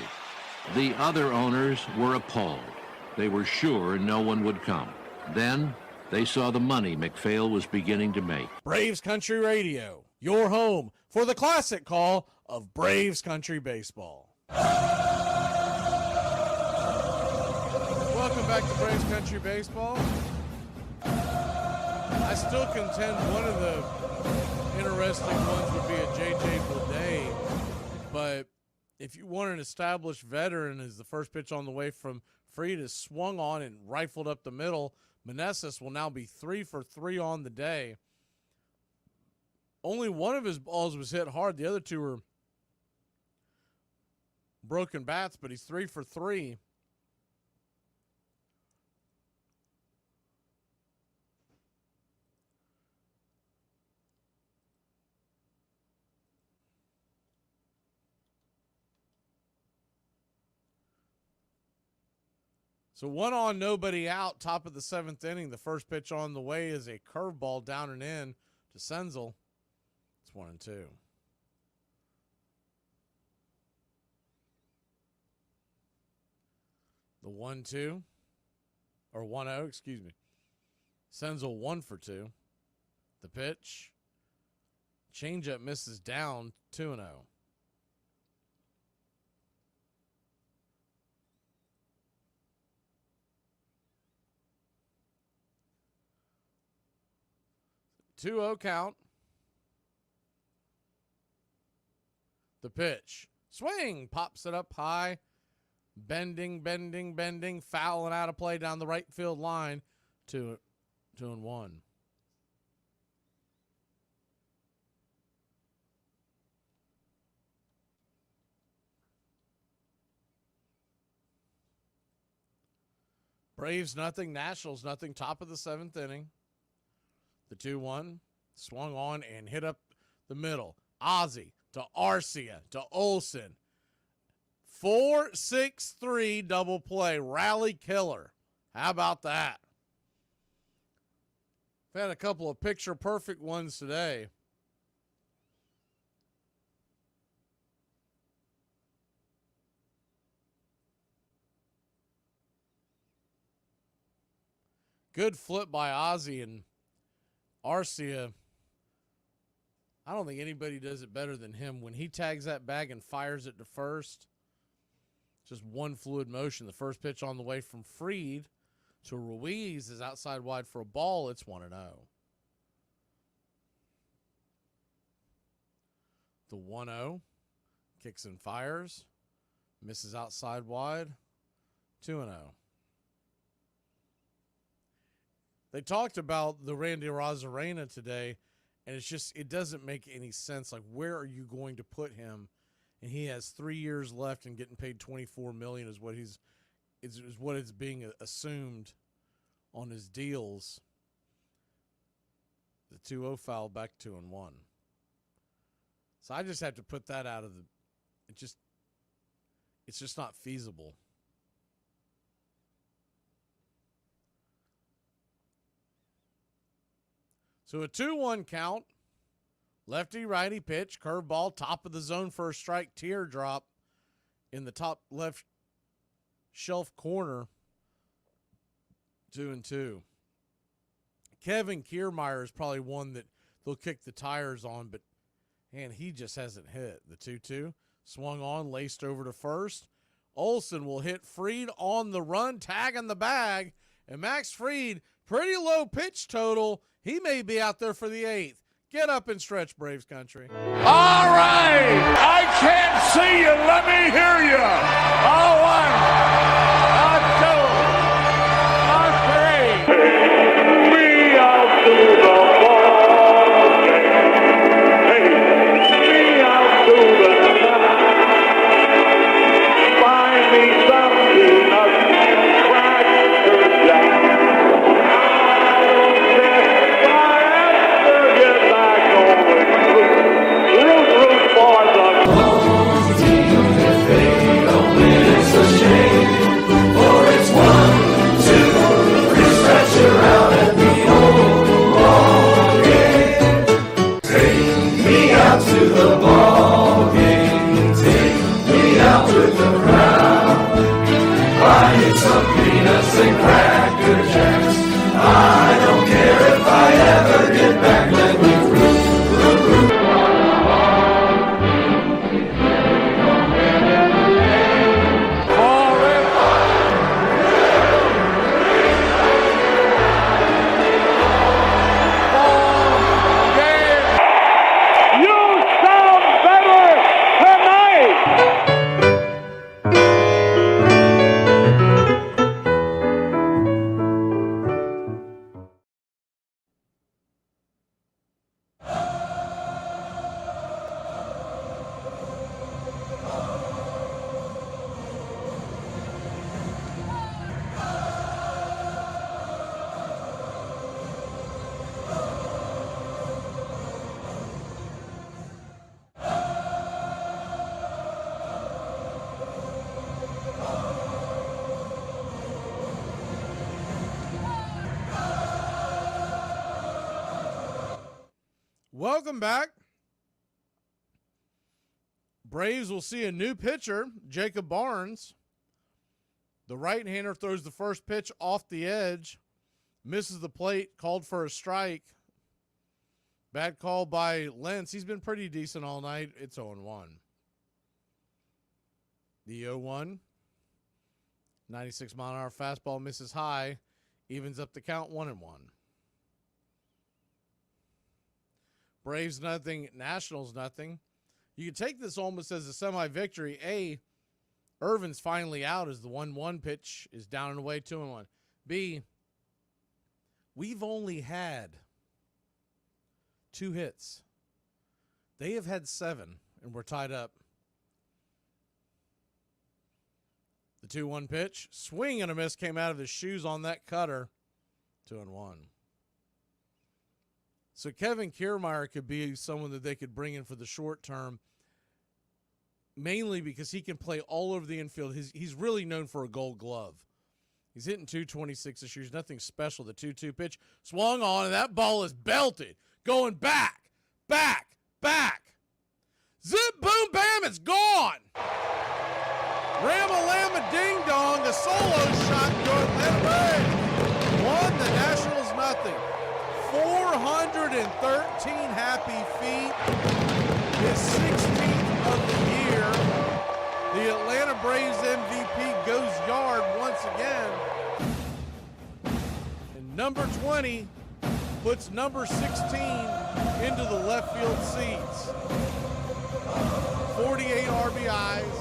S13: The other owners were appalled. They were sure no one would come. Then they saw the money McPhail was beginning to make.
S2: Braves Country Radio, your home for the classic call of Braves Country Baseball. Welcome back to Braves Country Baseball. I still contend one of the interesting ones would be a J.J. Bleday, but if you want an established veteran as the first pitch on the way from Fried is swung on and rifled up the middle, Meneses will now be 3 for 3 on the day. Only one of his balls was hit hard. The other two were broken bats, but he's 3 for 3. So 1 on, nobody out, top of the 7th inning. The first pitch on the way is a curveball down and in to Senzel. It's 1-2. The 1-2, or 1-0, excuse me. Senzel 1 for 2. The pitch. Changeup misses down, 2-0. Two-0 count. The pitch. Swing. Pops it up high. Bending. Foul and out of play down the right field line. 2-1. Braves nothing. Nationals nothing. Top of the 7th inning. The 2-1 swung on and hit up the middle. Ozzie to Arcia to Olsen. 4-6-3 double play. Rally killer.
S1: How about that? We've had a couple of picture-perfect ones today. Good flip by Ozzie and Arcia. I don't think anybody does it better than him. When he tags that bag and fires it to first, just one fluid motion. The first pitch on the way from Fried to Ruiz is outside wide for a ball. It's 1-0. The 1-0. Kicks and fires. Misses outside wide. 2-0. They talked about the Randy Arozarena today, and it's just, it doesn't make any sense. Like, where are you going to put him? And he has 3 years left, and getting paid $24 million is what is what is being assumed on his deals. The 2-0 foul, back 2-1. So I just have to put that out of the. It's just not feasible. So a 2-1 count. Lefty-righty pitch, curveball, top of the zone for a strike, teardrop in the top left shelf corner. 2-2. Kevin Kiermaier is probably one that they'll kick the tires on, but man, he just hasn't hit. The 2-2 swung on, laced over to first. Olsen will hit Fried on the run, tagging the bag, and Max Fried, pretty low pitch total. He may be out there for the 8th. Get up and stretch, Braves country.
S2: All right. I can't see you. Let me hear you. A 1, a 2, a 3. We out to the ball game. Hey, we out to the night. Find me some peanuts, Cracker Jack.
S7: To the ball game, take me out with the crowd. Buy me some peanuts and Cracker Jacks. I don't care if I ever get back. Let me
S1: Welcome back. Braves will see a new pitcher, Jacob Barnes. The right-hander throws the first pitch off the edge, misses the plate, called for a strike. Bad call by Lentz. He's been pretty decent all night. It's 0-1. The 0-1. 96-mile-an-hour fastball misses high, evens up the count 1-1. Braves nothing, Nationals nothing. You can take this almost as a semi-victory. A, Irvin's finally out as the 1-1 pitch is down and away 2-1. B, we've only had 2 hits. They have had 7, and we're tied up. The 2-1 pitch, swing and a miss, came out of his shoes on that cutter. 2-1. So Kevin Kiermaier could be someone that they could bring in for the short term, mainly because he can play all over the infield. He's really known for a Gold Glove.
S2: He's hitting 226 this year. Nothing special. The 2-2 pitch swung on, and that ball is belted. Going back, back, back. Zip, boom, bam, it's gone. Ram-a-lamma, ding-dong, a solo shot to Atlanta Braves. Won the Nationals nothing. 413 happy feet. His 16th of the year. The Atlanta Braves MVP goes yard once again. And number 20 puts number 16 into the left field seats. 48 RBIs.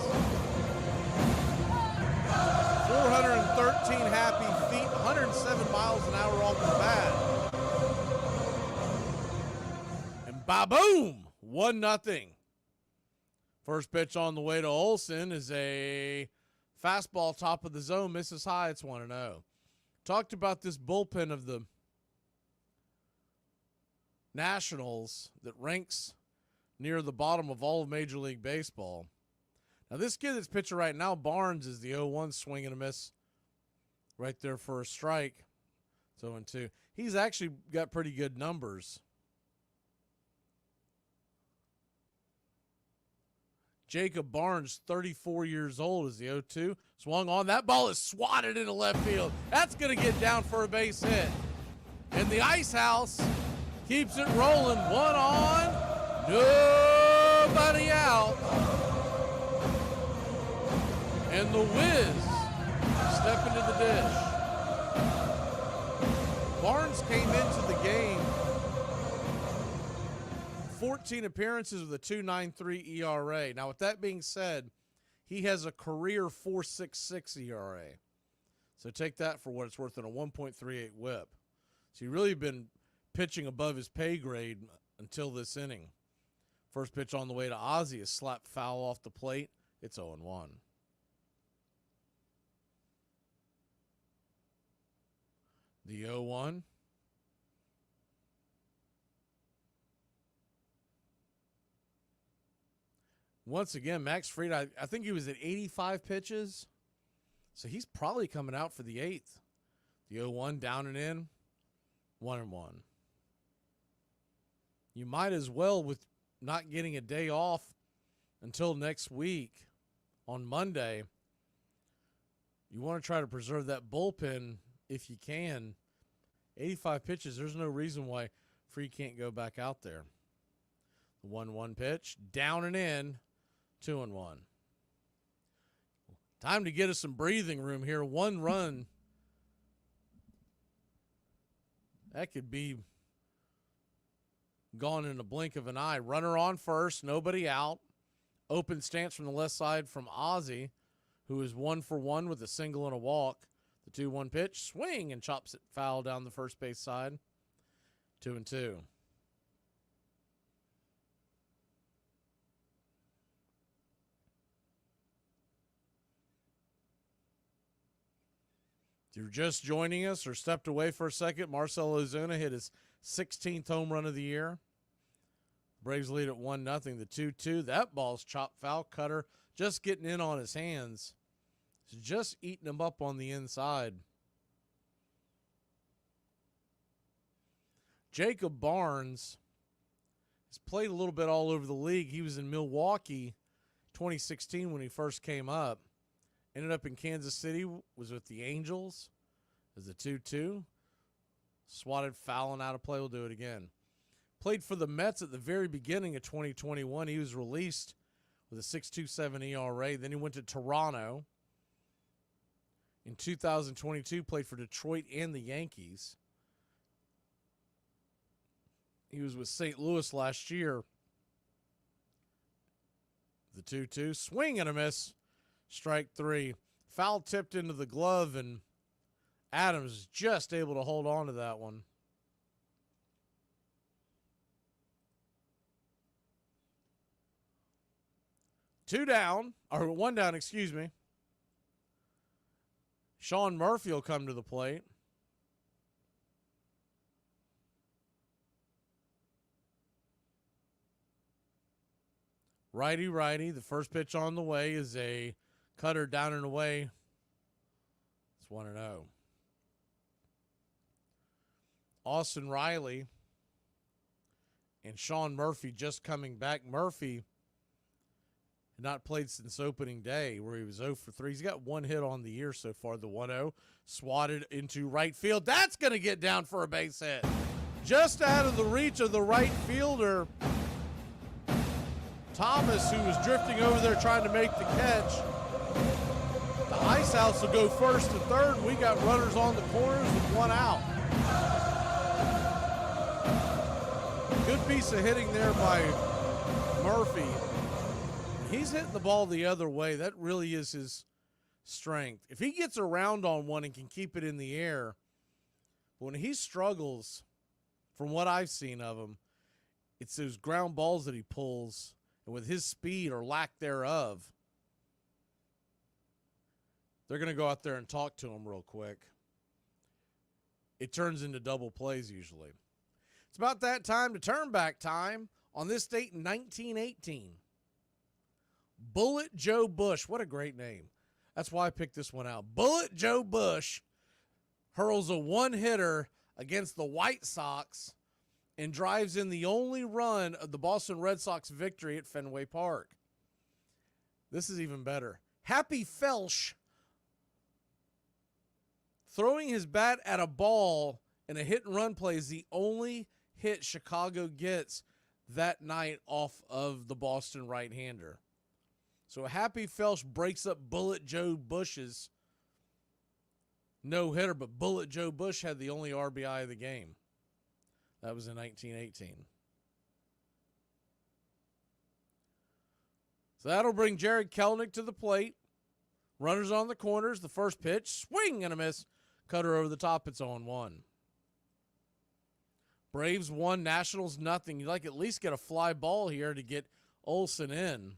S2: 413 happy feet, 107 miles an hour off the bat. And ba-boom, 1-0. First pitch on the way to Olsen is a fastball top of the zone, misses high, it's 1-0. Talked about this bullpen of the Nationals that ranks near the bottom of all of Major League Baseball. Now, this kid that's pitching right now, Barnes, is the 0-1 swing and a miss right there for a strike. It's 0-2. He's actually got pretty good numbers. Jacob Barnes, 34 years old, is the 0-2. Swung on. That ball is swatted into left field. That's going to get down for a base hit. And the Ice House keeps it rolling. One on, nobody out. And the Wiz step into the dish. Barnes came into the game 14 appearances with a 2.93 ERA. Now, with that being said, he has a career 4.66 ERA. So take that for what it's worth in a 1.38 whip. So he's really been pitching above his pay grade until this inning. First pitch on the way to Ozzie is slapped foul off the plate. It's 0-1. The 0-1. Once again, Max Fried, I think he was at 85 pitches. So he's probably coming out for the 8th. The 0-1 down and in. 1-1. You might as well, with not getting a day off until next week on Monday, you want to try to preserve that bullpen if you can. 85 pitches, there's no reason why Free can't go back out there. The 1-1 pitch, down and in, 2-1. Time to get us some breathing room here. One run. That could be gone in a blink of an eye. Runner on first, nobody out. Open stance from the left side from Ozzie, who is 1 for 1 with a single and a walk. The 2-1 pitch, swing, and chops it foul down the first base side. 2-2. If you're just joining us or stepped away for a second, Marcell Ozuna hit his 16th home run of the year. Braves lead at 1-0. The 2-2. That ball's chopped foul. Cutter just getting in on his hands. He's just eating him up on the inside. Jacob Barnes has played a little bit all over the league. He was in Milwaukee 2016 when he first came up. Ended up in Kansas City, was with the Angels as a 2-2. Swatted foul and out of play. We'll do it again. Played for the Mets at the very beginning of 2021. He was released with a 6.27 ERA. Then he went to Toronto. In 2022, played for Detroit and the Yankees. He was with St. Louis last year. The 2-2. Swing and a miss. Strike 3. Foul tipped into the glove, and Adams is just able to hold on to that one. One down, excuse me. Sean Murphy will come to the plate. Righty. The first pitch on the way is a cutter down and away. 1-0. Austin Riley and Sean Murphy just coming back. Murphy had not played since opening day, where he was 0 for 3. He's got one hit on the year so far. The 1-0 swatted into right field. That's going to get down for a base hit. Just out of the reach of the right fielder, Thomas, who was drifting over there trying to make the catch. The Ice House will go first to third. We got runners on the corners with one out. Good piece of hitting there by Murphy. He's hitting the ball the other way. That really is his strength. If he gets around on one and can keep it in the air, when he struggles, from what I've seen of him, it's those ground balls that he pulls, and with his speed or lack thereof, they're going to go out there and talk to him real quick. It turns into double plays usually. It's about that time to turn back time on this date in 1918. Bullet Joe Bush. What a great name. That's why I picked this one out. Bullet Joe Bush hurls a one-hitter against the White Sox and drives in the only run of the Boston Red Sox victory at Fenway Park. This is even better. Happy Felsch throwing his bat at a ball in a hit-and-run play is the only hit Chicago gets that night off of the Boston right-hander. So Happy Felsch breaks up Bullet Joe Bush's no-hitter, but Bullet Joe Bush had the only RBI of the game. That was in 1918. So that'll bring Jared Kelenic to the plate. Runners on the corners. The first pitch, swing and a miss. Cutter over the top. It's 0-1. Braves 1, Nationals nothing. You'd like at least get a fly ball here to get Olsen in.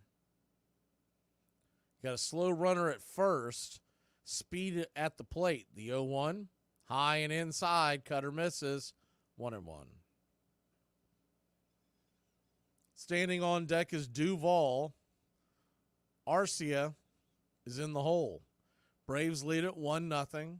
S2: Got a slow runner at first. Speed at the plate. The 0-1. High and inside. Cutter misses. 1-1. Standing on deck is Duvall. Arcia is in the hole. Braves lead it 1-0.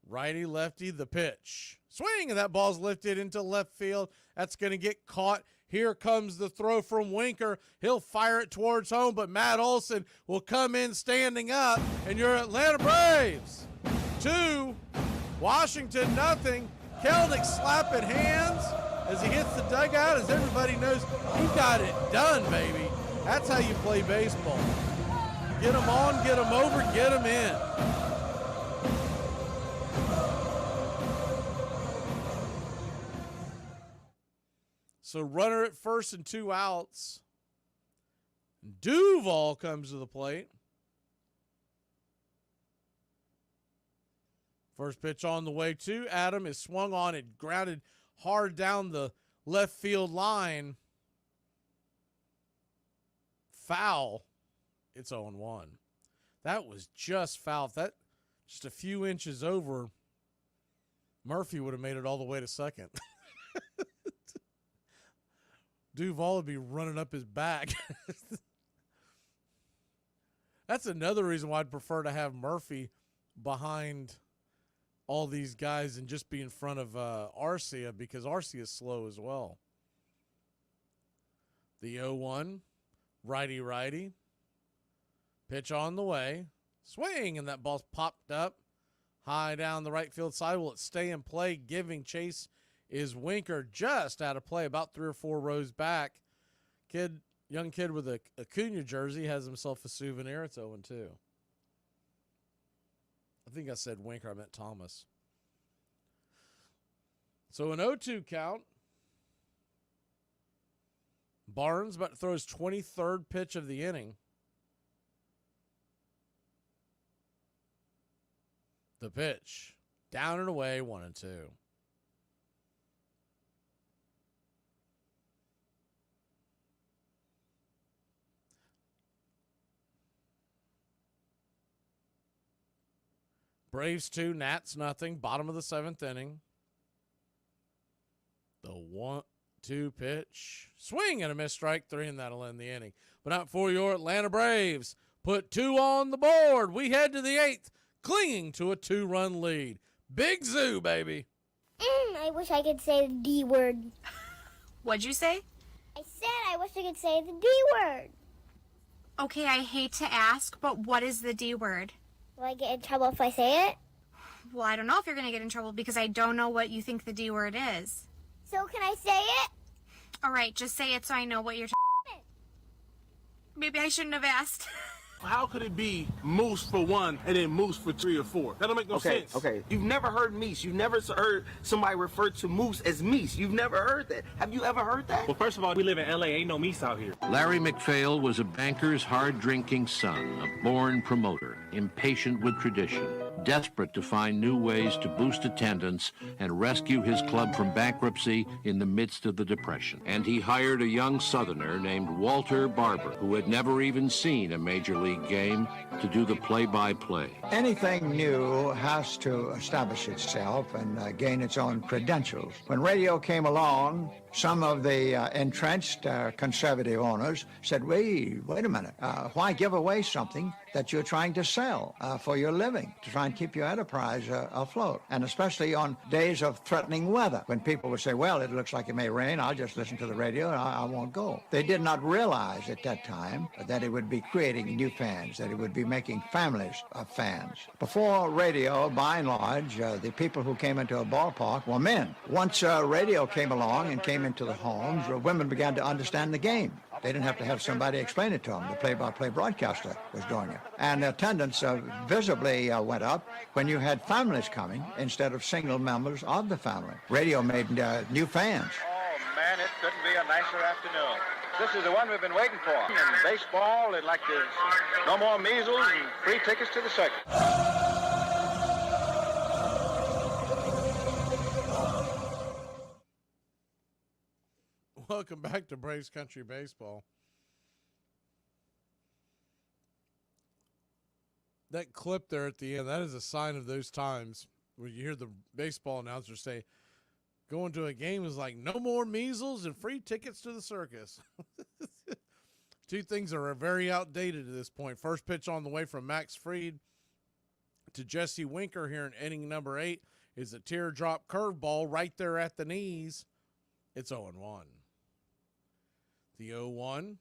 S2: Righty, lefty, the pitch. Swing, and that ball's lifted into left field. That's going to get caught. Here comes the throw from Winker. He'll fire it towards home, but Matt Olson will come in standing up, and your Atlanta Braves 2, Washington nothing. Kelenic slapping hands as he hits the dugout. As everybody knows, he got it done, baby. That's how you play baseball. Get them on, get them over, get them in. So runner at first and 2 outs. Duvall comes to the plate. First pitch on the way to Adam is swung on and grounded hard down the left field line. Foul. It's 0-1. That was just foul. If that just a few inches over, Murphy would have made it all the way to second. Duvall would be running up his back. That's another reason why I'd prefer to have Murphy behind all these guys and just be in front of Arcia, because Arcia is slow as well. The 0-1, righty. Pitch on the way. Swing, and that ball's popped up high down the right field side. Will it stay in play? Giving chase is Winker, just out of play, about 3 or 4 rows back. Young kid with a Acuna jersey has himself a souvenir. It's 0-2. I think I said Winker. I meant Thomas. So an 0-2 count. Barnes about to throw his 23rd pitch of the inning. The pitch. Down and away, 1-2. Braves 2, Nats nothing. Bottom of the 7th inning. The 1-2 pitch. Swing and a miss, strike 3, and that'll end the inning. But not for your Atlanta Braves. put 2 on the board. We head to the 8th, clinging to a 2-run lead. Big Zoo, baby.
S18: I wish I could say the D word.
S4: What'd you say?
S18: I said I wish I could say the D word.
S4: Okay, I hate to ask, but what is the D word?
S18: Will I get in trouble if I say it?
S4: Well, I don't know if you're going to get in trouble because I don't know what you think the D word is.
S18: So can I say it?
S4: All right, just say it so I know what you're Maybe I shouldn't have asked.
S5: How could it be moose for 1 and then moose for 3 or 4? That don't make no sense.
S14: Okay. You've never heard meese. You've never heard somebody refer to moose as meese. You've never heard that. Have you ever heard that?
S5: Well, first of all, we live in L.A. Ain't no meese out here.
S13: Larry McPhail was a banker's hard-drinking son, a born promoter, impatient with tradition, desperate to find new ways to boost attendance and rescue his club from bankruptcy in the midst of the Depression. And he hired a young Southerner named Walter Barber, who had never even seen a major league game, to do the play-by-play.
S19: Anything new has to establish itself and gain its own credentials. When radio came along, some of the entrenched conservative owners said, wait a minute, why give away something that you're trying to sell for your living, to try and keep your enterprise afloat? And especially on days of threatening weather, when people would say, well, it looks like it may rain, I'll just listen to the radio and I won't go. They did not realize at that time that it would be creating new fans, that it would be making families of fans. Before radio, by and large, the people who came into a ballpark were men. Once radio came along and came into the homes, women began to understand the game. They didn't have to have somebody explain it to them. The play-by-play broadcaster was doing it. And attendance visibly went up when you had families coming instead of single members of the family. Radio made new fans.
S20: Oh, man, it couldn't be a nicer afternoon. This is the one we've been waiting for. In baseball, they'd like to no more measles and free tickets to the circus.
S2: Welcome back to Braves Country Baseball. That clip there at the end, that is a sign of those times where you hear the baseball announcer say, going to a game is like no more measles and free tickets to the circus. Two things that are very outdated at this point. First pitch on the way from Max Fried to Jesse Winker here in inning number 8 is a teardrop curveball right there at the knees. It's 0-1. The 0-1,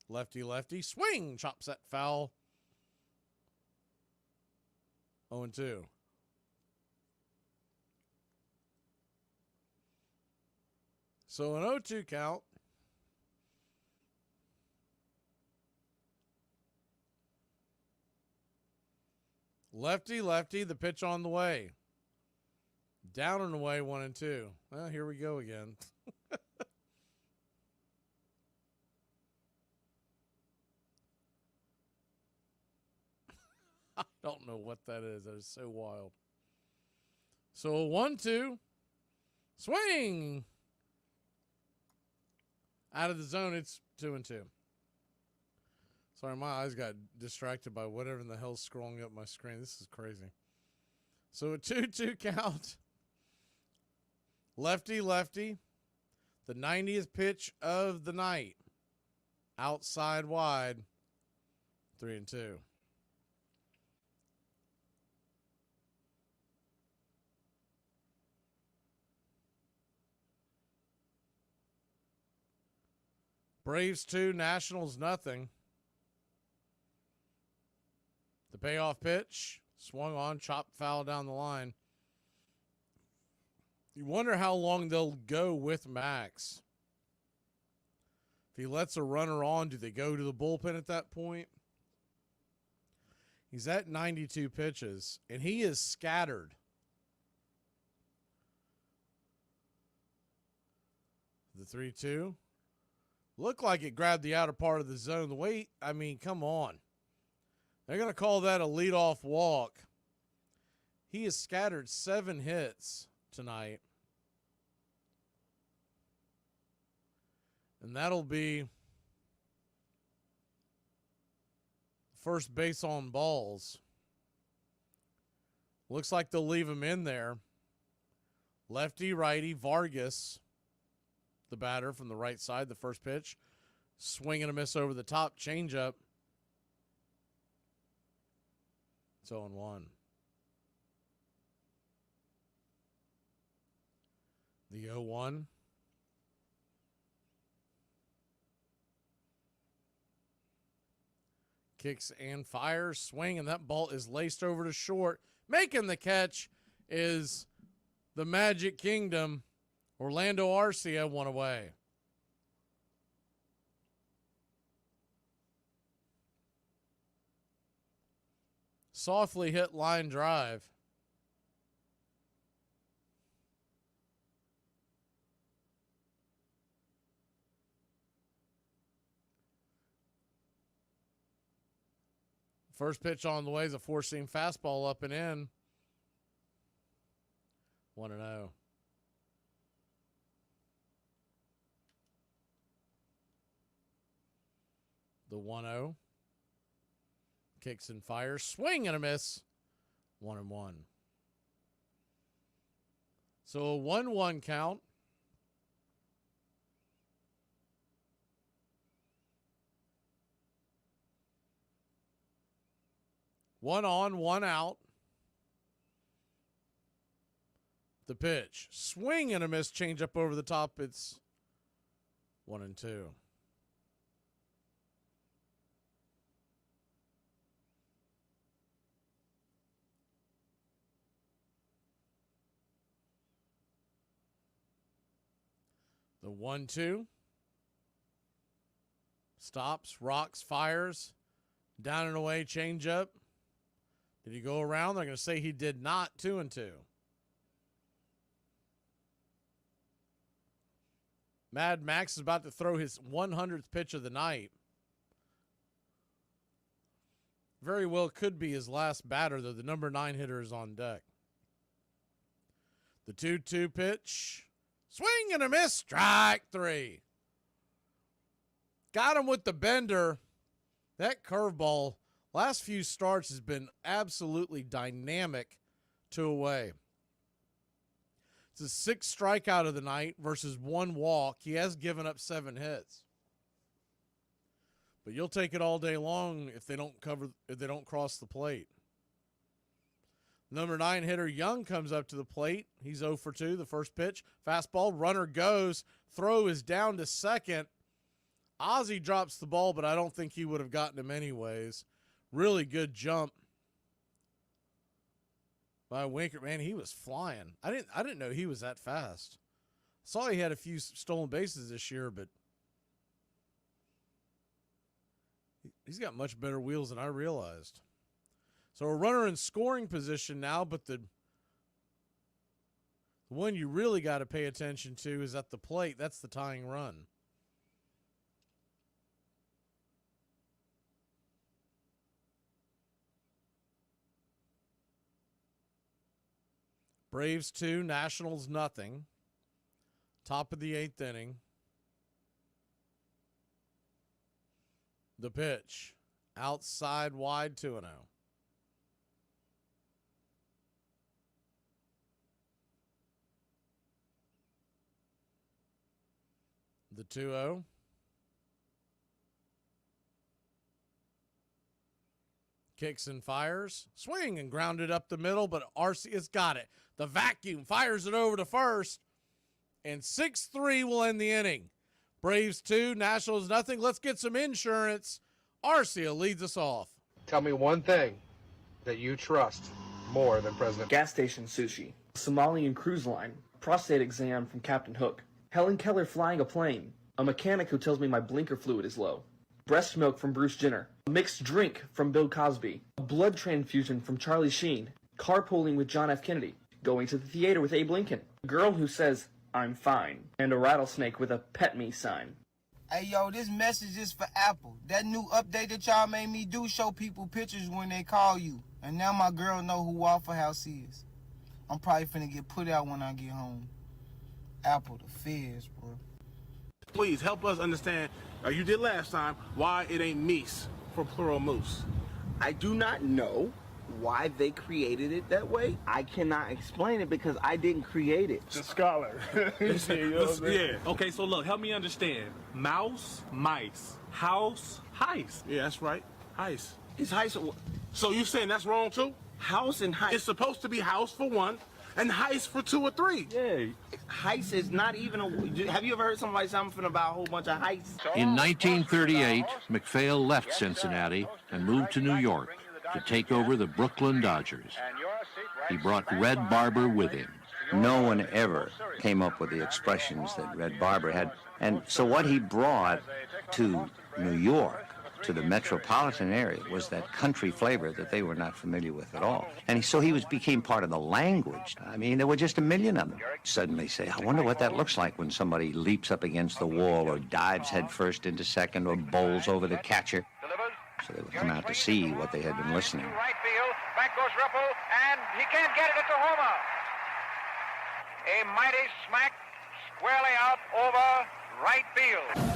S2: lefty, swing, chops that foul. 0-2. So an 0-2 count. Lefty, the pitch on the way. Down and away, 1-2. Well, here we go again. I don't know what that is. That is so wild. So a 1-2. Swing. Out of the zone, it's 2-2. Sorry, my eyes got distracted by whatever in the hell's scrolling up my screen. This is crazy. So a 2-2 count. Lefty. The 90th pitch of the night. Outside wide. 3-2. Braves 2, Nationals nothing. The payoff pitch, swung on, chopped foul down the line. You wonder how long they'll go with Max. If he lets a runner on, do they go to the bullpen at that point? He's at 92 pitches, and he is scattered. The 3-2. Looked like it grabbed the outer part of the zone. The weight, I mean, come on. They're going to call that a leadoff walk. He has scattered 7 hits tonight. And that'll be first base on balls. Looks like they'll leave him in there. Lefty, righty, Vargas, the batter from the right side, the first pitch. Swing and a miss over the top, changeup. It's 0-1. The 0-1. Kicks and fires. Swing, and that ball is laced over to short. Making the catch is the Magic Kingdom. Orlando Arcia, one away. Softly hit line drive. First pitch on the way is a four-seam fastball up and in. 1-0. The 1-0. Kicks and fires. Swing and a miss. 1-1. So a 1-1 count. One on, one out. The pitch. Swing and a miss. Change up over the top. It's 1-2. The 1-2. Stops, rocks, fires. Down and away, change up. Did he go around? They're going to say he did not. 2-2. Mad Max is about to throw his 100th pitch of the night. Very well could be his last batter, though. The number 9 hitter is on deck. The 2-2 pitch. Swing and a miss. Strike 3. Got him with the bender. That curveball, last few starts, has been absolutely dynamic. 2 away. It's his 6th strikeout of the night versus 1 walk. He has given up 7 hits. But you'll take it all day long if they don't cross the plate. Number 9 hitter Young comes up to the plate. He's 0 for 2. The first pitch, fastball, runner goes. Throw is down to second. Ozzie drops the ball, but I don't think he would have gotten him anyways. Really good jump by Winker. Man, he was flying. I didn't know he was that fast. Saw he had a few stolen bases this year, but he's got much better wheels than I realized. So a runner in scoring position now, but the one you really got to pay attention to is at the plate. That's the tying run. Braves 2, Nationals nothing. Top of the 8th inning. The pitch. Outside wide, 2-0. The 2-0. Kicks and fires. Swing and grounded up the middle, but Arcia's got it. The vacuum fires it over to first. And 6-3 will end the inning. Braves 2, Nationals nothing. Let's get some insurance. Arcia leads us off.
S21: Tell me one thing that you trust more than President.
S8: Gas station sushi. Somalian cruise line. Prostate exam from Captain Hook. Helen Keller flying a plane. A mechanic who tells me my blinker fluid is low. Breast milk from Bruce Jenner. A mixed drink from Bill Cosby. A blood transfusion from Charlie Sheen. Carpooling with John F. Kennedy. Going to the theater with Abe Lincoln. A girl who says, I'm fine. And a rattlesnake with a pet me sign.
S22: Hey, yo, this message is for Apple. That new update that y'all made me do show people pictures when they call you. And now my girl know who Waffle House is. I'm probably finna get put out when I get home. Apple, the feds, bro.
S5: Please help us understand, you did last time, why it ain't meese for plural moose.
S14: I do not know why they created it that way. I cannot explain it because I didn't create it.
S21: The scholar.
S5: Yeah.
S23: Okay, so look, help me understand. Mouse, mice. House, heist.
S5: Yeah, that's right. Heist.
S14: It's heist.
S5: So you saying that's wrong too?
S14: House and heist.
S5: It's supposed to be house for one and heist for two or three.
S14: Yeah. Heist is not even a... Have you ever heard somebody say something about a whole bunch of heists?
S13: In 1938, MacPhail left Cincinnati and moved to New York to take over the Brooklyn Dodgers. He brought Red Barber with him.
S9: No one ever came up with the expressions that Red Barber had. And so what he brought to New York, to the metropolitan area, was that country flavor that they were not familiar with at all. And so he became part of the language. I mean, there were just a million of them. Suddenly say, I wonder what that looks like when somebody leaps up against the wall or dives headfirst into second or bowls over the catcher. So they would come out to see what they had been listening.
S20: Right field, back goes Ripple, and he can't get it. It's a homer. A mighty smack squarely out over right field.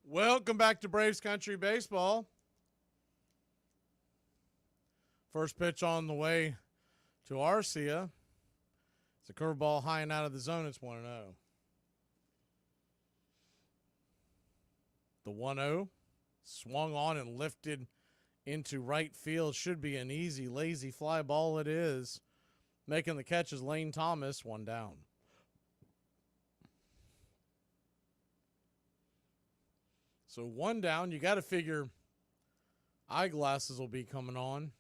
S2: Welcome back to Braves Country Baseball. First pitch on the way to Arcia. It's a curveball high and out of the zone. It's 1-0. The 1-0 swung on and lifted into right field. Should be an easy, lazy fly ball. It is. Making the catch is Lane Thomas, 1 down. So 1 down. You got to figure eyeglasses will be coming on.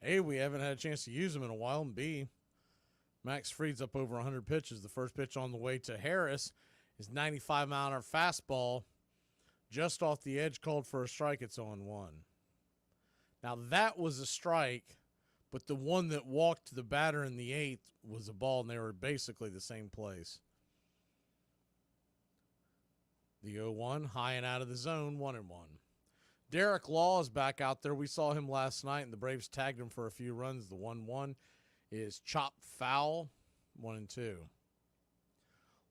S2: A, we haven't had a chance to use them in a while. And B, Max Fried's up over 100 pitches. The first pitch on the way to Harris is 95-mile-an-hour fastball. Just off the edge, called for a strike. It's 0-1. Now, that was a strike, but the one that walked the batter in the 8th was a ball, and they were basically the same place. The 0-1, high and out of the zone, 1-1. Derek Law is back out there. We saw him last night, and the Braves tagged him for a few runs. The 1-1 is chopped foul, 1-2.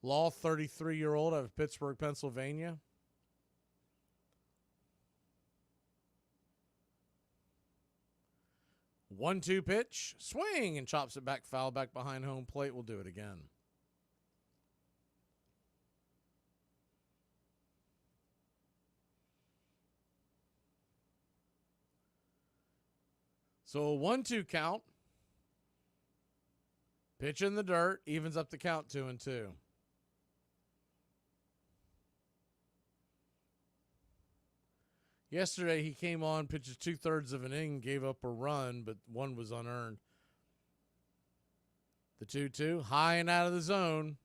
S2: Law, 33-year-old out of Pittsburgh, Pennsylvania. One-two pitch, swing, and chops it back foul back behind home plate. We'll do it again. So a 1-2 count. Pitch in the dirt, evens up the count 2-2. Yesterday he came on, pitches 2/3 of an inning, gave up a run, but one was unearned. The 2-2, high and out of the zone.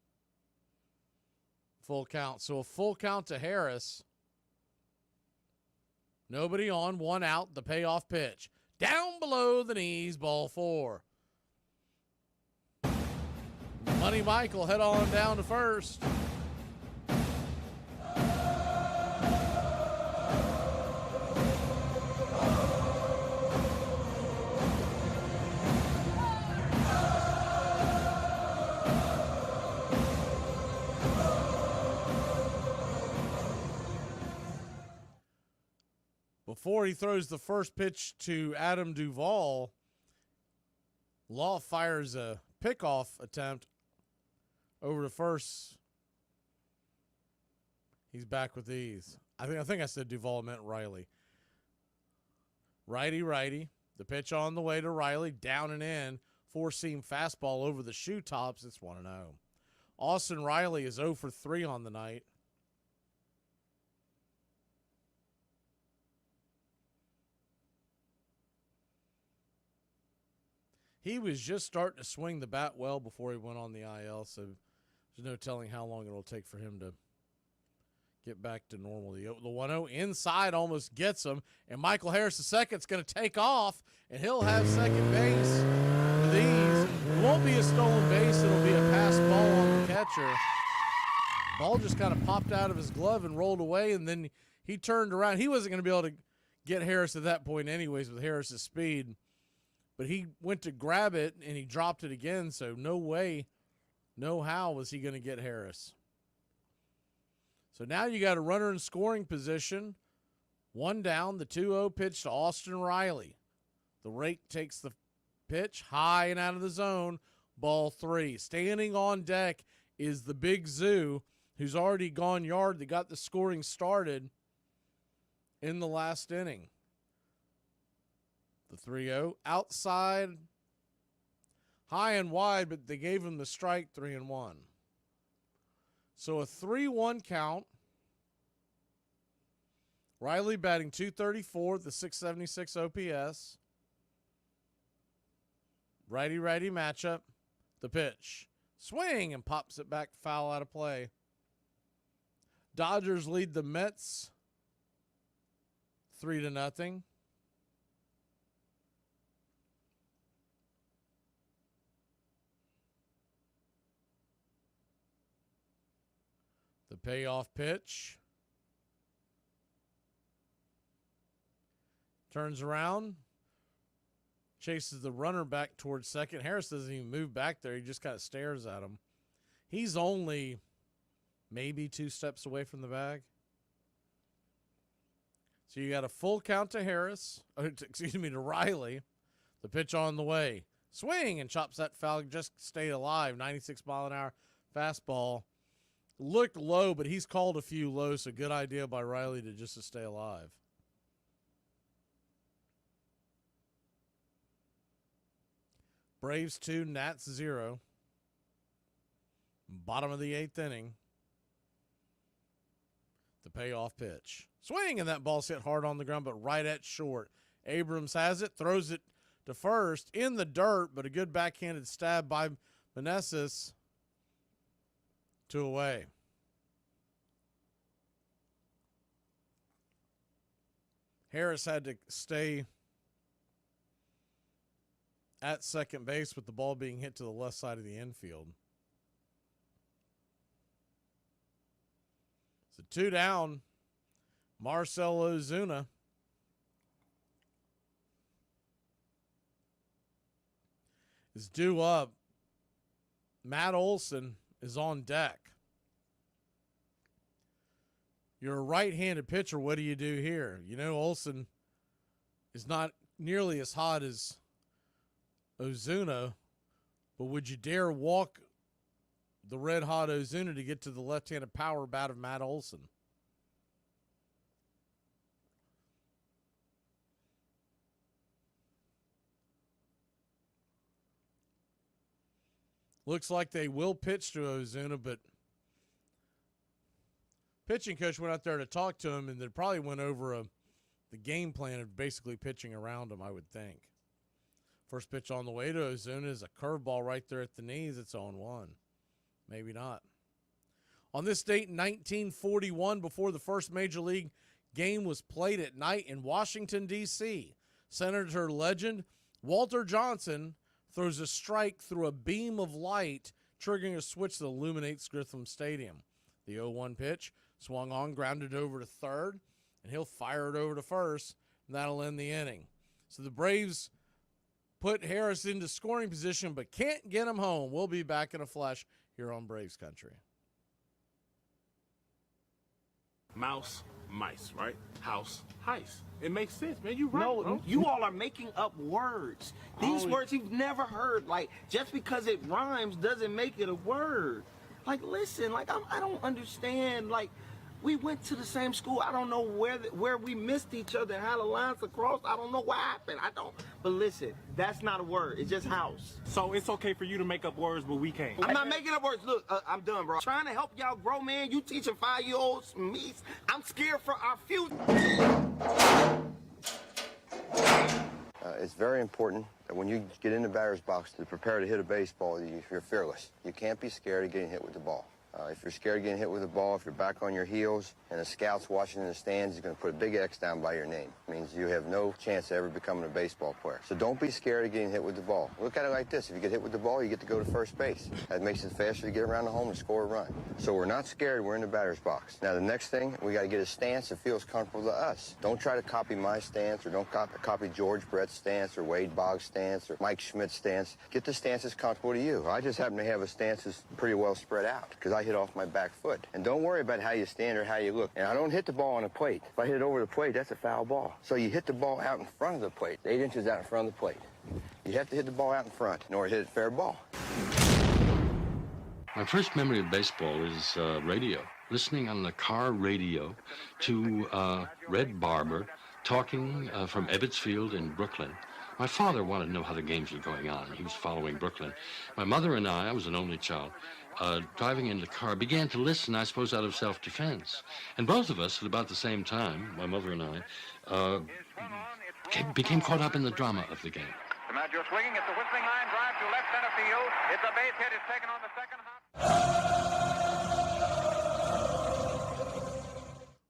S2: Full count. So a full count to Harris. Nobody on, 1 out, the payoff pitch. Down below the knees, ball 4. Money Mike will head on down to first. Before he throws the first pitch to Adam Duvall, Law fires a pickoff attempt over to first. He's back with these. I think I said Duvall, meant Riley. Righty. The pitch on the way to Riley, down and in. 4-seam fastball over the shoe tops. It's 1-0. Austin Riley is 0 for 3 on the night. He was just starting to swing the bat well before he went on the IL, so there's no telling how long it'll take for him to get back to normal. The 1-0 inside almost gets him, and Michael Harris II is going to take off, and he'll have second base with ease. It won't be a stolen base. It'll be a pass ball on the catcher. Ball just kind of popped out of his glove and rolled away, and then he turned around. He wasn't going to be able to get Harris at that point anyways with Harris's speed. But he went to grab it, and he dropped it again, so no way, no how was he going to get Harris. So now you got a runner in scoring position. 1 down, the 2-0 pitch to Austin Riley.
S1: The rake takes the pitch high and out of the zone. Ball 3. Standing on deck is the Big Zoo, who's already gone yard. They got the scoring started in the last inning. The 3-0. Outside, high and wide, but they gave him the strike, 3-1. So a 3-1 count. Riley batting .234, the .676 OPS. Righty-righty matchup. The pitch. Swing and pops it back, foul out of play. Dodgers lead the Mets 3-0. The payoff pitch. Turns around. Chases the runner back towards second. Harris doesn't even move back there. He just kind of stares at him. He's only maybe 2 steps away from the bag. So you got a full count to Harris. To Riley. The pitch on the way. Swing and chops that foul. Just stay alive. 96 mile an hour fastball. Looked low, but he's called a few low, so good idea by Riley to stay alive. Braves 2, Nats 0. Bottom of the 8th inning. The payoff pitch. Swing, and that ball's hit hard on the ground, but right at short. Abrams has it, throws it to first in the dirt, but a good backhanded stab by Meneses. 2 away. Harris had to stay at second base with the ball being hit to the left side of the infield. So 2 down. Marcell Ozuna is due up. Matt Olson is on deck. You're a right-handed pitcher. What do you do here? You know, Olson is not nearly as hot as Ozuna, but would you dare walk the red-hot Ozuna to get to the left-handed power bat of Matt Olson? Looks like they will pitch to Ozuna, but pitching coach went out there to talk to him, and they probably went over the game plan of basically pitching around him, I would think. First pitch on the way to Ozuna is a curveball right there at the knees. It's 0-1. Maybe not. On this date in 1941, before the first Major League game was played at night in Washington, D.C., Senator legend Walter Johnson throws a strike through a beam of light, triggering a switch that illuminates Grissom Stadium. The 0-1 pitch swung on, grounded over to third, and he'll fire it over to first, and that'll end the inning. So the Braves put Harris into scoring position, but can't get him home. We'll be back in a flash here on Braves Country.
S5: Mouse, mice, right? House, heist. It makes sense, man. You right,
S14: No,
S5: bro.
S14: you all are making up words. These words you've never heard. Like, just because it rhymes doesn't make it a word. Like, listen, like, I don't understand. Like, we went to the same school. I don't know where we missed each other and how the lines crossed. I don't know what happened. I don't. But listen, that's not a word. It's just house.
S5: So it's okay for you to make up words, but we can't.
S14: I'm not making up words. Look, I'm done, bro. Trying to help y'all grow, man. You teaching 5-year-olds me. I'm scared for our future.
S3: It's very important that when you get in the batter's box to prepare to hit a baseball, you're fearless. You can't be scared of getting hit with the ball. If you're scared of getting hit with the ball, if you're back on your heels and the scout's watching in the stands, he's going to put a big X down by your name. It means you have no chance of ever becoming a baseball player. So don't be scared of getting hit with the ball. Look at it like this. If you get hit with the ball, you get to go to first base. That makes it faster to get around the home and score a run. So we're not scared. We're in the batter's box. Now, the next thing, we got to get a stance that feels comfortable to us. Don't try to copy my stance, or don't copy George Brett's stance or Wade Boggs' stance or Mike Schmidt's stance. Get the stance that's comfortable to you. I just happen to have a stance that's pretty well spread out because I I hit off my back foot. And don't worry about how you stand or how you look. And I don't hit the ball on the plate. If I hit it over the plate, that's a foul ball. So you hit the ball out in front of the plate, 8 inches out in front of the plate. You have to hit the ball out in front in order to hit it fair ball.
S13: My first memory of baseball is radio, listening on the car radio to Red Barber talking from Ebbets Field in Brooklyn. My father wanted to know how the games were going on. He was following Brooklyn. My mother and I was an only child, driving in the car, began to listen, I suppose, out of self-defense. And both of us, at about the same time, my mother and I, became caught up in the drama of the game.
S20: DiMaggio swinging at the whistling line, drive to left center field. It's a base hit. It's taken on the second hop.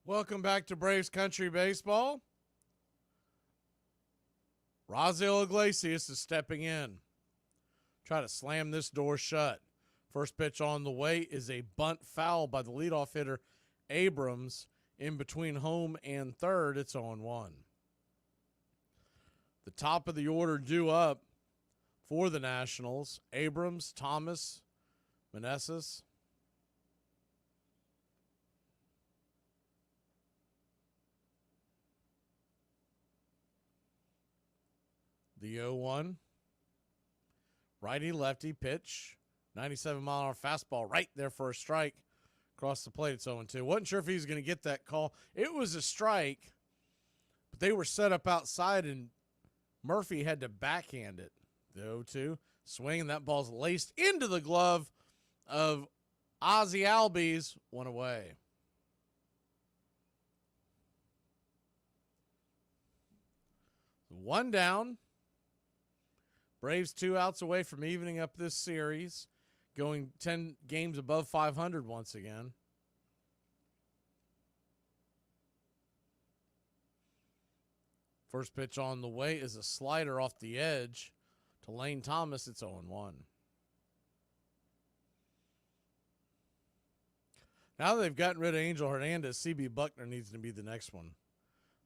S2: Welcome back to Braves Country Baseball. Raziel Iglesias is stepping in. Try to slam this door shut. First pitch on the way is a bunt foul by the leadoff hitter, Abrams, in between home and third. It's 0-1. The top of the order due up for the Nationals: Abrams, Thomas, Meneses. The 0-1. Righty-lefty pitch. 97-mile-an-hour fastball right there for a strike. Across the plate, it's 0-2. Wasn't sure if he was going to get that call. It was a strike, but they were set up outside, and Murphy had to backhand it. The 0-2. Swing, and that ball's laced into the glove of Ozzie Albies. One away. One down. Braves 2 outs away from evening up this series, going 10 games above 500 once again. First pitch on the way is a slider off the edge to Lane Thomas. It's 0-1. Now that they've gotten rid of Angel Hernandez, C.B. Buckner needs to be the next one.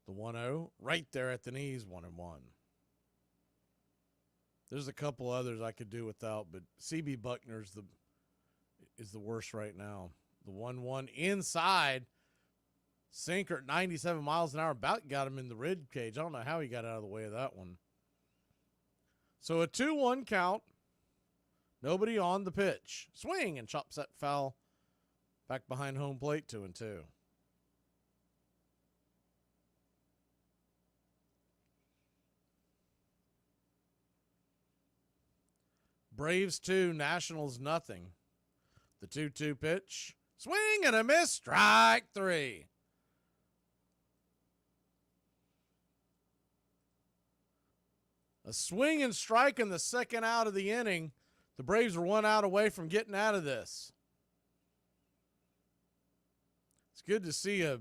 S2: The 1-0 right there at the knees, 1-1. There's a couple others I could do without, but C.B. Buckner is the worst right now. The 1-1 inside. Sinker at 97 miles an hour. About got him in the rib cage. I don't know how he got out of the way of that one. So a 2-1 count. Nobody on the pitch. Swing and chops that foul back behind home plate, 2-2. Braves 2, Nationals nothing. The 2-2 pitch. Swing and a miss. Strike 3. A swing and strike in the second out of the inning. The Braves were 1 out away from getting out of this. It's good to see a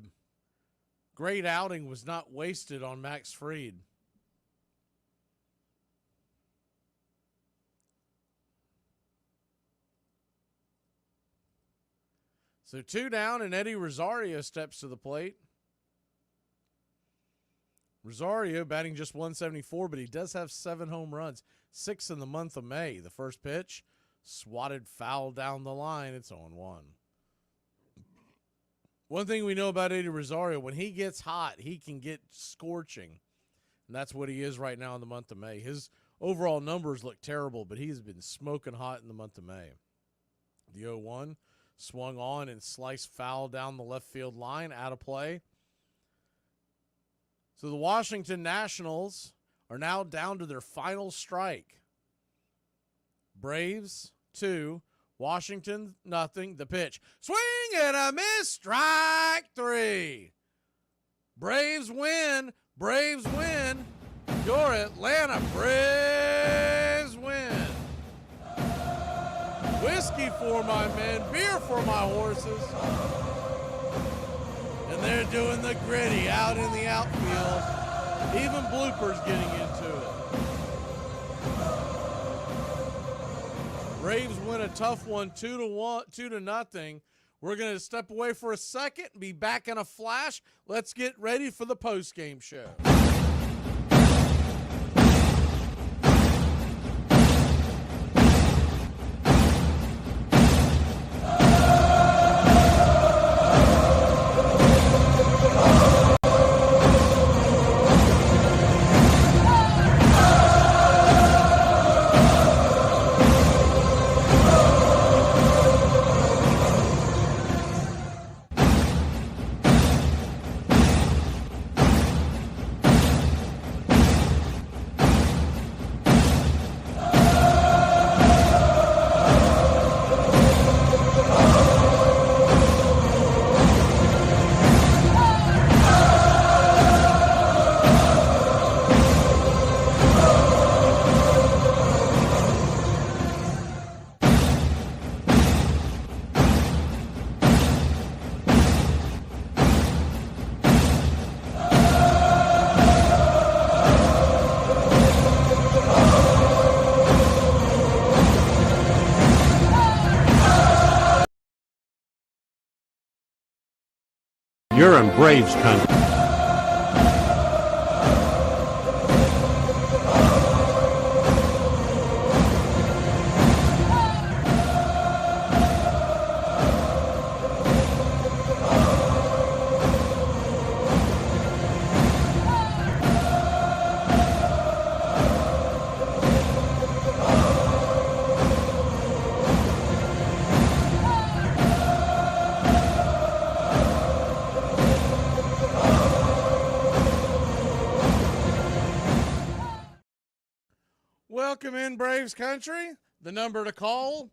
S2: great outing was not wasted on Max Fried. So 2 down, and Eddie Rosario steps to the plate. Rosario batting just 174, but he does have 7 home runs, 6 in the month of May. The first pitch, swatted foul down the line. It's 0-1. One thing we know about Eddie Rosario, when he gets hot, he can get scorching. And that's what he is right now in the month of May. His overall numbers look terrible, but he's been smoking hot in the month of May. The 0-1. Swung on and sliced foul down the left field line, out of play. So the Washington Nationals are now down to their final strike. Braves 2, Washington nothing. The pitch. Swing and a miss. Strike 3. Braves win. Braves win. Your Atlanta Braves win. Whiskey for my men, beer for my horses. And they're doing the gritty out in the outfield. Even bloopers getting into it. Braves win a tough one, 2-0. We're going to step away for a second and be back in a flash. Let's get ready for the postgame show.
S21: You're in Braves country.
S2: Welcome in, Braves country. The number to call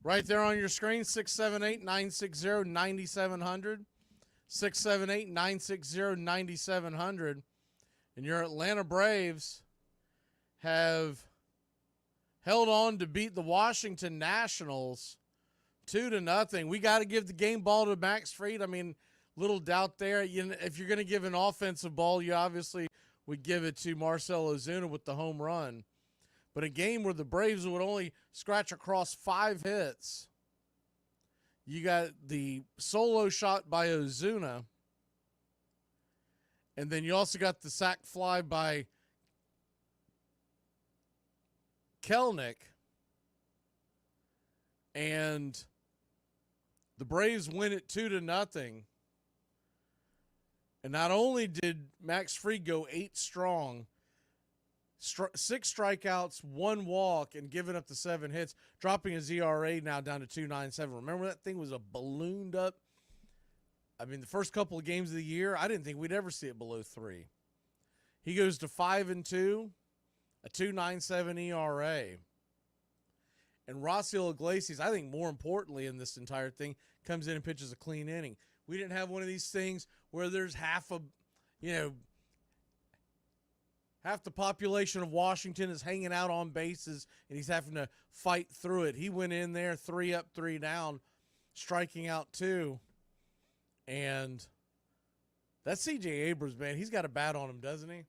S2: right there on your screen, 678-960-9700. 678-960-9700. And your Atlanta Braves have held on to beat the Washington Nationals 2-0. We got to give the game ball to Max Fried. I mean, little doubt there. If you're going to give an offensive ball, you obviously would give it to Marcell Ozuna with the home run. But a game where the Braves would only scratch across 5 hits, you got the solo shot by Ozuna, and then you also got the sac fly by Kelenic, and the Braves win it 2-0. And not only did Max Fried go 8 strong, 6 strikeouts, 1 walk, and giving up the 7 hits, dropping his ERA now down to 2.97. Remember that thing was a ballooned up. I mean, the first couple of games of the year, I didn't think we'd ever see it below 3. He goes to 5-2, a 2.97 ERA. And Raisel Iglesias, I think more importantly in this entire thing, comes in and pitches a clean inning. We didn't have one of these things where there's half the population of Washington is hanging out on bases, and he's having to fight through it. He went in there 3 up, 3 down, striking out 2. And that's C.J. Abrams, man. He's got a bat on him, doesn't he?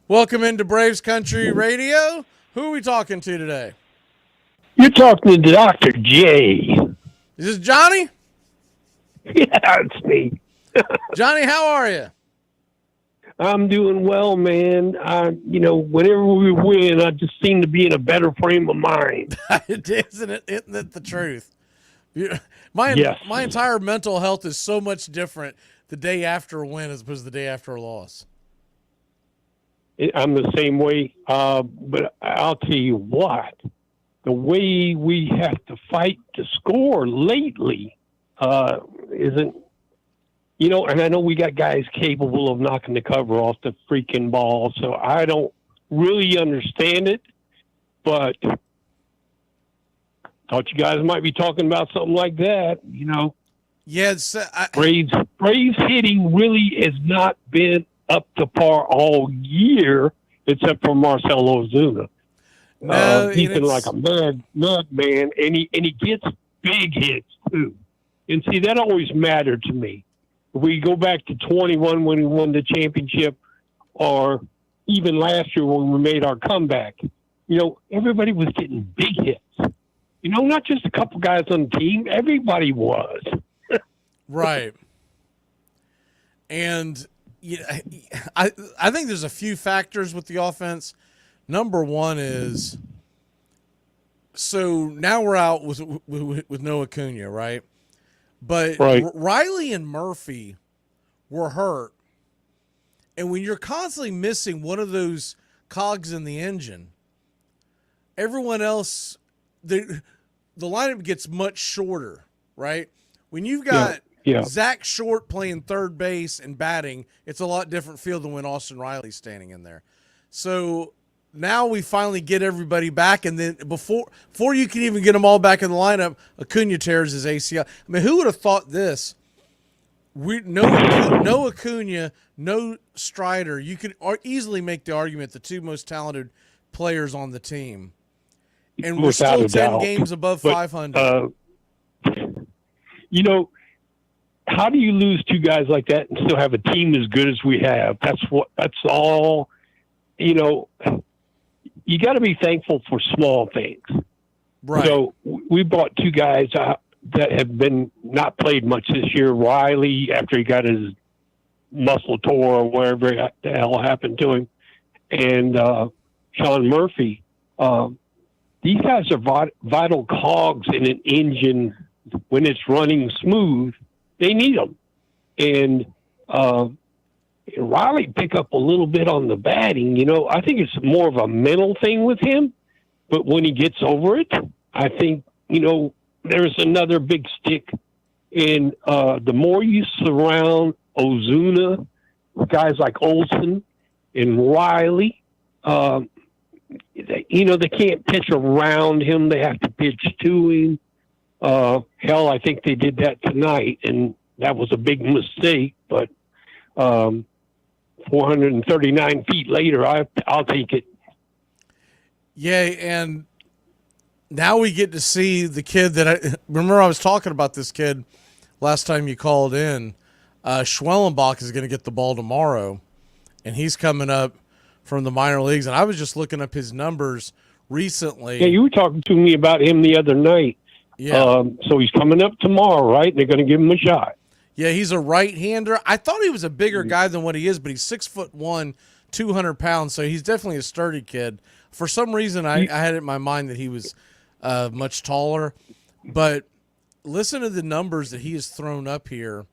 S2: Welcome into Braves Country Radio. Who are we talking to today?
S15: You're talking to Dr. J.
S2: Is this Johnny?
S15: Yeah, it's me.
S2: Johnny, how are you?
S15: I'm doing well, man. Whenever we win, I just seem to be in a better frame of mind.
S2: Isn't it the truth? My entire mental health is so much different the day after a win as opposed to the day after a loss.
S15: I'm the same way, but I'll tell you what. The way we have to fight to score lately isn't, and I know we got guys capable of knocking the cover off the freaking ball, so I don't really understand it, but thought you guys might be talking about something like that,
S2: Yeah,
S15: Braves hitting really has not been up to par all year, except for Marcell Ozuna.
S2: No,
S15: he's been like a mad man, and he gets big hits too. And see, that always mattered to me. If we go back to 21 when we won the championship, or even last year when we made our comeback, everybody was getting big hits. Not just a couple guys on the team, everybody was.
S2: Right. And I think there's a few factors with the offense. Number one is, so now we're out with no Acuna, right? But
S15: right.
S2: Riley and Murphy were hurt. And when you're constantly missing one of those cogs in the engine, everyone else, the lineup gets much shorter, right? When you've got Zach Short playing third base and batting, it's a lot different feel than when Austin Riley's standing in there. So now we finally get everybody back, and then before you can even get them all back in the lineup, Acuna tears his ACL. I mean, who would have thought this? No Acuna, no Strider. You could easily make the argument the two most talented players on the team, and we're still 10 games above 500.
S15: How do you lose 2 guys like that and still have a team as good as we have? That's all. You got to be thankful for small things.
S2: Right.
S15: So we brought two guys out that have been not played much this year. Riley, after he got his muscle tore or whatever the hell happened to him, and Sean Murphy. These guys are vital cogs in an engine when it's running smooth. They need them. And Riley pick up a little bit on the batting. I think it's more of a mental thing with him. But when he gets over it, I think, there's another big stick. And the more you surround Ozuna, guys like Olsen and Riley, they can't pitch around him. They have to pitch to him. Hell, I think they did that tonight, and that was a big mistake. But 439 feet later, I'll take it.
S2: Yeah, and now we get to see the kid that I was talking about this kid last time you called in. Schwellenbach is going to get the ball tomorrow, and he's coming up from the minor leagues. And I was just looking up his numbers recently.
S15: Yeah, you were talking to me about him the other night.
S2: Yeah.
S15: So he's coming up tomorrow, right? They're going to give him a shot.
S2: Yeah, he's a right-hander. I thought he was a bigger guy than what he is, but he's 6'1", 200 pounds, so he's definitely a sturdy kid. For some reason, I had it in my mind that he was much taller. But listen to the numbers that he has thrown up here.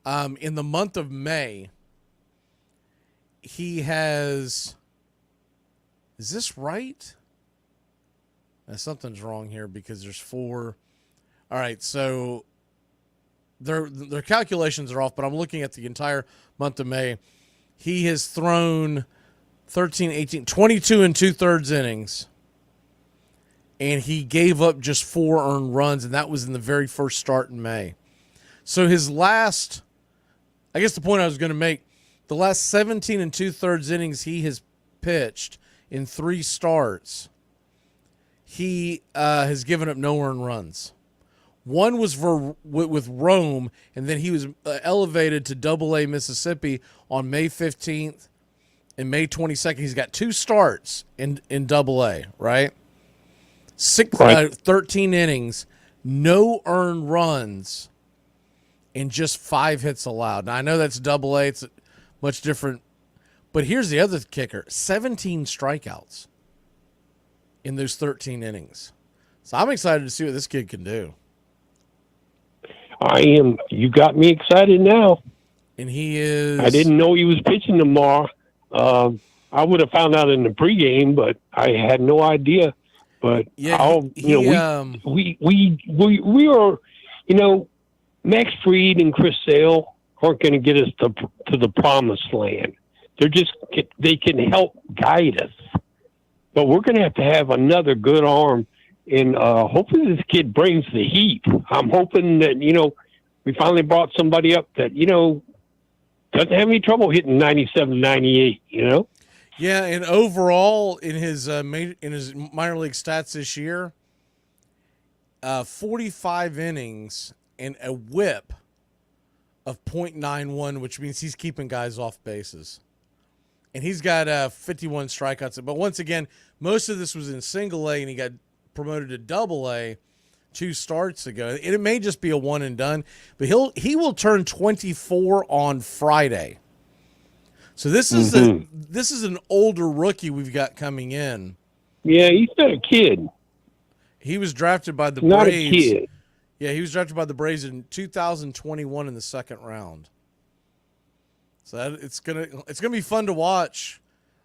S2: In the month of May, he has... Is this right? Something's wrong here because there's 4. All right, so their calculations are off, but I'm looking at the entire month of May. He has thrown 13, 18, 22 and 2/3 innings, and he gave up just 4 earned runs, and that was in the very first start in May. So his last, I guess the point I was going to make, the last 17 and 2/3 innings he has pitched in 3 starts, he has given up no earned runs. One was with Rome, and then he was elevated to Double-A Mississippi on May 15th and May 22nd. He's got 2 starts in Double-A, right? 13 innings, no earned runs, and just 5 hits allowed. Now, I know that's Double-A. It's much different. But here's the other kicker. 17 strikeouts in those 13 innings. So I'm excited to see what this kid can do.
S15: I am. You got me excited now.
S2: And he is...
S15: I didn't know he was pitching tomorrow. I would have found out in the pregame, but I had no idea. But
S2: yeah,
S15: we are, Max Fried and Chris Sale aren't going to get us to the promised land. They can help guide us. But we're going to have another good arm, and hopefully this kid brings the heat. I'm hoping that, we finally brought somebody up that, doesn't have any trouble hitting 97, 98,
S2: Yeah, and overall in his minor league stats this year, 45 innings and a whip of .91, which means he's keeping guys off bases. And he's got 51 strikeouts. But once again, most of this was in Single-A, and he got promoted to Double-A 2 starts ago. And it may just be a one and done, but he will turn 24 on Friday. So this is this is an older rookie we've got coming in.
S15: Yeah, he's not a kid.
S2: He was drafted by the
S15: not
S2: Braves.
S15: A kid.
S2: Yeah, he was drafted by the Braves in 2021 in the 2nd round. So it's gonna be fun to watch.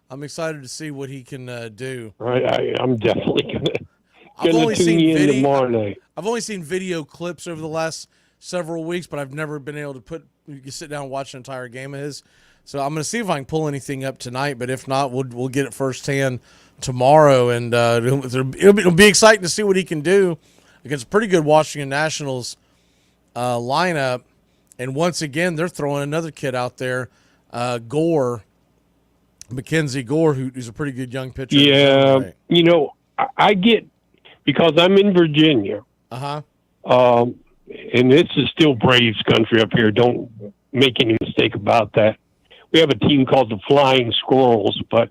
S2: I'm excited to see what he can do.
S15: I'm definitely gonna tune in tomorrow night.
S2: I've only seen video clips over the last several weeks, but I've never been able to sit down and watch an entire game of his. So I'm going to see if I can pull anything up tonight, but if not, we'll get it firsthand tomorrow, and it'll be exciting to see what he can do against a pretty good Washington Nationals lineup. And once again, they're throwing another kid out there, Mackenzie Gore, who's a pretty good young pitcher.
S15: Yeah, I get, because I'm in Virginia.
S2: Uh-huh.
S15: And this is still Braves country up here. Don't make any mistake about that. We have a team called the Flying Squirrels, but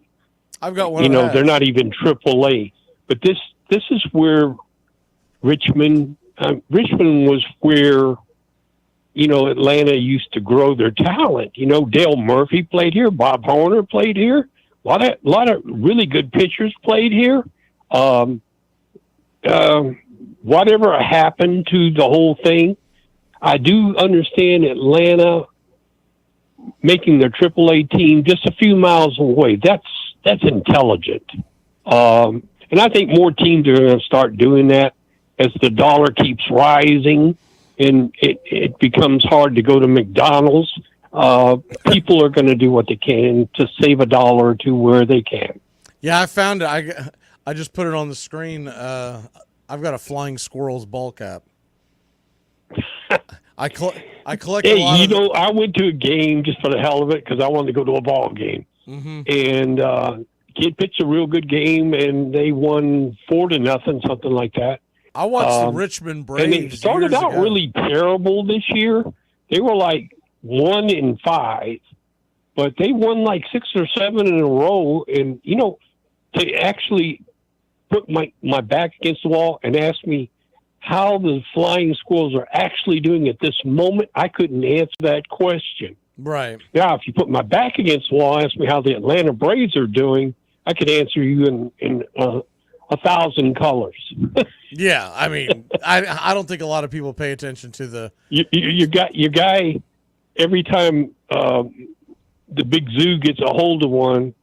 S2: I've got one.
S15: They're not even AAA. But this is where Richmond. Richmond was where, Atlanta used to grow their talent. Dale Murphy played here. Bob Horner played here. A lot of really good pitchers played here. Whatever happened to the whole thing, I do understand Atlanta making their AAA team just a few miles away. That's intelligent. And I think more teams are going to start doing that as the dollar keeps rising and it becomes hard to go to McDonald's. People are going to do what they can to save a dollar or two where they can.
S2: Yeah, I found it. I just put it on the screen. I've got a Flying Squirrels ball cap. I collect a lot of...
S15: I went to a game just for the hell of it because I wanted to go to a ball game.
S2: Mm-hmm.
S15: And kid pitched a real good game, and they won 4-0, something like that.
S2: I watched the Richmond Braves.
S15: And it started out really terrible this year. They were like 1-5, but they won like 6 or 7 in a row. And, to actually put my back against the wall and ask me how the Flying Squirrels are actually doing at this moment, I couldn't answer that question.
S2: Right.
S15: Now, if you put my back against the wall and ask me how the Atlanta Braves are doing, I could answer you in 1,000 colors.
S2: Yeah, I mean, I don't think a lot of people pay attention to the...
S15: Your guy, every time the big zoo gets a hold of one,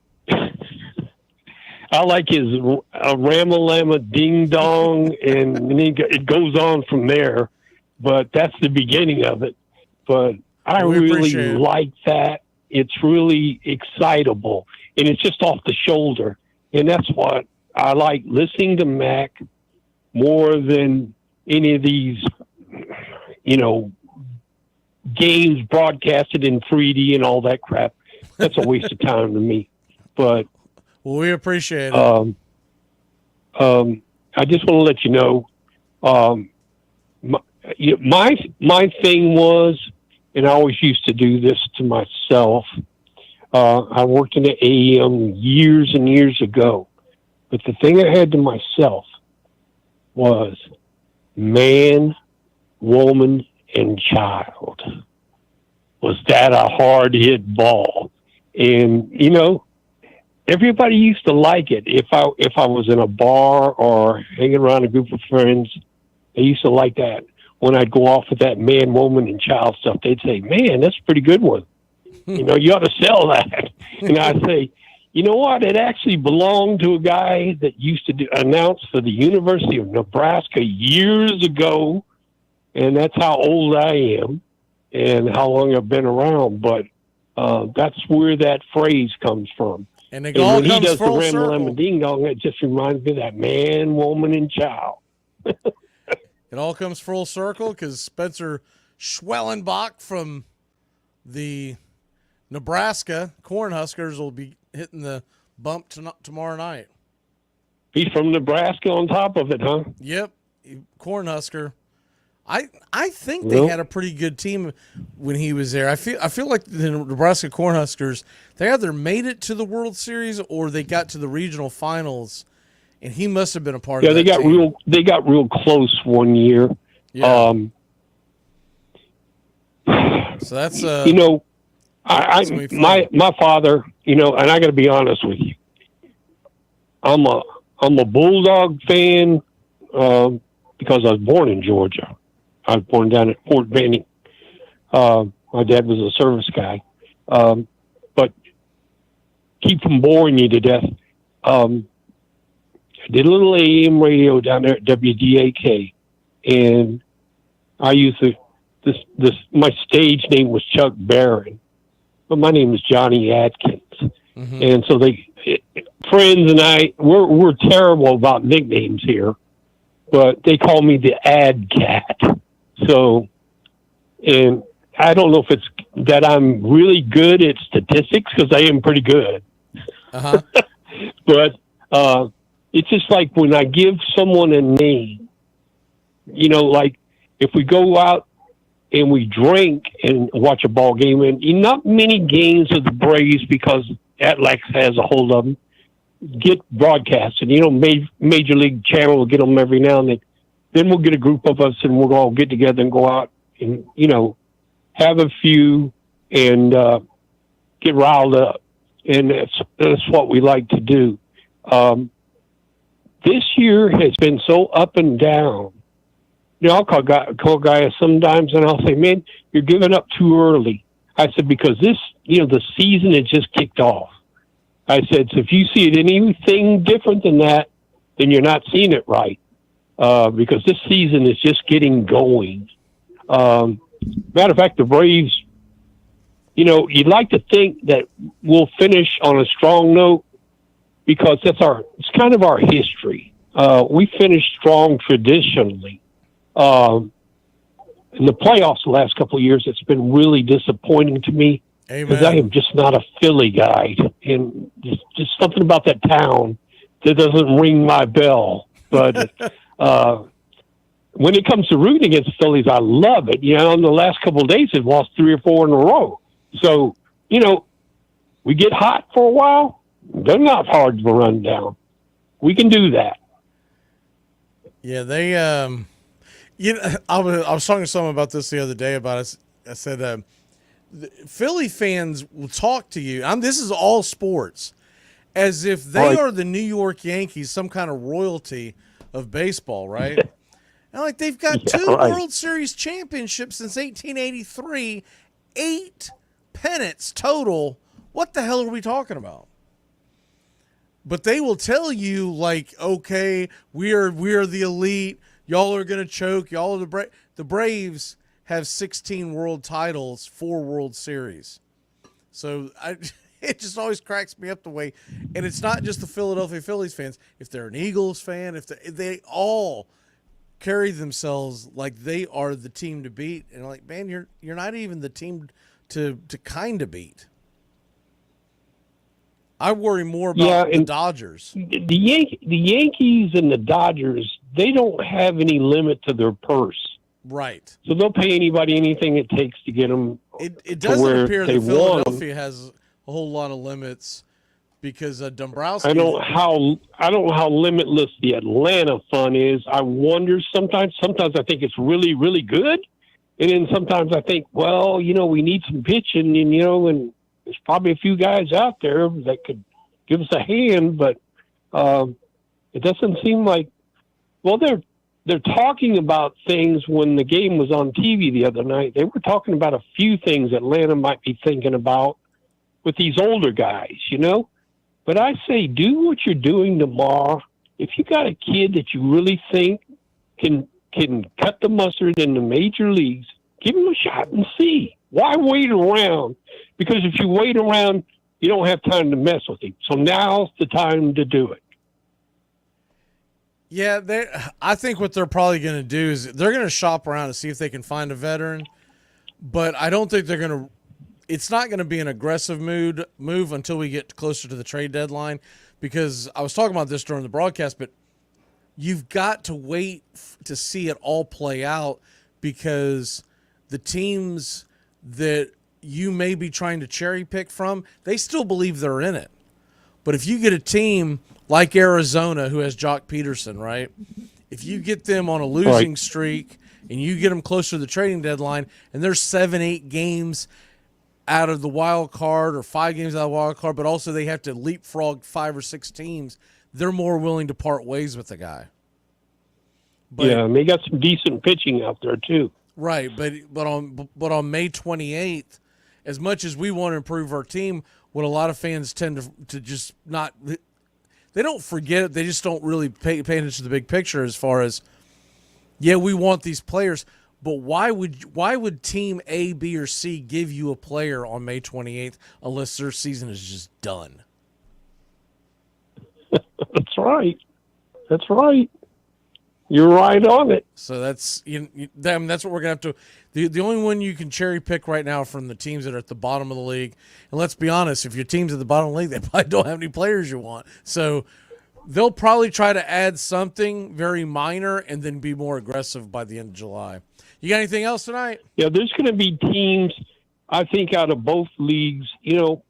S15: I like his Ramalama Ding Dong, and then it goes on from there. But that's the beginning of it. But I really like that. It's really excitable, and it's just off the shoulder. And that's what I like, listening to Mac more than any of these, games broadcasted in 3D and all that crap. That's a waste of time to me. But
S2: well, we appreciate it.
S15: I just want to let you know, my thing was, and I always used to do this to myself. I worked in the AM years and years ago, but the thing I had to myself was man, woman, and child. Was that a hard hit ball? And everybody used to like it. If I was in a bar or hanging around a group of friends, they used to like that. When I'd go off with that man, woman, and child stuff, they'd say, "Man, that's a pretty good one. You ought to sell that." And I'd say, "You know what? It actually belonged to a guy that used to announce for the University of Nebraska years ago, and that's how old I am and how long I've been around." But that's where that phrase comes from.
S2: And it all
S15: when
S2: comes
S15: he does
S2: full
S15: the
S2: circle.
S15: Ram Ding Dong, it just reminds me of that man, woman, and child.
S2: It all comes full circle because Spencer Schwellenbach from the Nebraska Cornhuskers will be hitting the bump tomorrow night.
S15: He's from Nebraska on top of it, huh?
S2: Yep, Cornhusker. I think they had a pretty good team when he was there. I feel like the Nebraska Cornhuskers, they either made it to the World Series or they got to the regional finals, and he must have been a part of that team.
S15: They got real close one year.
S2: Yeah. So that's
S15: my father, and I got to be honest with you. I'm a Bulldog fan because I was born in Georgia. I was born down at Fort Benning. My dad was a service guy. But keep from boring you to death. I did a little AM radio down there at WDAK, and I used to, my stage name was Chuck Barron, but my name is Johnny Atkins. Mm-hmm. And so friends and I, we're terrible about nicknames here, but they call me the Ad Cat. So, and I don't know if it's that I'm really good at statistics, because I am pretty good.
S2: Uh-huh.
S15: But it's just like when I give someone a name, like if we go out and we drink and watch a ball game, and not many games of the Braves, because Atlax has a hold of them, get broadcasted. Major League Channel will get them every now and then. then we'll get a group of us and we'll all get together and go out and, you know, have a few and get riled up. And that's what we like to do. This year has been so up and down. You know, I'll call guys sometimes and I'll say, man, you're giving up too early. I said, because this, you know, the season has just kicked off. I said, so if you see it anything different than that, then you're not seeing it right. Because this season is just getting going. Matter of fact, the Braves, you know, you'd like to think that we'll finish on a strong note because it's kind of our history. We finished strong traditionally. In the playoffs the last couple of years, it's been really disappointing to me because I am just not a Philly guy. And just something about that town that doesn't ring my bell. But when it comes to rooting against the Phillies, I love it. You know, in the last couple of days, they've lost 3 or 4 in a row. So, you know, we get hot for a while. They're not hard to run down. We can do that.
S2: Yeah, they you know, I was talking to someone about this the other day about it. I said, Philly fans will talk to you. This is all sports, as if they are the New York Yankees, some kind of royalty of baseball, right? And like they've got 2 World Series championships since 1883, 8 pennants total. What the hell are we talking about? But they will tell you like, okay, we are the elite. Y'all are gonna choke. Y'all are the Braves have 16 world titles, 4 World Series. So it just always cracks me up the way, and it's not just the Philadelphia Phillies fans. If they're an Eagles fan, if they all carry themselves like they are the team to beat, and like, man, you're not even the team to kind of beat. I worry more about the Dodgers.
S15: The Yankees and the Dodgers, they don't have any limit to their purse.
S2: Right.
S15: So they'll pay anybody anything it takes to get them.
S2: It doesn't appear that Philadelphia has a whole lot of limits because Dombrowski.
S15: I don't know how limitless the Atlanta fun is. I wonder sometimes I think it's really, really good. And then sometimes I think, well, you know, we need some pitching and, you know, and there's probably a few guys out there that could give us a hand, but it doesn't seem like, well, they're talking about things when the game was on TV the other night. They were talking about a few things Atlanta might be thinking about with these older guys, you know? But I say, do what you're doing tomorrow. If you got a kid that you really think can cut the mustard in the major leagues, give him a shot and see. Why wait around? Because if you wait around, you don't have time to mess with him. So now's the time to do it.
S2: Yeah, I think what they're probably going to do is they're going to shop around to see if they can find a veteran. But I don't think they're going to – it's not going to be an aggressive move until we get closer to the trade deadline, because I was talking about this during the broadcast, but you've got to wait to see it all play out, because the teams that you may be trying to cherry pick from, they still believe they're in it. But if you get a team like Arizona, who has Jock Peterson, right? If you get them on a losing streak and you get them closer to the trading deadline and there's 7-8 games out of the wild card or 5 games out of the wild card, but also they have to leapfrog 5 or 6 teams, they're more willing to part ways with the guy.
S15: But, yeah, and they got some decent pitching out there too.
S2: Right, but on May 28th, as much as we want to improve our team, what a lot of fans tend to just not – they don't forget it. They just don't really pay attention to the big picture as far as, yeah, we want these players, but why would team A, B, or C give you a player on May 28th unless their season is just done?
S15: That's right. That's right. You're right on it.
S2: So that's that's what we're going to have to – the only one you can cherry pick right now from the teams that are at the bottom of the league, and let's be honest, if your team's at the bottom of the league, they probably don't have any players you want. So they'll probably try to add something very minor and then be more aggressive by the end of July. You got anything else tonight?
S15: Yeah, there's going to be teams, I think, out of both leagues. I'm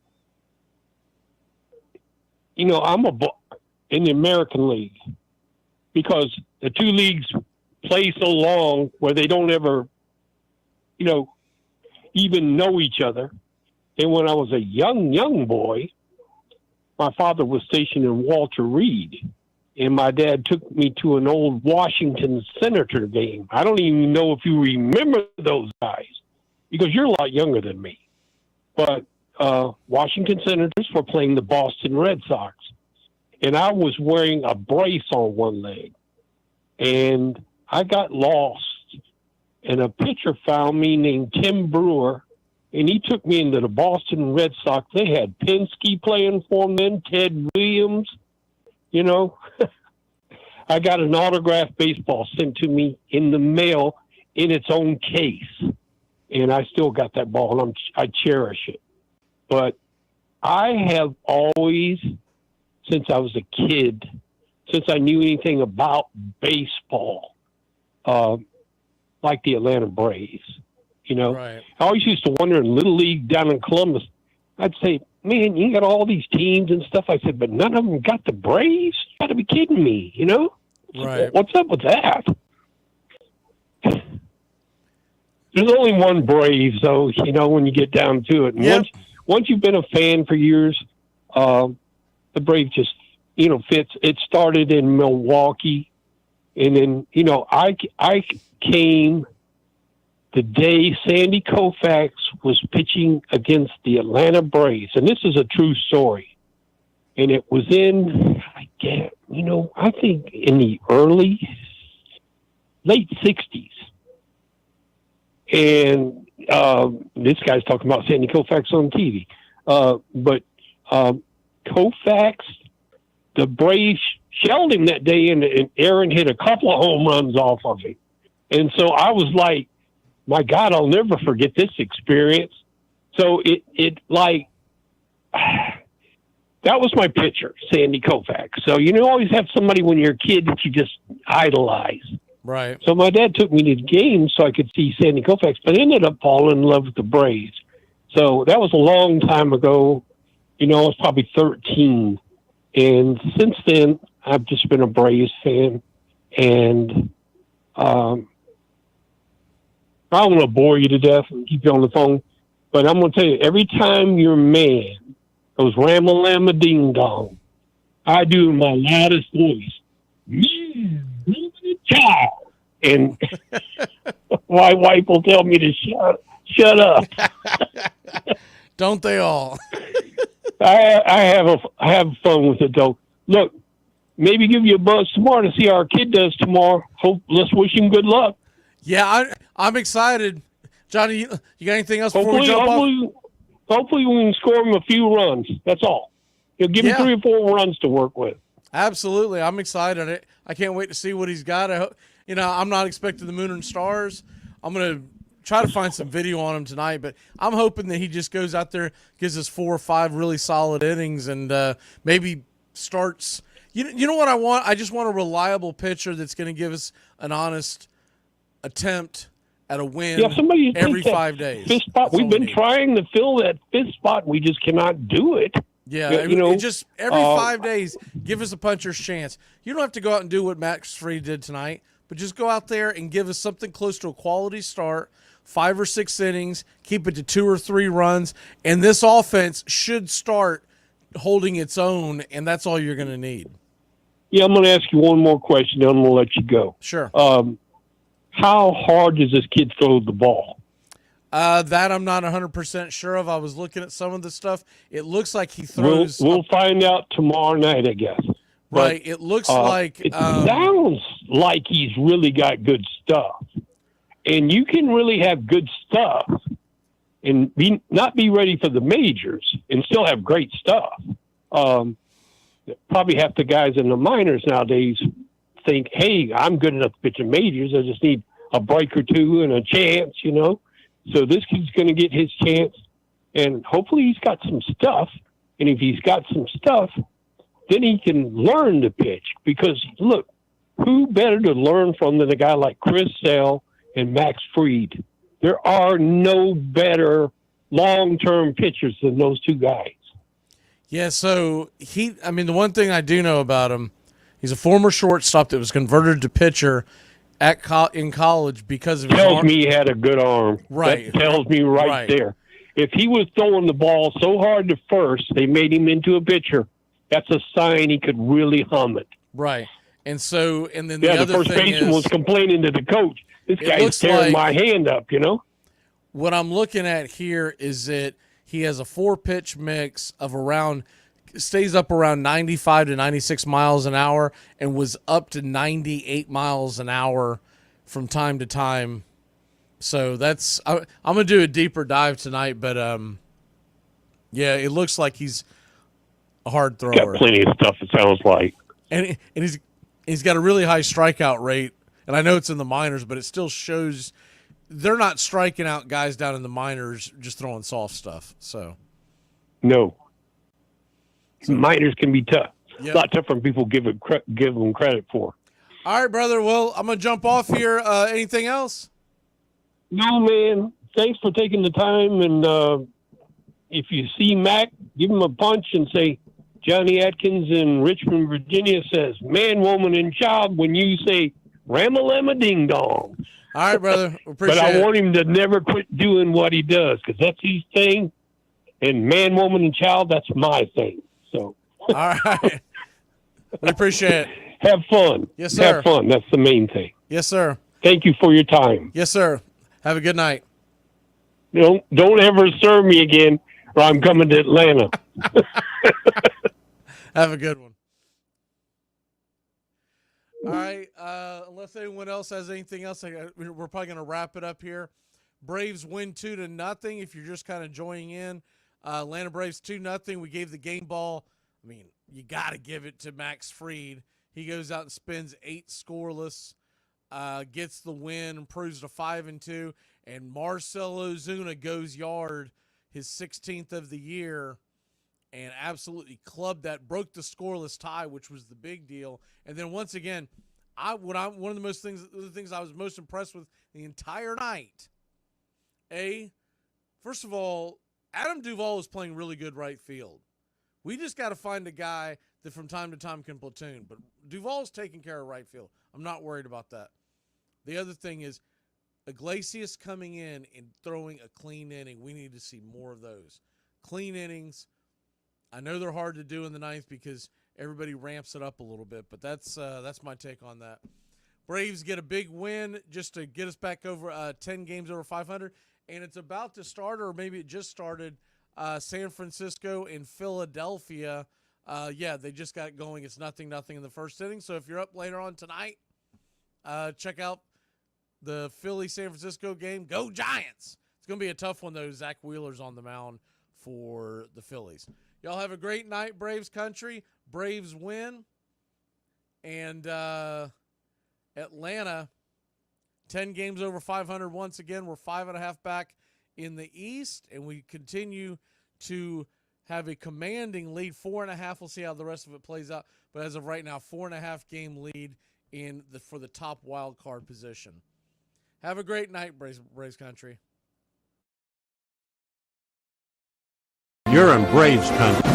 S15: in the American League, because the 2 leagues play so long where they don't ever, even know each other. And when I was a young boy, my father was stationed in Walter Reed, and my dad took me to an old Washington Senator game. I don't even know if you remember those guys, because you're a lot younger than me. But Washington Senators were playing the Boston Red Sox, and I was wearing a brace on one leg, and I got lost, and a pitcher found me named Tim Brewer, and he took me into the Boston Red Sox. They had Penske playing for them then, Ted Williams, I got an autographed baseball sent to me in the mail in its own case, and I still got that ball, and I cherish it. But I have always, since I was a kid, since I knew anything about baseball, like the Atlanta Braves,
S2: Right.
S15: I always used to wonder in Little League down in Columbus, I'd say, man, you got all these teams and stuff. I said, but none of them got the Braves? You got to be kidding me,
S2: Right.
S15: What's up with that? There's only one Braves, though, when you get down to it. And
S2: Yep.
S15: once you've been a fan for years, the Braves just, fits. It started in Milwaukee, and then, I came the day Sandy Koufax was pitching against the Atlanta Braves, and this is a true story. And it was in, I think in the late 60s. And this guy's talking about Sandy Koufax on TV. But Koufax, the Braves shelled him that day, and Aaron hit a couple of home runs off of him. And so I was like, my God, I'll never forget this experience. So that was my pitcher, Sandy Koufax. So you always have somebody when you're a kid that you just idolize.
S2: Right.
S15: So my dad took me to the game so I could see Sandy Koufax, but I ended up falling in love with the Braves. So that was a long time ago. I was probably 13. And since then, I've just been a Braves fan. And I don't want to bore you to death and keep you on the phone, but I'm going to tell you, every time your man goes ram-a-lam-a ding-dong, I do in my loudest voice, and my wife will tell me to shut up.
S2: Don't they all?
S15: I have fun with it, though. Look, maybe give you a buzz tomorrow to see how our kid does tomorrow. Let's wish him good luck.
S2: Yeah, I'm excited. Johnny, you got anything else before we jump off?
S15: Hopefully we can score him a few runs. That's all. Give him 3 or 4 runs to work with.
S2: Absolutely. I'm excited. I can't wait to see what he's got. I'm not expecting the moon and stars. I'm going to try to find some video on him tonight, but I'm hoping that he just goes out there, gives us 4 or 5 really solid innings, and maybe starts. You know what I want? I just want a reliable pitcher that's going to give us an honest attempt at a win every 5 days.
S15: Fifth spot. We've been trying to fill that 5th spot. We just cannot do it.
S2: Yeah, just every 5 days, give us a puncher's chance. You don't have to go out and do what Max Fried did tonight, but just go out there and give us something close to a quality start, 5 or 6 innings, keep it to 2 or 3 runs, and this offense should start holding its own, and that's all you're going to need.
S15: Yeah, I'm going to ask you one more question, then I'm going to let you go.
S2: Sure.
S15: How hard does this kid throw the ball?
S2: That I'm not 100% sure of. I was looking at some of the stuff. It looks like he throws.
S15: We'll find out tomorrow night, I guess.
S2: Right. It looks like.
S15: It sounds like he's really got good stuff. And you can really have good stuff and not be ready for the majors and still have great stuff. Probably half the guys in the minors nowadays think, hey, I'm good enough to pitch in majors. I just need a break or 2 and a chance, So this kid's going to get his chance, and hopefully he's got some stuff. And if he's got some stuff, then he can learn to pitch. Because, look, who better to learn from than a guy like Chris Sale and Max Fried? There are no better long-term pitchers than those 2 guys.
S2: Yeah, so the one thing I do know about him, he's a former shortstop that was converted to pitcher in college because of his
S15: tells
S2: arm.
S15: me he had a good arm.
S2: Right.
S15: That tells me right there. If he was throwing the ball so hard to first, they made him into a pitcher. That's a sign he could really hum it.
S2: Right. And so, and then
S15: the
S2: other
S15: first
S2: thing
S15: baseman was complaining to the coach. This guy's tearing my hand up, you know?
S2: What I'm looking at here is that he has a 4-pitch mix of stays up around 95 to 96 miles an hour and was up to 98 miles an hour from time to time. So I'm going to do a deeper dive tonight, but yeah, it looks like he's a hard thrower.
S15: Got plenty of stuff, it sounds like.
S2: And he's got a really high strikeout rate, and I know it's in the minors, but it still shows they're not striking out guys down in the minors just throwing soft stuff. So
S15: no. Minors can be tough.
S2: Yep.
S15: A lot tougher than people give them credit for.
S2: All right, brother. Well, I'm going to jump off here. Anything else?
S15: No, man. Thanks for taking the time. And if you see Mac, give him a punch and say, Johnny Atkins in Richmond, Virginia says, man, woman, and child when you say Ramalama Ding Dong.
S2: All right, brother. Appreciate
S15: but I
S2: it.
S15: want him to never quit doing what he does because that's his thing. And man, woman, and child, that's my thing. So.
S2: All right. We appreciate it.
S15: Have fun.
S2: Yes, sir.
S15: Have fun. That's the main thing.
S2: Yes, sir.
S15: Thank you for your time.
S2: Yes, sir. Have a good night.
S15: Don't ever serve me again or I'm coming to Atlanta.
S2: Have a good one. All right. Unless anyone else has anything else, we're probably going to wrap it up here. Braves win 2-0. If you're just kind of joining in, Atlanta Braves 2-0. We gave the game ball. I mean, you got to give it to Max Fried. He goes out and spins 8 scoreless, gets the win, improves to 5-2, and Marcell Ozuna goes yard, his 16th of the year, and absolutely clubbed that, broke the scoreless tie, which was the big deal. And then once again, one of the things I was most impressed with the entire night. First of all, Adam Duvall is playing really good right field. We just got to find a guy that from time to time can platoon. But Duvall's taking care of right field. I'm not worried about that. The other thing is Iglesias coming in and throwing a clean inning. We need to see more of those. Clean innings. I know they're hard to do in the ninth because everybody ramps it up a little bit, but that's my take on that. Braves get a big win just to get us back over 10 games over 500, and it's about to start, or maybe it just started, San Francisco and Philadelphia. They just got going. It's 0-0 in the first inning, so if you're up later on tonight, check out the Philly-San Francisco game. Go Giants! It's going to be a tough one, though. Zach Wheeler's on the mound for the Phillies. Y'all have a great night, Braves country. Braves win. And Atlanta, 10 games over 500 once again. We're 5.5 back in the East, and we continue to have a commanding lead. 4.5. We'll see how the rest of it plays out. But as of right now, 4.5 game lead for the top wild card position. Have a great night, Braves country.
S13: You're in Braves country.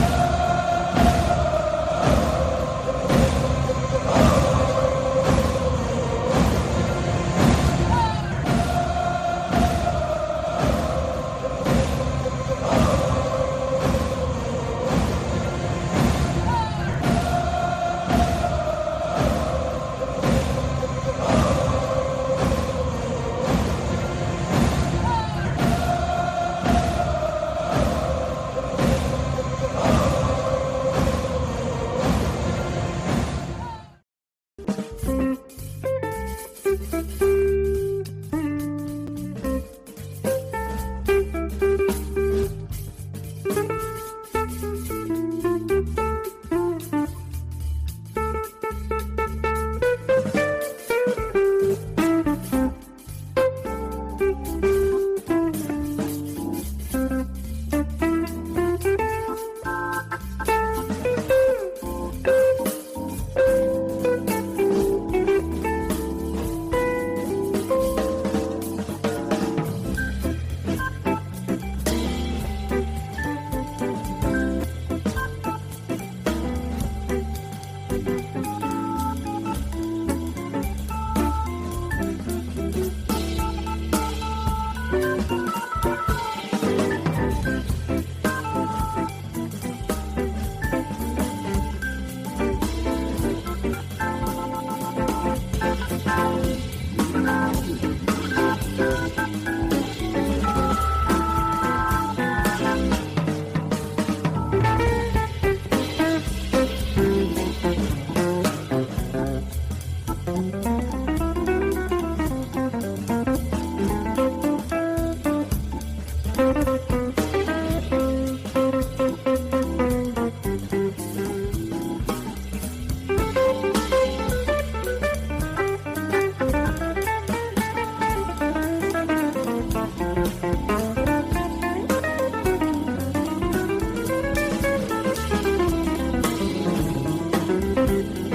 S7: Ball.